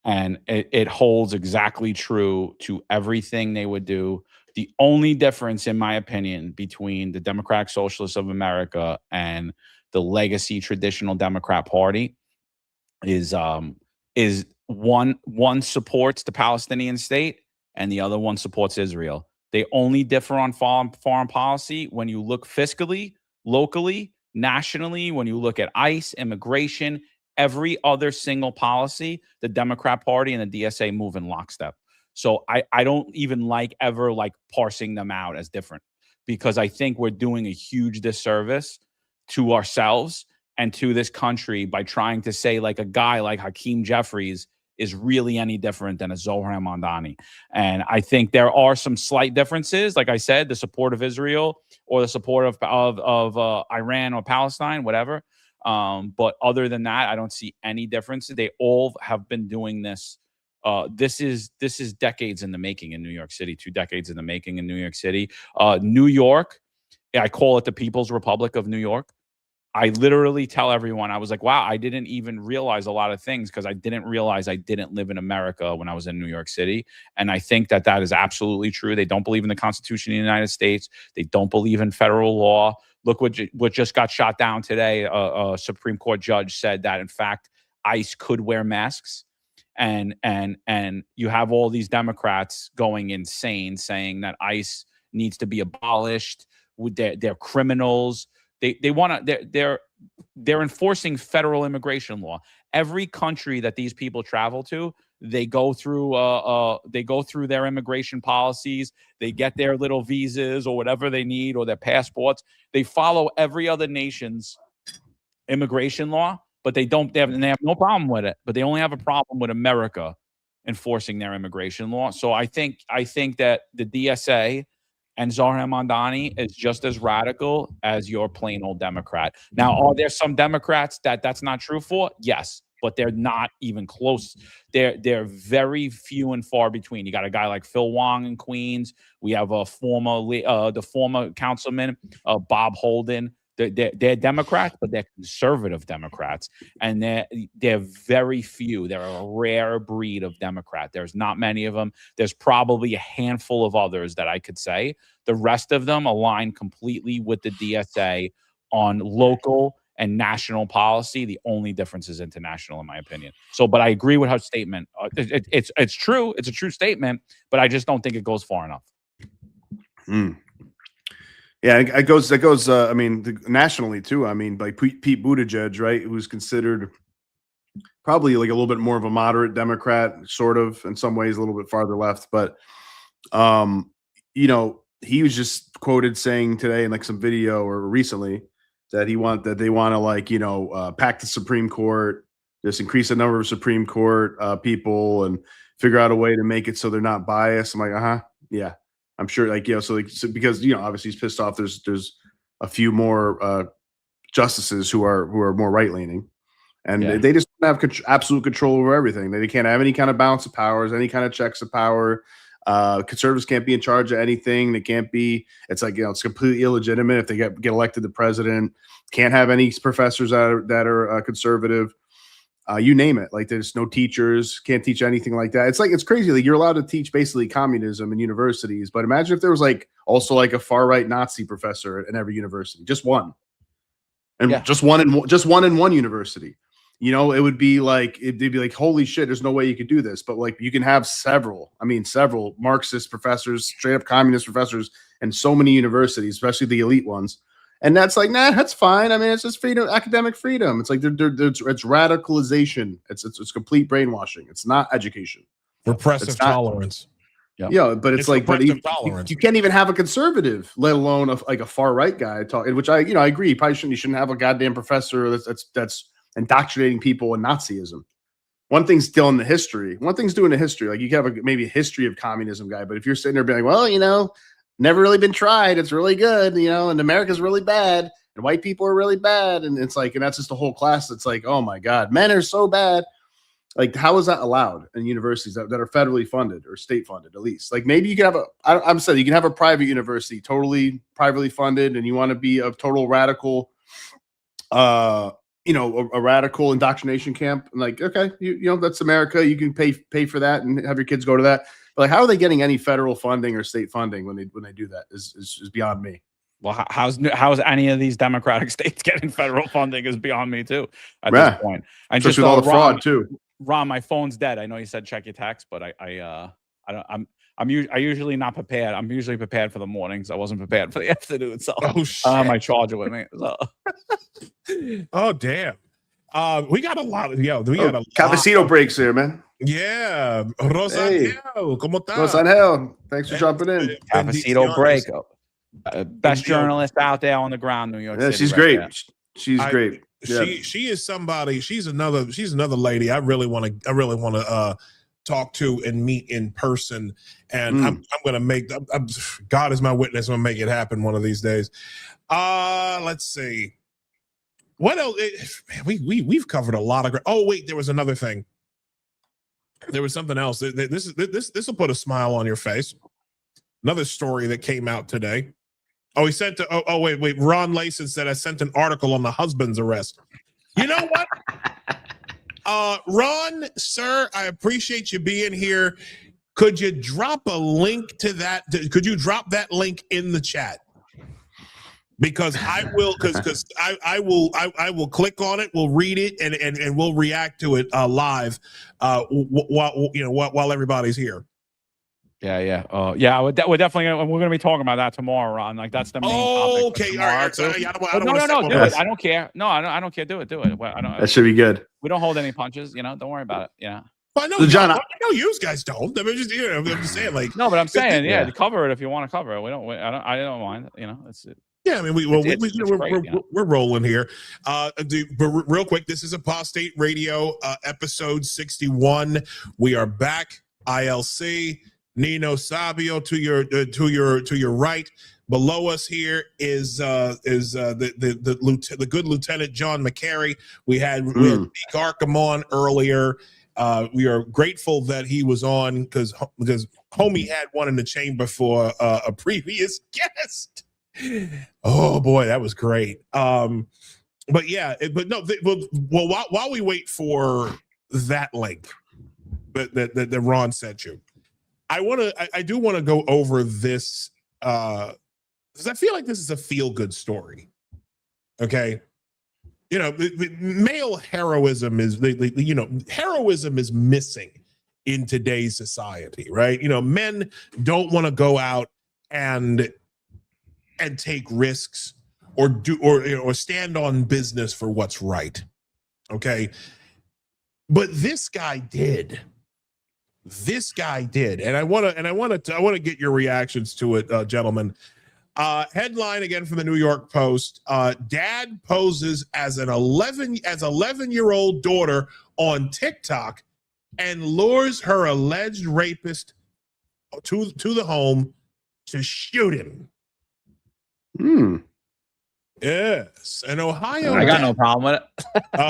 And it holds exactly true to everything they would do. The only difference, in my opinion, between the Democratic Socialists of America and the legacy traditional Democrat Party is one supports the Palestinian state and the other one supports Israel. They only differ on foreign policy when you look fiscally, locally, nationally, when you look at ICE, immigration, every other single policy, the Democrat Party and the DSA move in lockstep. So I don't even ever parsing them out as different, because I think we're doing a huge disservice to ourselves and to this country by trying to say a guy like Hakeem Jeffries is really any different than a Zohran Mamdani. And I think there are some slight differences. Like I said, the support of Israel or the support of Iran or Palestine, whatever. But other than that, I don't see any differences. They all have been doing this. This is decades in the making in New York City, 2 decades in the making in New York City. New York, I call it the People's Republic of New York. I literally tell everyone, I was like, wow, I didn't even realize a lot of things because I didn't realize I didn't live in America when I was in New York City. And I think that is absolutely true. They don't believe in the Constitution of the United States. They don't believe in federal law. Look what just got shot down today. A Supreme Court judge said that, in fact, ICE could wear masks. And you have all these Democrats going insane saying that ICE needs to be abolished. They're criminals. They want to. They're enforcing federal immigration law. Every country that these people travel to, they go through their immigration policies. They get their little visas or whatever they need, or their passports. They follow every other nation's immigration law, but they have no problem with it. But they only have a problem with America enforcing their immigration law. So I think that the DSA and Zohran Mamdani is just as radical as your plain old Democrat. Now, are there some Democrats that's not true for? Yes, but they're not even close. They're very few and far between. You got a guy like Phil Wong in Queens. We have the former councilman, Bob Holden. They're Democrats, but they're conservative Democrats, and they're very few. They're a rare breed of Democrat. There's not many of them. There's probably a handful of others that I could say. The rest of them align completely with the DSA on local and national policy. The only difference is international, in my opinion. So, but I agree with her statement. It's true. It's a true statement, but I just don't think it goes far enough. Yeah, it goes. I mean, nationally too. I mean, like Pete Buttigieg, right, who's considered probably like a little bit more of a moderate Democrat, sort of in some ways, a little bit farther left. But you know, he was just quoted saying today in like some video or recently that they want to like, you know, pack the Supreme Court, just increase the number of Supreme Court people and figure out a way to make it so they're not biased. I'm like, yeah, I'm sure. Like, you know, so because, you know, obviously he's pissed off. There's a few more justices who are more right leaning, and they just don't have absolute control over everything. They can't have any kind of balance of powers, any kind of checks of power. Conservatives can't be in charge of anything. They can't be. It's like, you know, it's completely illegitimate if they get elected the president. Can't have any professors that are conservative. You name it. Like, there's no teachers. Can't teach anything like that. It's like, it's crazy. Like, you're allowed to teach basically communism in universities, but imagine if there was like also like a far right Nazi professor in every university, just one, and just one in one university. You know, it'd be like, holy shit, there's no way you could do this. But like, you can have several Marxist professors, straight up communist professors in so many universities, especially the elite ones. And that's like, nah, that's fine. I mean, it's just freedom, academic freedom. It's like it's radicalization. It's complete brainwashing. It's not education. Repressive tolerance. Yeah, but it's like, but you can't even have a conservative, let alone a far right guy talking. Which I agree. You shouldn't have a goddamn professor that's indoctrinating people in Nazism. One thing's doing the history. Like, you can have maybe a history of communism guy, but if you're sitting there being like, well, you know, never really been tried, it's really good, you know, and America's really bad, and white people are really bad, and it's like, and that's just a whole class that's like, oh my God, men are so bad. Like, how is that allowed in universities that are federally funded or state funded, at least? Like, maybe you can have I'm saying you can have a private university, totally privately funded, and you want to be a total radical, you know, a radical indoctrination camp. And like, okay, you know, that's America. You can pay for that and have your kids go to that. But like, how are they getting any federal funding or state funding when they do that is beyond me. Well, how's any of these Democratic states getting federal funding is beyond me too at this point. I just with all the fraud too. Ron, my phone's dead. I know you said check your text, but I'm usually not prepared. I'm usually prepared for the mornings. I wasn't prepared for the afternoon. So I have my charger with me. So. Oh damn. We got a lot of we got a Cafecito breaks here, man. Yeah. Rosangel, ¿cómo está? Rosangel, thanks for jumping in. Cafecito break. Best journalist out there on the ground, New York City. Yeah, she's great. She's great. She is somebody. She's another lady I really want to talk to and meet in person. And I'm gonna make God is my witness. I'm gonna make it happen one of these days. Let's see. What else? We've covered a lot of. Oh wait, there was another thing. There was something else. This will put a smile on your face. Another story that came out today. Oh, he sent to. Oh wait. Ron Layson said I sent an article on the husband's arrest. You know what? Ron, sir, I appreciate you being here. Could you drop a link to that? Could you drop that link in the chat? Because I will, because I will click on it, we'll read it, and we'll react to it live while everybody's here. Yeah. We're definitely we're gonna be talking about that tomorrow, Ron. Like, that's the main topic. Okay, all right. So, no, do it. I don't care. No, I don't care. Do it. That should be good. We don't hold any punches. You know, don't worry about it. Yeah. Well, I know, John. I know you guys don't. I'm just saying, like. No, but I'm saying, cover it if you want to cover it. I don't mind. You know, it's. Yeah, I mean, we're rolling here. But real quick, this is Apostate Radio, episode 61. We are back. ILC, Nino Sabio to your right. Below us here is the good Lieutenant John Macari. We had Zeek Arkham on earlier. We are grateful that he was on because homie had one in the chamber for a previous guest. Oh boy, that was great. While we wait for that link that Ron sent you, I do want to go over this because I feel like this is a feel-good story. Okay, you know, male heroism is heroism is missing in today's society, right? You know, men don't want to go out and take risks or stand on business for what's right. Okay. But this guy did. This guy did, and I want to get your reactions to it, gentlemen. Headline again from the New York Post: Dad poses as an 11-year-old daughter on TikTok and lures her alleged rapist to the home to shoot him. Yes, an Ohio. I got no problem with it.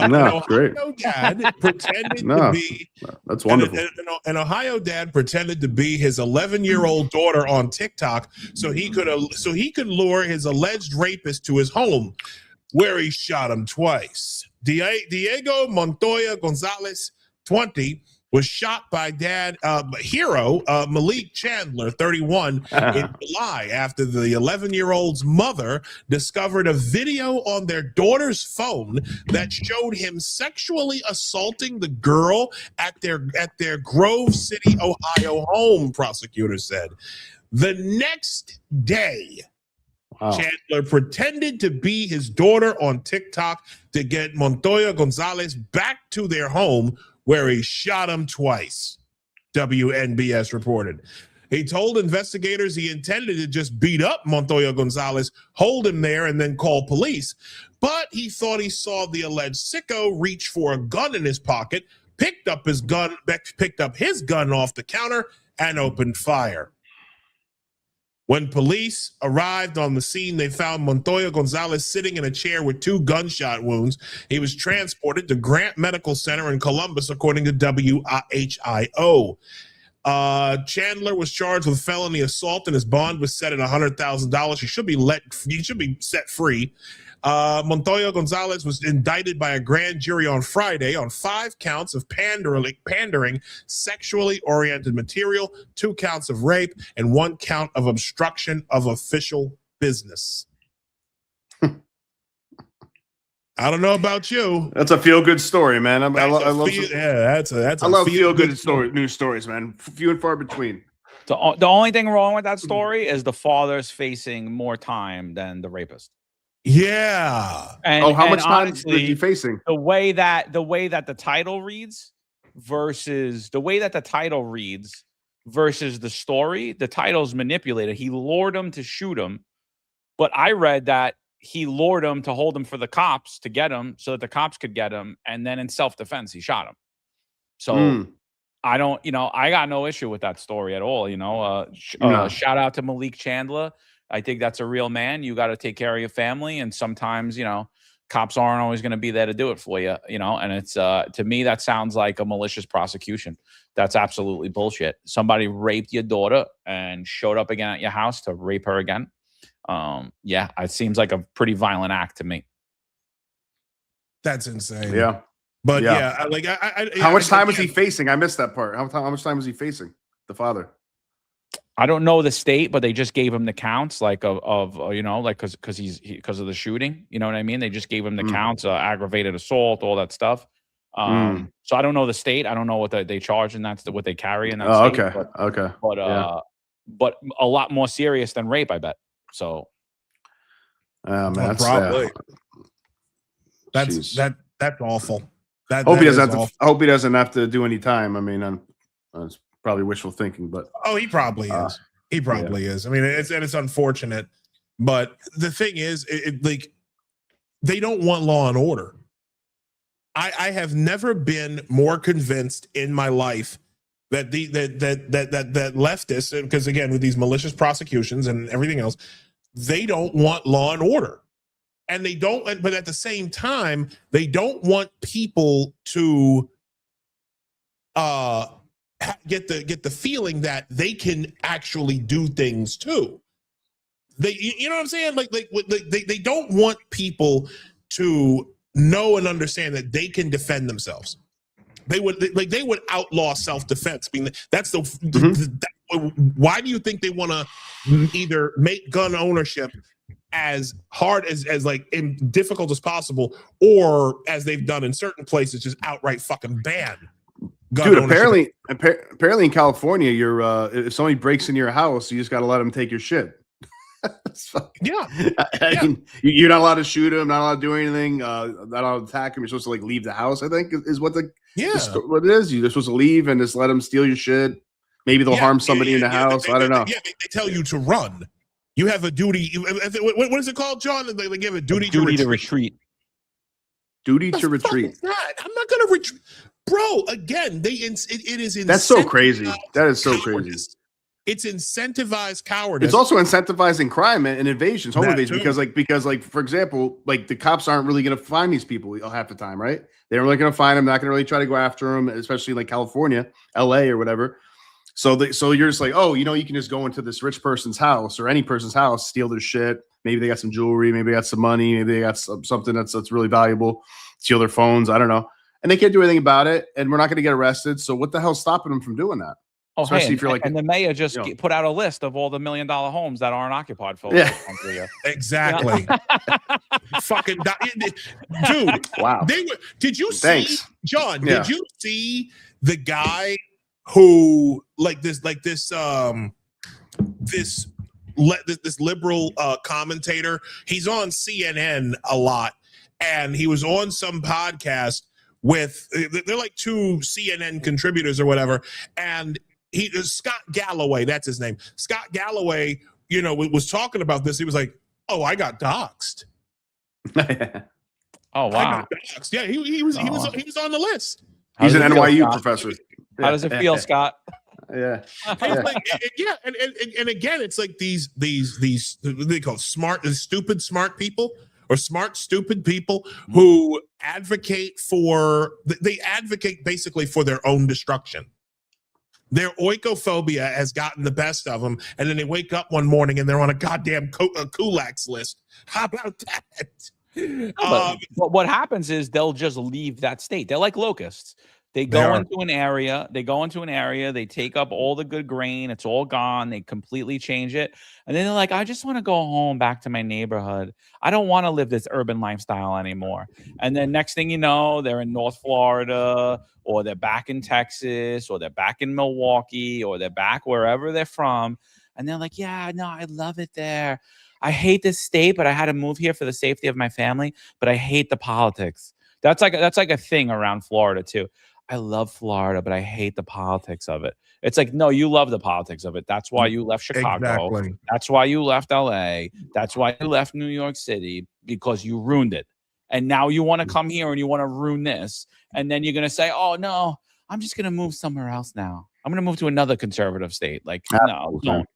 No, great. Dad pretended to be. That's wonderful. An Ohio dad pretended to be his 11-year-old daughter on TikTok, so he could lure his alleged rapist to his home, where he shot him twice. Diego Montoya Gonzalez, 20, was shot by dad hero Malik Chandler, 31, in July after the 11-year-old's mother discovered a video on their daughter's phone that showed him sexually assaulting the girl at their Grove City, Ohio home, prosecutors said. The next day, Chandler pretended to be his daughter on TikTok to get Montoya Gonzalez back to their home, where he shot him twice, WNBS reported. He told investigators he intended to just beat up Montoya Gonzalez, hold him there, and then call police. But he thought he saw the alleged sicko reach for a gun in his pocket, picked up his gun off the counter, and opened fire. When police arrived on the scene, they found Montoya Gonzalez sitting in a chair with 2 gunshot wounds. He was transported to Grant Medical Center in Columbus, according to WHIO. Chandler was charged with felony assault, and his bond was set at $100,000. He should be set free. Montoya Gonzalez was indicted by a grand jury on Friday on 5 counts of pandering sexually oriented material, 2 counts of rape, and 1 count of obstruction of official business. I don't know about you. That's a feel-good story, man. I love feel-good news stories, man. Few and far between. The only thing wrong with that story is the father's facing more time than the rapist. Yeah. And, how much time honestly, is he facing? The way that the title reads versus the story, the title's manipulated. He lured him to shoot him, but I read that he lured him to hold him for the cops to get him so that the cops could get him, and then in self-defense he shot him. So I got no issue with that story at all. Shout out to Malik Chandler. I think that's a real man. You got to take care of your family. And sometimes, cops aren't always going to be there to do it for you, and it's, to me, that sounds like a malicious prosecution. That's absolutely bullshit. Somebody raped your daughter and showed up again at your house to rape her again. It seems like a pretty violent act to me. That's insane. Yeah. But how much time was he facing? I missed that part. How much time was he facing? The father. I don't know the state, but they just gave him the counts, because of the shooting. You know what I mean? They just gave him the counts, aggravated assault, all that stuff. So I don't know the state. I don't know what they charge, and that's what they carry in that state. Okay. But a lot more serious than rape, I bet. So, man, probably. That's awful. I hope he doesn't have to do any time. I mean, it's probably wishful thinking, but he probably is. He probably is. I mean, it's unfortunate, but the thing is, they don't want law and order. I have never been more convinced in my life that that leftists, because again, with these malicious prosecutions and everything else, they don't want law and order, and but at the same time, they don't want people to get the feeling that they can actually do things too. You know what I'm saying? Like they don't want people to know and understand that they can defend themselves. They would outlaw self-defense. I mean, that's why do you think they want to either make gun ownership as hard as difficult as possible, or as they've done in certain places, just outright fucking ban gun ownership? Apparently in California, if somebody breaks into your house, you just got to let them take your shit. Yeah. I mean, you're not allowed to shoot him, not allowed to do anything, not allowed to attack him. You're supposed to like leave the house, I think is what what it is. You're supposed to leave and just let him steal your shit. Maybe they'll harm somebody in the house. I don't know. Yeah, they tell you to run. You have a duty. What is it called, John? They give a duty to retreat. Duty to retreat. I'm not going to retreat, bro. Again, it is. That's so crazy. That is so crazy. It's incentivized cowardice. It's also incentivizing crime and invasions, home invasions, because for example, like the cops aren't really going to find these people half the time, right? They're really going to find them, not going to really try to go after them, especially like California, LA or whatever. So you're just like, oh, you can just go into this rich person's house or any person's house, steal their shit. Maybe they got some jewelry, maybe they got some money, maybe they got something that's really valuable. Steal their phones, I don't know, and they can't do anything about it, and we're not going to get arrested. So what the hell's stopping them from doing that? Oh, especially if you're like, and the mayor just put out a list of all the $1 million homes that aren't occupied for. Exactly. Fucking dude. Wow. Did you see, John? Yeah. Did you see the guy who this liberal commentator? He's on CNN a lot, and he was on some podcast with they're like two CNN contributors or whatever, and he Scott Galloway, that's his name. Scott Galloway, was talking about this. He was like, "Oh, I got doxxed." Oh wow! I got doxxed. Yeah, he was on the list. He's an NYU professor. How does it feel, Scott? Yeah. And again, it's like these what they call stupid smart people, or smart stupid people who advocate basically for their own destruction. Their oikophobia has gotten the best of them, and then they wake up one morning and they're on a goddamn kulaks list. How about that? But what happens is they'll just leave that state. They're like locusts. They go into an area. They take up all the good grain. It's all gone. They completely change it. And then they're like, I just want to go home back to my neighborhood. I don't want to live this urban lifestyle anymore. And then next thing you know, they're in North Florida, or they're back in Texas, or they're back in Milwaukee, or they're back wherever they're from. And they're like, yeah, no, I love it there. I hate this state, but I had to move here for the safety of my family. But I hate the politics. That's like a thing around Florida too. I love Florida, but I hate the politics of it. It's like, no, you love the politics of it. That's why you left Chicago. Exactly. That's why you left LA. That's why you left New York City, because you ruined it. And now you want to come here and you want to ruin this. And then you're going to say, oh, no, I'm just going to move somewhere else now. I'm going to move to another conservative state. Like, no, don't.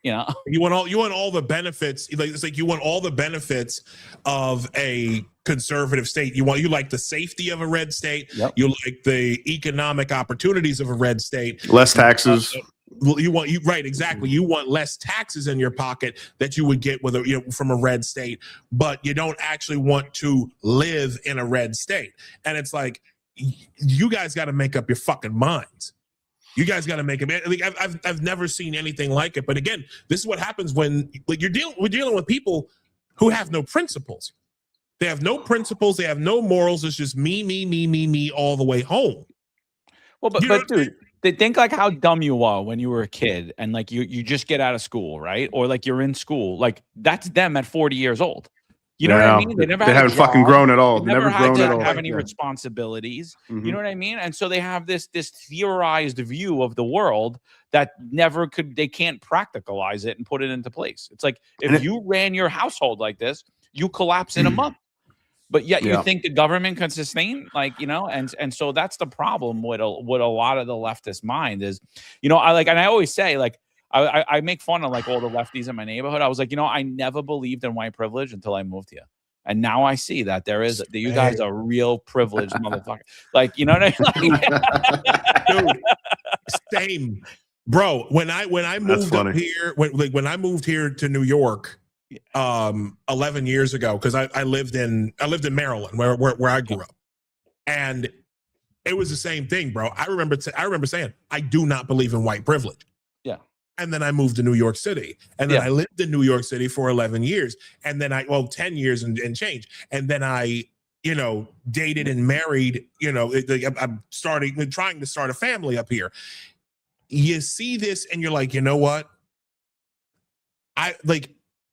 You want all the benefits. It's like you want all the benefits of a conservative state. You like the safety of a red state. Yep. You like the economic opportunities of a red state. Less taxes. Right, exactly. You want less taxes in your pocket that you would get from a red state, but you don't actually want to live in a red state. And it's like, you guys got to make up your fucking minds. You guys got to make it. I've never seen anything like it. But again, this is what happens when we're dealing with people who have no principles. They have no principles. They have no morals. It's just me all the way home. Well, but dude, they think like how dumb you are when you were a kid, and like you just get out of school, right? Or like you're in school. Like that's them at 40 years old. You know what I mean? They haven't fucking grown at all. They never grown at all. Have any responsibilities. Mm-hmm. You know what I mean? And so they have this theorized view of the world that they can't practicalize it and put it into place. It's like if you ran your household like this, you collapse in a month. But yet you think the government can sustain, and so that's the problem with a lot of the leftist mind is, I always say, like, I make fun of like all the lefties in my neighborhood. I was like, I never believed in white privilege until I moved here. And now I see that you guys are real privileged motherfuckers. Like, you know what I mean? Dude, same. Bro, when I moved up here, when I moved here to New York 11 years ago, because I lived in Maryland where I grew up. And it was the same thing, bro. I remember saying, I do not believe in white privilege. Yeah. And then I moved to New York City. And then I lived in New York City for 11 years. And then 10 years and change. And then I, dated and married, I'm trying to start a family up here. You see this and you're like, you know what?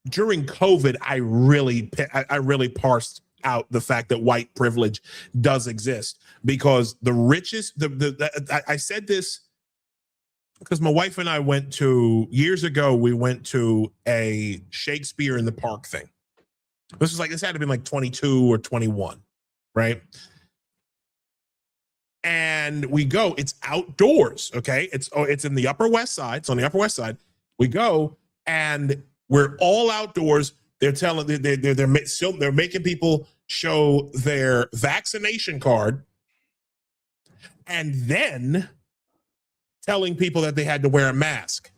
during COVID, I really parsed out the fact that white privilege does exist, because the richest, I said this because my wife and I years ago, we went to a Shakespeare in the Park thing. This had to be like 22 or 21, right? And we go, it's outdoors, okay? It's in the Upper West Side. It's on the Upper West Side. We go and we're all outdoors. They're they're making people show their vaccination card, and then telling people that they had to wear a mask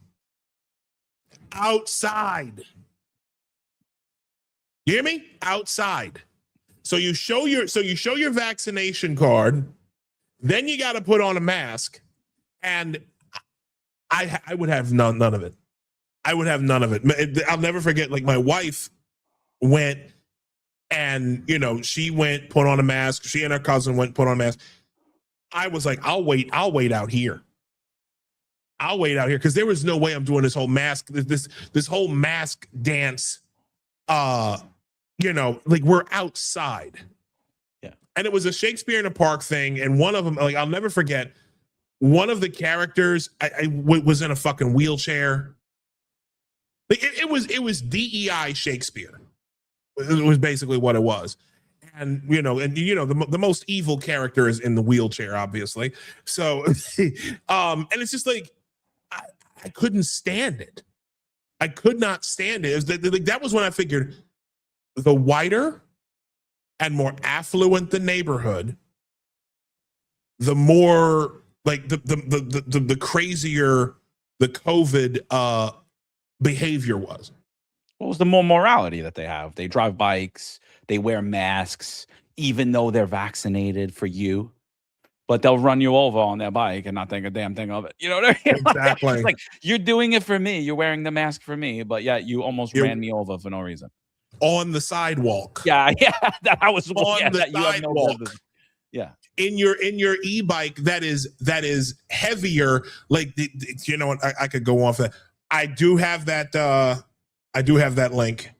outside. You hear me? Outside. So you show your vaccination card, then you got to put on a mask, and I would have none of it. I would have none of it. I'll never forget, like, my wife went and, she went, put on a mask. She and her cousin went, put on a mask. I was like, I'll wait out here. I'll wait out here, because there was no way I'm doing this whole mask, this whole mask dance. Like, we're outside. Yeah. And it was a Shakespeare in a Park thing. And one of them, like, I'll never forget, one of the characters was in a fucking wheelchair. Like, it was DEI Shakespeare. It was basically what it was. And, the most evil character is in the wheelchair, obviously. So, and it's just like, I couldn't stand it. I could not stand it. That was when I figured, the whiter and more affluent the neighborhood, the more, like, the crazier the COVID behavior was. What was the more morality that they have? They drive bikes, they wear masks, even though they're vaccinated for you, but they'll run you over on their bike and not think a damn thing of it. You know what I mean? Exactly. It's like, you're doing it for me. You're wearing the mask for me, but yet you almost ran me over for no reason. On the sidewalk. Yeah. I was on the sidewalk. In your e-bike that is heavier. Like, I could go on for that. I do have that link.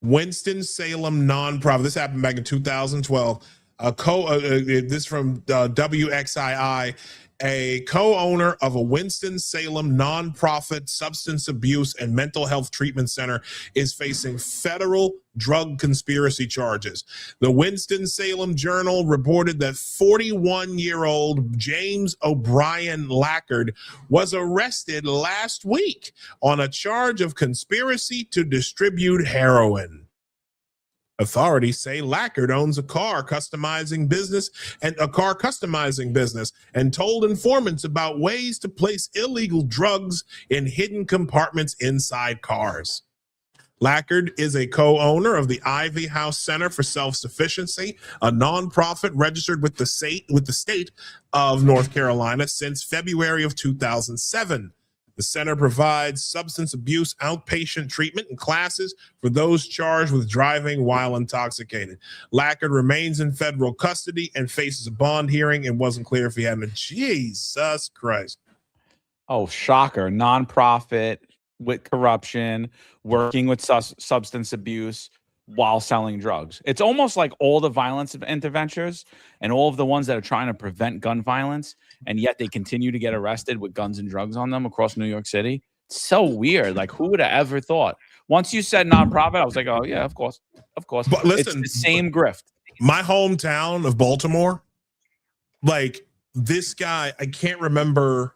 Winston-Salem nonprofit. This happened back in 2012. This from WXII. A co-owner of a Winston-Salem nonprofit substance abuse and mental health treatment center is facing federal drug conspiracy charges. The Winston-Salem Journal reported that 41-year-old James O'Brien Lackard was arrested last week on a charge of conspiracy to distribute heroin. Authorities say Lackard owns a car customizing business and told informants about ways to place illegal drugs in hidden compartments inside cars. Lackard is a co-owner of the Ivy House Center for Self-Sufficiency, a nonprofit registered with the state of North Carolina since February of 2007. The center provides substance abuse outpatient treatment and classes for those charged with driving while intoxicated. Lackard remains in federal custody and faces a bond hearing. It wasn't clear if he had Jesus Christ. Oh, shocker. Nonprofit with corruption, working with substance abuse while selling drugs. It's almost like all the violence interventions and all of the ones that are trying to prevent gun violence, and yet they continue to get arrested with guns and drugs on them across New York City. It's so weird. Like, who would have ever thought? Once you said nonprofit, I was like, oh, yeah, of course. Of course. But listen, it's the same grift. My hometown of Baltimore, like, this guy, I can't remember.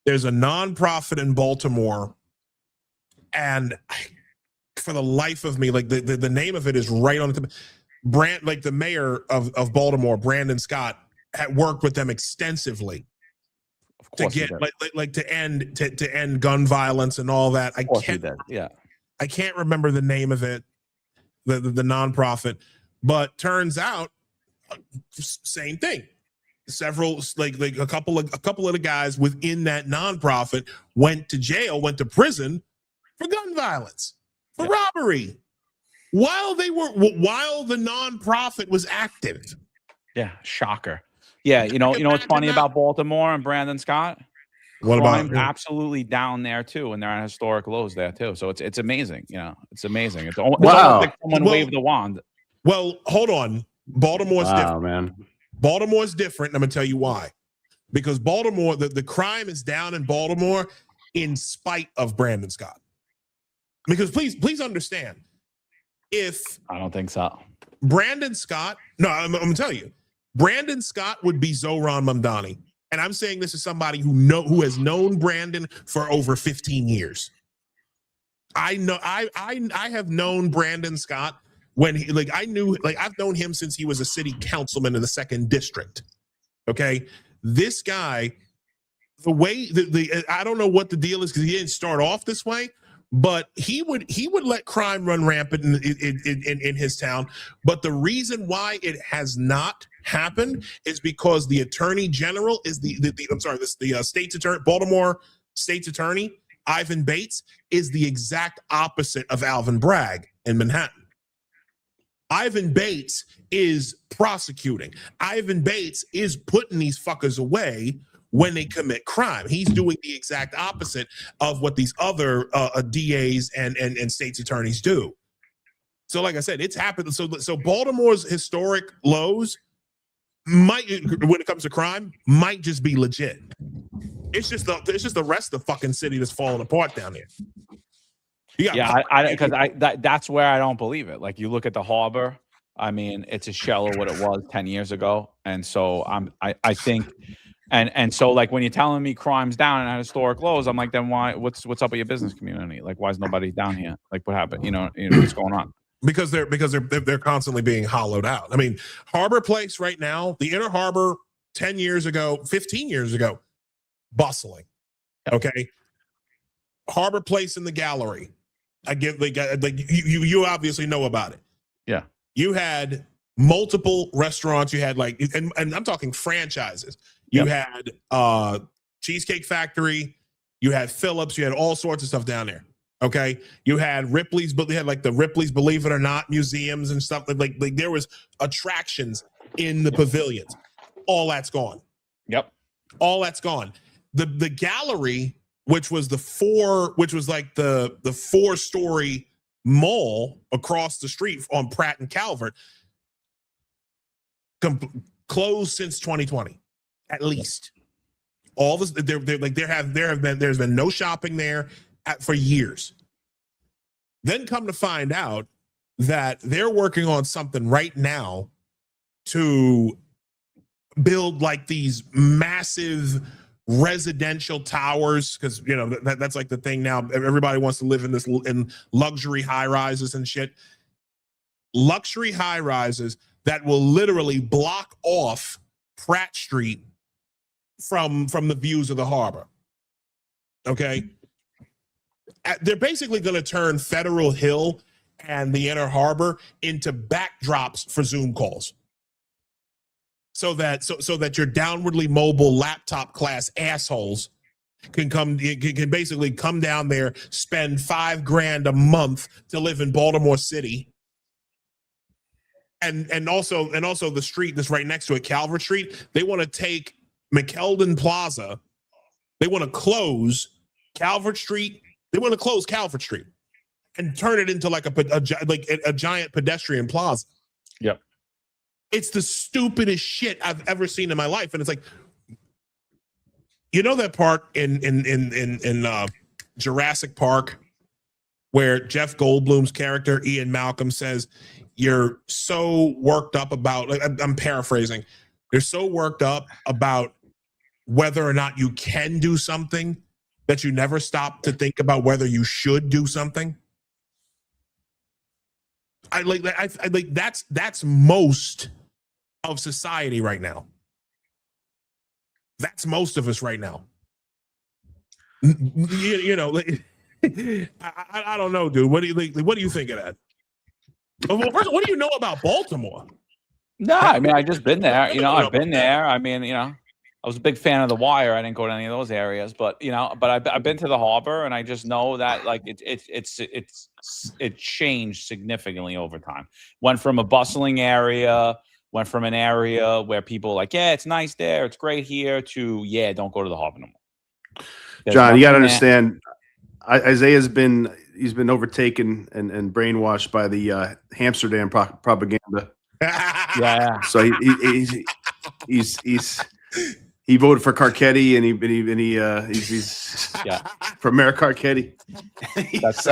There's a nonprofit in Baltimore, and for the life of me, like, the name of it is right on the like the mayor of Baltimore, Brandon Scott, had worked with them extensively to get to end gun violence and all that. I can't remember the name of it, the nonprofit, but turns out same thing. Several like a couple of the guys within that nonprofit went to prison for gun violence, for robbery, while the nonprofit was active. Yeah, shocker. Yeah, you know what's funny about Baltimore and Brandon Scott? What crime's about absolutely down there too, and they're at historic lows there too. So it's amazing. You know, it's amazing. It's Wow. almost like someone waved the wand. Well, hold on. Baltimore's different. man. Baltimore's different. And I'm gonna tell you why. Because Baltimore, the crime is down in Baltimore in spite of Brandon Scott. Because please understand, if I don't think so. Brandon Scott, no, I'm gonna tell you, Brandon Scott would be Zohran Mamdani. And I'm saying this is somebody who has known Brandon for over 15 years. I know I have known Brandon Scott when I've known him since he was a city councilman in the 2nd district. Okay. This guy, the way I don't know what the deal is because he didn't start off this way, but he would let crime run rampant in his town. But the reason why it has not happened is because the attorney general is the state's attorney, Baltimore state's attorney, Ivan Bates, is the exact opposite of Alvin Bragg in Manhattan. Ivan Bates is prosecuting. Ivan Bates is putting these fuckers away when they commit crime. He's doing the exact opposite of what these other DAs and state's attorneys do. So like I said, it's happened. So Baltimore's historic lows might, when it comes to crime, might just be legit. It's just the rest of the fucking city that's falling apart down there. That's where I don't believe it. Like you look at the harbor, I mean, it's a shell of what it was 10 years ago, and so I think, and so like when you're telling me crime's down and at historic lows, I'm like, then why? What's up with your business community? Like, why is nobody down here? Like, what happened? You know what's going on? Because they're constantly being hollowed out. I mean, Harbor Place right now, the Inner Harbor 10 years ago, 15 years ago, bustling. Okay, Harbor Place in the Gallery. I give like you obviously know about it. Yeah. You had multiple restaurants. You had like, and I'm talking franchises. You had Cheesecake Factory. You had Phillips. You had all sorts of stuff down there. Okay. You had Ripley's, but they had like the Ripley's Believe It or Not museums and stuff. Like there was attractions in the pavilions. All that's gone. Yep. All that's gone. The gallery, which was the 4-story mall across the street on Pratt and Calvert, closed since 2020, at least. All this, there's been no shopping there for years. Then come to find out that they're working on something right now to build like these massive residential towers, because that's like the thing now. Everybody wants to live in luxury high rises and shit. Luxury high rises that will literally block off Pratt Street from the views of the harbor. Okay, they're basically going to turn Federal Hill and the Inner Harbor into backdrops for Zoom calls. So that your downwardly mobile laptop class assholes can basically come down there, spend $5,000 a month to live in Baltimore City, and also the street that's right next to it, Calvert Street. They want to take McKeldin Plaza. They want to close Calvert Street. They want to close Calvert Street and turn it into like a giant pedestrian plaza. Yep. It's the stupidest shit I've ever seen in my life. And it's like, that part in Jurassic Park where Jeff Goldblum's character, Ian Malcolm, says, you're so worked up about, I'm paraphrasing, you're so worked up about whether or not you can do something that you never stop to think about whether you should do something. That's most of society right now. That's most of us right now. I don't know, dude. What do you think of that? Well, first, what do you know about Baltimore? No, I mean, I just been there. I've been there. I mean, I was a big fan of The Wire. I didn't go to any of those areas, but I've been to the harbor, and I just know that like it changed significantly over time. Went from a bustling area, went from an area where people like, yeah, it's nice there, it's great here, to don't go to the harbor no more. There's John, you got to nothing there. understand. Isaiah's been overtaken and brainwashed by the Amsterdam propaganda. Yeah. So he voted for Carcetti and he's Yeah. for Mayor Carcetti. That's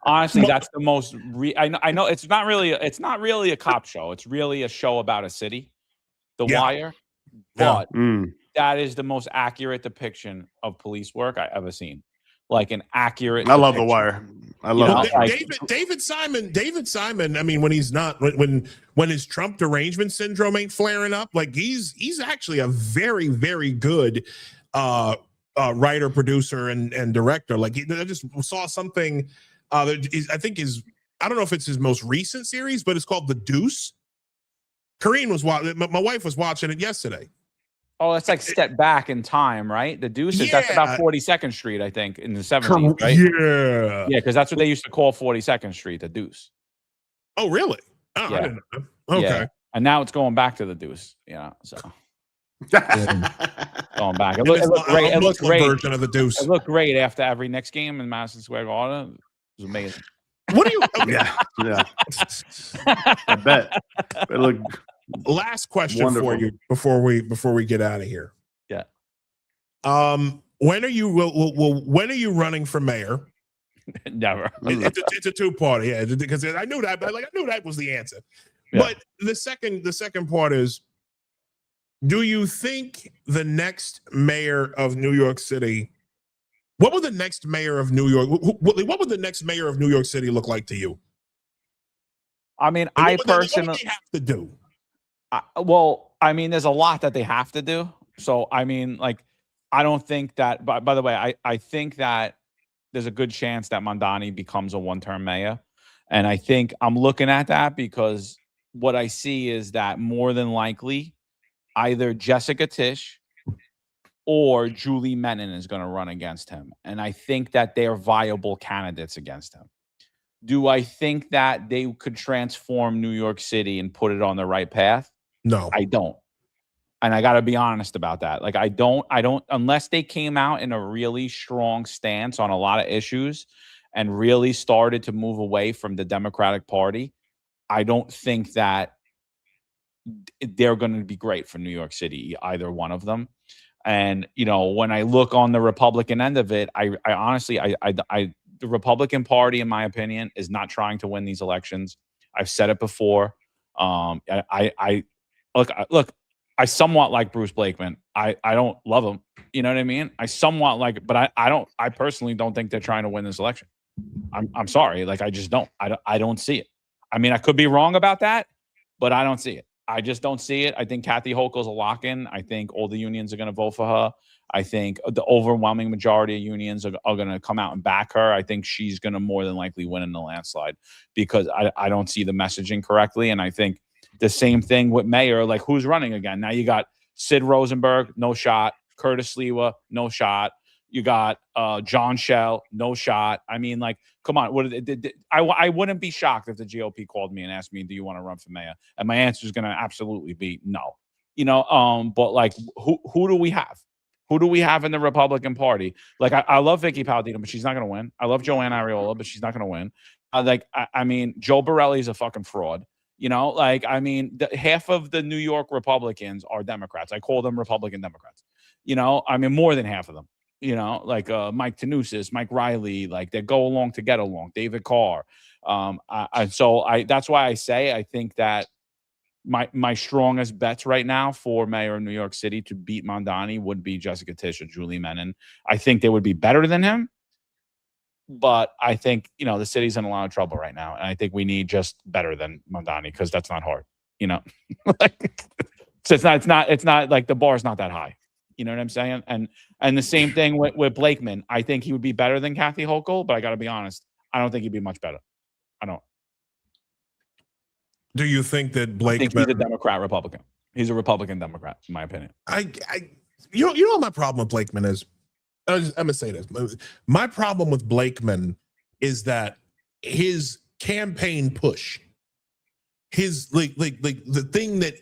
honestly, that's the most. I know it's not really a cop show. It's really a show about a city, The Yeah. Wire. Yeah. But that is the most accurate depiction of police work I ever seen. Like an accurate. I love The depiction. Wire. I love know, The Wire. David Simon. I mean, when he's not when his Trump derangement syndrome ain't flaring up, like he's actually a very, very good writer, producer, and director. Like I just saw something. I think I don't know if it's his most recent series, but it's called The Deuce. Karine was watching. My wife was watching it yesterday. Oh, it's like Step Back in Time, right? The Deuce is that's about 42nd Street, I think, in the 70s, right? Yeah. Yeah, because that's what they used to call 42nd Street, the Deuce. Oh, really? Oh, Yeah. I didn't know. Okay. Yeah. And now it's going back to the Deuce, so going back. It looked great. It looked great. Version of the Deuce. It looked great after every Knicks game in Madison Square Garden. It was amazing. What do you? Yeah. I bet. But look, last question wonderful. for you before we get out of here. Yeah. When are you when are you running for mayor? Never. It's a two-parter, yeah, because I knew that, but I knew that was the answer. Yeah. But the second part is, do you think the next mayor of New York City, what would the next mayor of New York, what would the next mayor of New York City look like to you? I mean, What would personally they have to do? there's a lot that they have to do. So, I mean, like, I don't think that, by the way, I think that there's a good chance that Mondani becomes a one-term mayor. And I think I'm looking at that because what I see is that more than likely either Jessica Tisch or Julie Menon is going to run against him. And I think that they're viable candidates against him. Do I think that they could transform New York City and put it on the right path? No. I don't. And I got to be honest about that. Like, I don't, unless they came out in a really strong stance on a lot of issues and really started to move away from the Democratic Party, I don't think that they're going to be great for New York City, either one of them. And, when I look on the Republican end of it, I honestly, the Republican Party, in my opinion, is not trying to win these elections. I've said it before. Look, I somewhat like Bruce Blakeman. I don't love him. You know what I mean? I somewhat like, but I personally don't think they're trying to win this election. I'm sorry. Like, I just don't. I don't see it. I mean, I could be wrong about that, but I don't see it. I just don't see it. I think Kathy Hochul's a lock-in. I think all the unions are going to vote for her. I think the overwhelming majority of unions are going to come out and back her. I think she's going to more than likely win in the landslide because I don't see the messaging correctly. And I think the same thing with mayor, like, who's running again? Now you got Sid Rosenberg, no shot. Curtis Lewa, no shot. You got John Schell, no shot. I mean, like, come on. I wouldn't be shocked if the GOP called me and asked me, do you want to run for mayor? And my answer is going to absolutely be no. But like, who do we have? Who do we have in the Republican Party? Like, I love Vicky Paladino, but she's not going to win. I love Joanne Ariola, but she's not going to win. I mean, Joe Borelli is a fucking fraud. Half of the New York Republicans are Democrats. I call them Republican Democrats. More than half of them. Mike Tannousis, Mike Riley, like, they go along to get along. David Carr. That's why I say I think that my strongest bets right now for mayor of New York City to beat Mondani would be Jessica Tisch or Julie Menon. I think they would be better than him, but I think, the city's in a lot of trouble right now. And I think we need just better than Mondani, because that's not hard, So it's not like the bar's not that high. You know what I'm saying? And the same thing with Blakeman. I think he would be better than Kathy Hochul, but I got to be honest, I don't think he'd be much better. I don't. Do you think that Blakeman? I think he's a Democrat Republican. He's a Republican Democrat, in my opinion. You know what my problem with Blakeman is? I'm gonna say this. My problem with Blakeman is that his campaign push, his like the thing that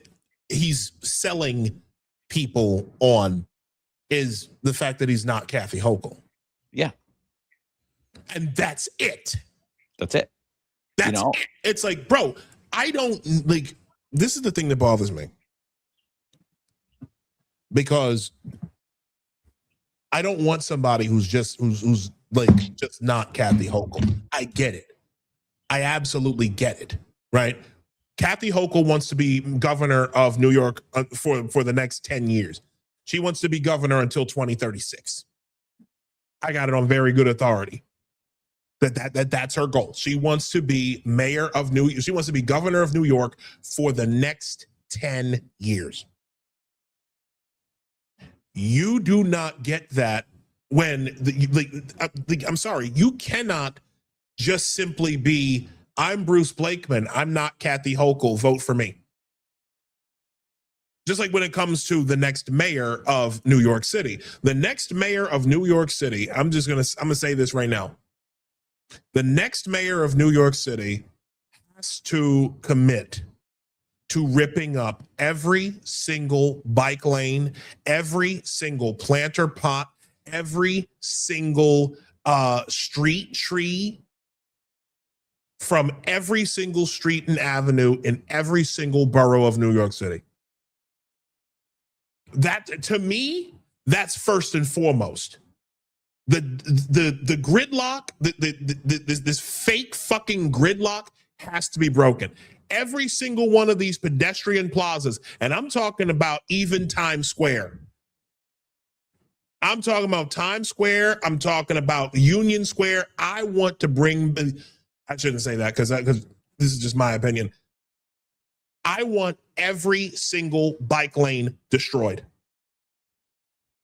he's selling people on, is the fact that he's not Kathy Hochul. Yeah. And that's it. That's it. That's it. It's like, bro, I don't like, this is the thing that bothers me. Because I don't want somebody who's like just not Kathy Hochul. I get it. I absolutely get it. Right? Kathy Hochul wants to be governor of New York for the next 10 years. She wants to be governor until 2036. I got it on very good authority. That's her goal. She wants to be mayor of New York. She wants to be governor of New York for the next 10 years. You do not get that when I'm sorry, you cannot just simply be, I'm Bruce Blakeman, I'm not Kathy Hochul, vote for me. Just like when it comes to the next mayor of New York City. The next mayor of New York City, I'm gonna say this right now. The next mayor of New York City has to commit to ripping up every single bike lane, every single planter pot, every single street tree from every single street and avenue in every single borough of New York City. That, to me, that's first and foremost. The gridlock, this fake fucking gridlock has to be broken. Every single one of these pedestrian plazas, and I'm talking about even Times Square. I'm talking about Times Square. I'm talking about Union Square. I want to bring, I shouldn't say that because this is just my opinion. I want every single bike lane destroyed.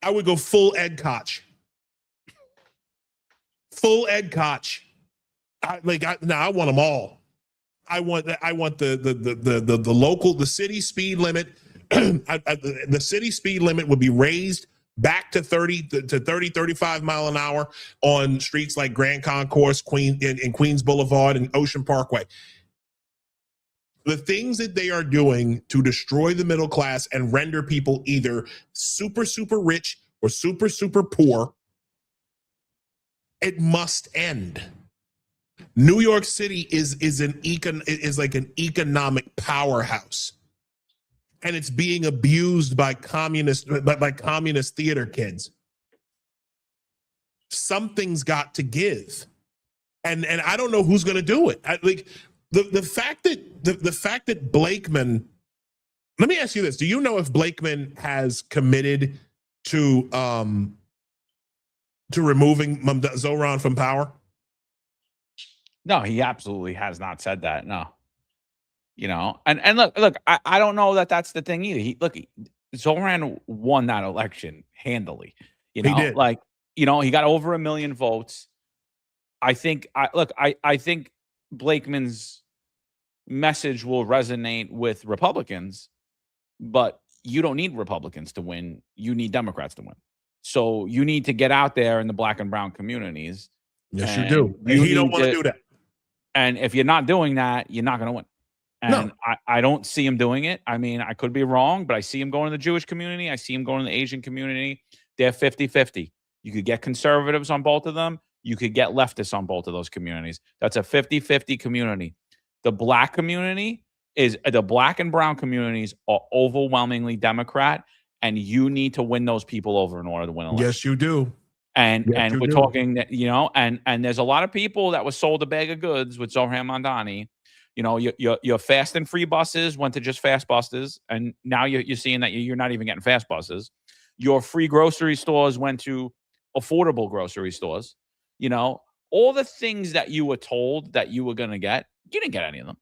I would go full Ed Koch. Full Ed Koch. I want them all. I want the local, the city speed limit. The city speed limit would be raised back to 35 mile an hour on streets like Grand Concourse, Queens Boulevard, and Ocean Parkway. The things that they are doing to destroy the middle class and render people either super, super rich or super, super poor, it must end. New York City is like an economic powerhouse, and it's being abused by communist theater kids. Something's got to give, and I don't know who's going to do it. The fact that Blakeman. Let me ask you this: do you know if Blakeman has committed to removing Zoran from power? No, he absolutely has not said that. No, and look, I don't know that that's the thing either. Zoran won that election handily. He did. He got over 1 million votes. I think Blakeman's message will resonate with Republicans, but you don't need Republicans to win. You need Democrats to win. So you need to get out there in the black and brown communities. Yes, you do. And he don't want to do that. And if you're not doing that, you're not going to win. And I don't see him doing it. I mean, I could be wrong, but I see him going to the Jewish community. I see him going to the Asian community. They're 50-50. You could get conservatives on both of them. You could get leftists on both of those communities. That's a 50-50 community. The black community the black and brown communities are overwhelmingly Democrat, and you need to win those people over in order to win an election. Yes, you do. And we're talking that, and there's a lot of people that was sold a bag of goods with Zohran Mamdani. Your fast and free buses went to just fast buses, and now you're seeing that you're not even getting fast buses. Your free grocery stores went to affordable grocery stores. All the things that you were told that you were going to get, you didn't get any of them.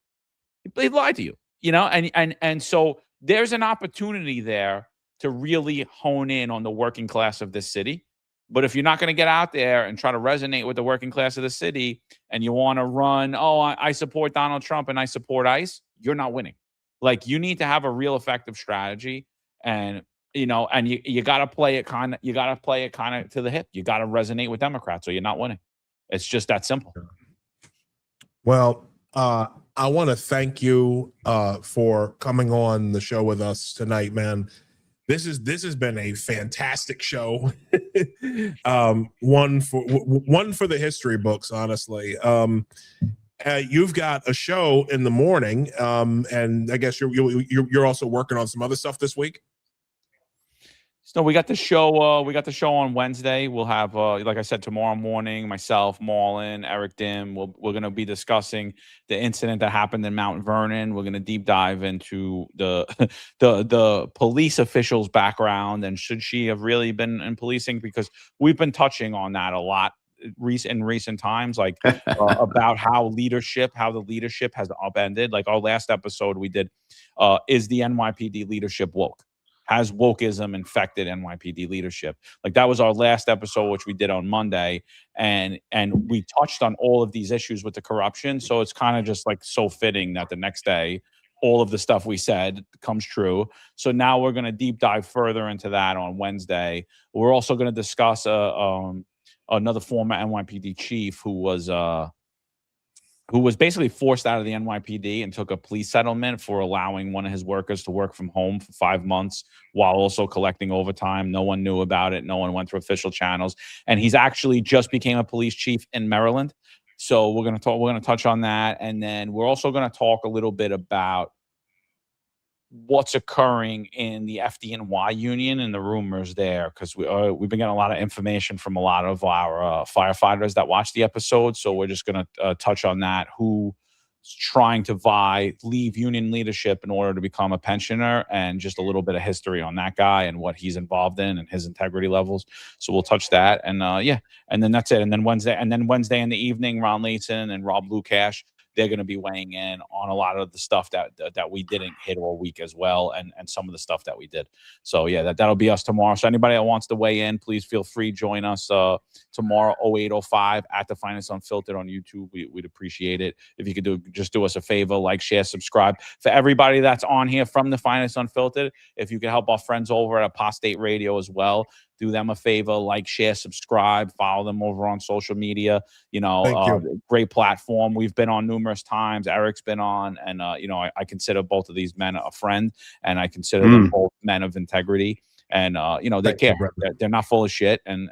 They lied to you, and so there's an opportunity there to really hone in on the working class of this city. But if you're not going to get out there and try to resonate with the working class of the city, and you want to run, I support Donald Trump and I support ICE, you're not winning. You need to have a real effective strategy, and and you got to play it kind of to the hip. You got to resonate with Democrats, or you're not winning. It's just that simple. Well, I want to thank you for coming on the show with us tonight, man. This has been a fantastic show. One for the history books, honestly. You've got a show in the morning, and I guess you're also working on some other stuff this week. So we got the show. We got the show on Wednesday. We'll have, like I said, tomorrow morning. Myself, Marlon, Eric Dim. We're going to be discussing the incident that happened in Mount Vernon. We're going to deep dive into the police official's background and should she have really been in policing, because we've been touching on that a lot in recent times, like about how the leadership has upended. Like our last episode we did, is the NYPD leadership woke? Has wokeism infected NYPD leadership? Like that was our last episode, which we did on Monday, and we touched on all of these issues with the corruption. So it's kind of just like so fitting that the next day, all of the stuff we said comes true. So now we're going to deep dive further into that on Wednesday. We're also going to discuss another former NYPD chief who was basically forced out of the NYPD and took a police settlement for allowing one of his workers to work from home for 5 months while also collecting overtime. No one knew about it. No one went through official channels. And he's actually just became a police chief in Maryland. So we're going to touch on that. And then we're also going to talk a little bit about what's occurring in the FDNY union and the rumors there, because we've been getting a lot of information from a lot of our firefighters that watch the episode. So we're just going to touch on that. Who's trying to leave union leadership in order to become a pensioner, and just a little bit of history on that guy and what he's involved in and his integrity levels. So we'll touch that, and and then that's it. And then Wednesday in the evening, Ron Leighton and Rob Lukash, they're going to be weighing in on a lot of the stuff that we didn't hit all week as well, and some of the stuff that we did. So yeah, that'll be us tomorrow. So anybody that wants to weigh in, please feel free. Join us tomorrow 08:05 at the Finest Unfiltered on YouTube. We'd appreciate it if you could just do us a favor, like, share, subscribe. For everybody that's on here from the Finest Unfiltered, if you could help our friends over at Apostate Radio as well, do them a favor, like, share, subscribe, follow them over on social media. Great platform. We've been on numerous times. Eric's been on, and I consider both of these men a friend, and I consider them both men of integrity. And they care. They're not full of shit, and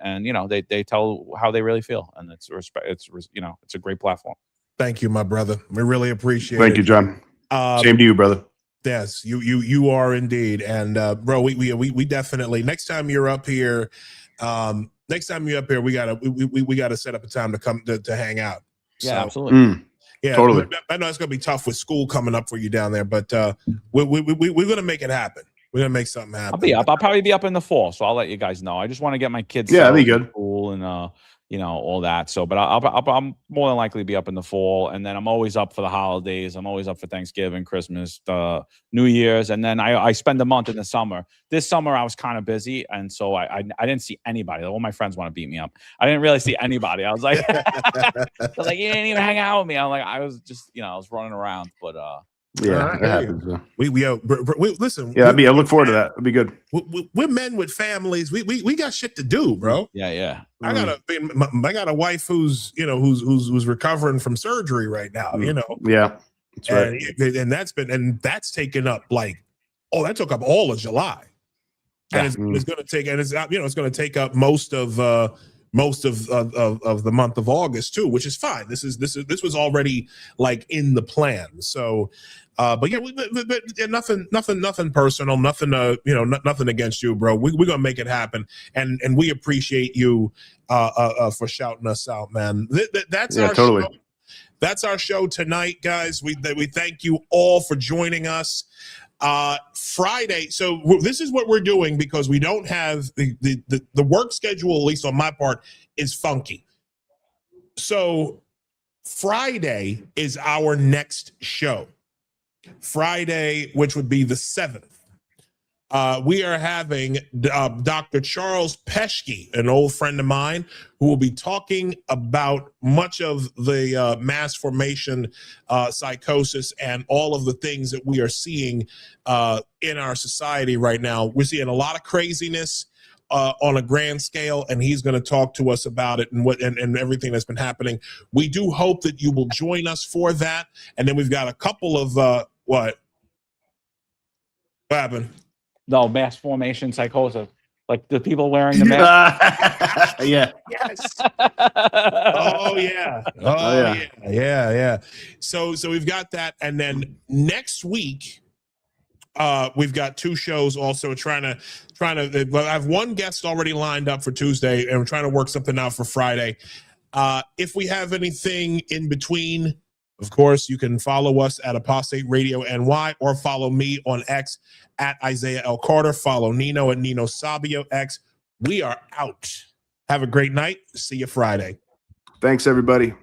they tell how they really feel, and it's respect. It's a great platform. Thank you, my brother. We really appreciate it. Thank you, John. Same to you, brother. Yes, you are indeed. And bro, we definitely, next time you're up here, we gotta set up a time to come to hang out. Yeah, absolutely. Yeah, totally. I know it's gonna be tough with school coming up for you down there, but we're gonna make it happen. We're gonna make something happen. I'll be up. I'll probably be up in the fall, so I'll let you guys know. I just want to get my kids that'd be good. School and all that. So, but I'll more than likely be up in the fall, and then I'm always up for the holidays. I'm always up for Thanksgiving, Christmas, New Year's, and then I spend a month in the summer. This summer I was kind of busy, and so I didn't see anybody. All my friends want to beat me up. I didn't really see anybody. I was like, they're like, you didn't even hang out with me. I'm like, I was just, I was running around, but yeah, it happens. We listen. Yeah, I look forward to that. It'd be good. We're men with families. We got shit to do, bro. Yeah. I got a wife who's recovering from surgery right now. Yeah, that's right. And that's taken up that took up all of July, and it's going to take, and it's going to take up most of the month of August too, which is fine. This was already in the plan. So, but yeah, nothing personal, nothing nothing against you, bro. We're gonna make it happen, and we appreciate you for shouting us out, man. That's our totally. Show. That's our show tonight, guys. We thank you all for joining us. Friday. So this is what we're doing, because we don't have the work schedule, at least on my part, is funky. So Friday is our next show. Friday, which would be the 7th. We are having Dr. Charles Peschke, an old friend of mine, who will be talking about much of the mass formation psychosis and all of the things that we are seeing in our society right now. We're seeing a lot of craziness on a grand scale, and he's going to talk to us about it and everything that's been happening. We do hope that you will join us for that. And then we've got a couple of what happened? No, mass formation psychosis. Like the people wearing the mask. Yeah. Yes. Oh yeah. Oh yeah. yeah. So we've got that, and then next week, we've got 2 shows also trying to. I have one guest already lined up for Tuesday, and we're trying to work something out for Friday. If we have anything in between, of course, you can follow us at Apostate Radio NY, or follow me on X at Isaiah L. Carter. Follow Nino at Nino Sabio X. We are out. Have a great night. See you Friday. Thanks, everybody.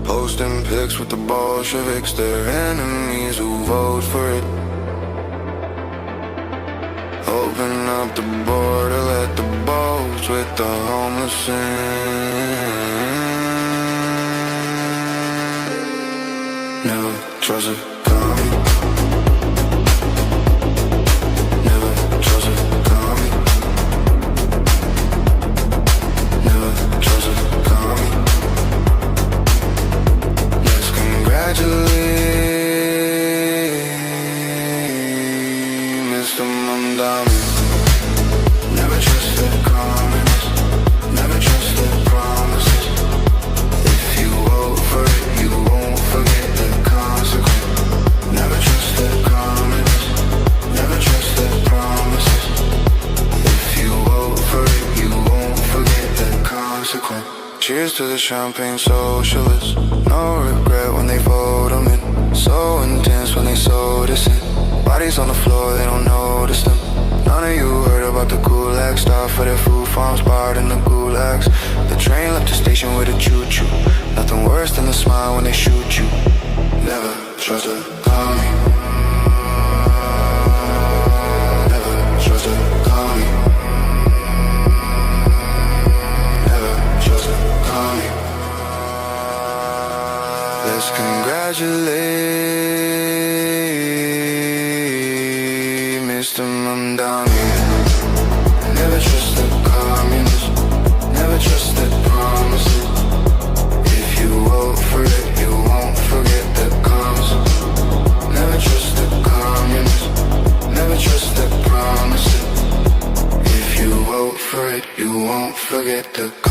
Posting pics with the Bolsheviks, their enemies who vote for it. Open up the border, let the boats with the homeless in. Never trust a commie. Never trust a commie. Never trust a commie. Let's congratulate Mr. Mandami. Never trust the communists. Never trust the promises. If you vote for it, you won't forget the consequence. Never trust the communists. Never trust the promises. If you vote for it, you won't forget the consequence. Cheers to the champagne socialists. No regret when they vote them in. So intense when they sow this in. Bodies on the floor, they don't notice them. None of you heard about the gulag. Stop for their food farms, barred in the gulags. The train left the station with a choo-choo. Nothing worse than the smile when they shoot you. Never trust a commie. Never trust a commie. Never trust a commie. Let's congratulate Mr. Mamdani. Never trust the communists. Never trust the promises. If you vote for it, you won't forget the cons. Never trust the communists. Never trust the promises. If you vote for it, you won't forget the cons.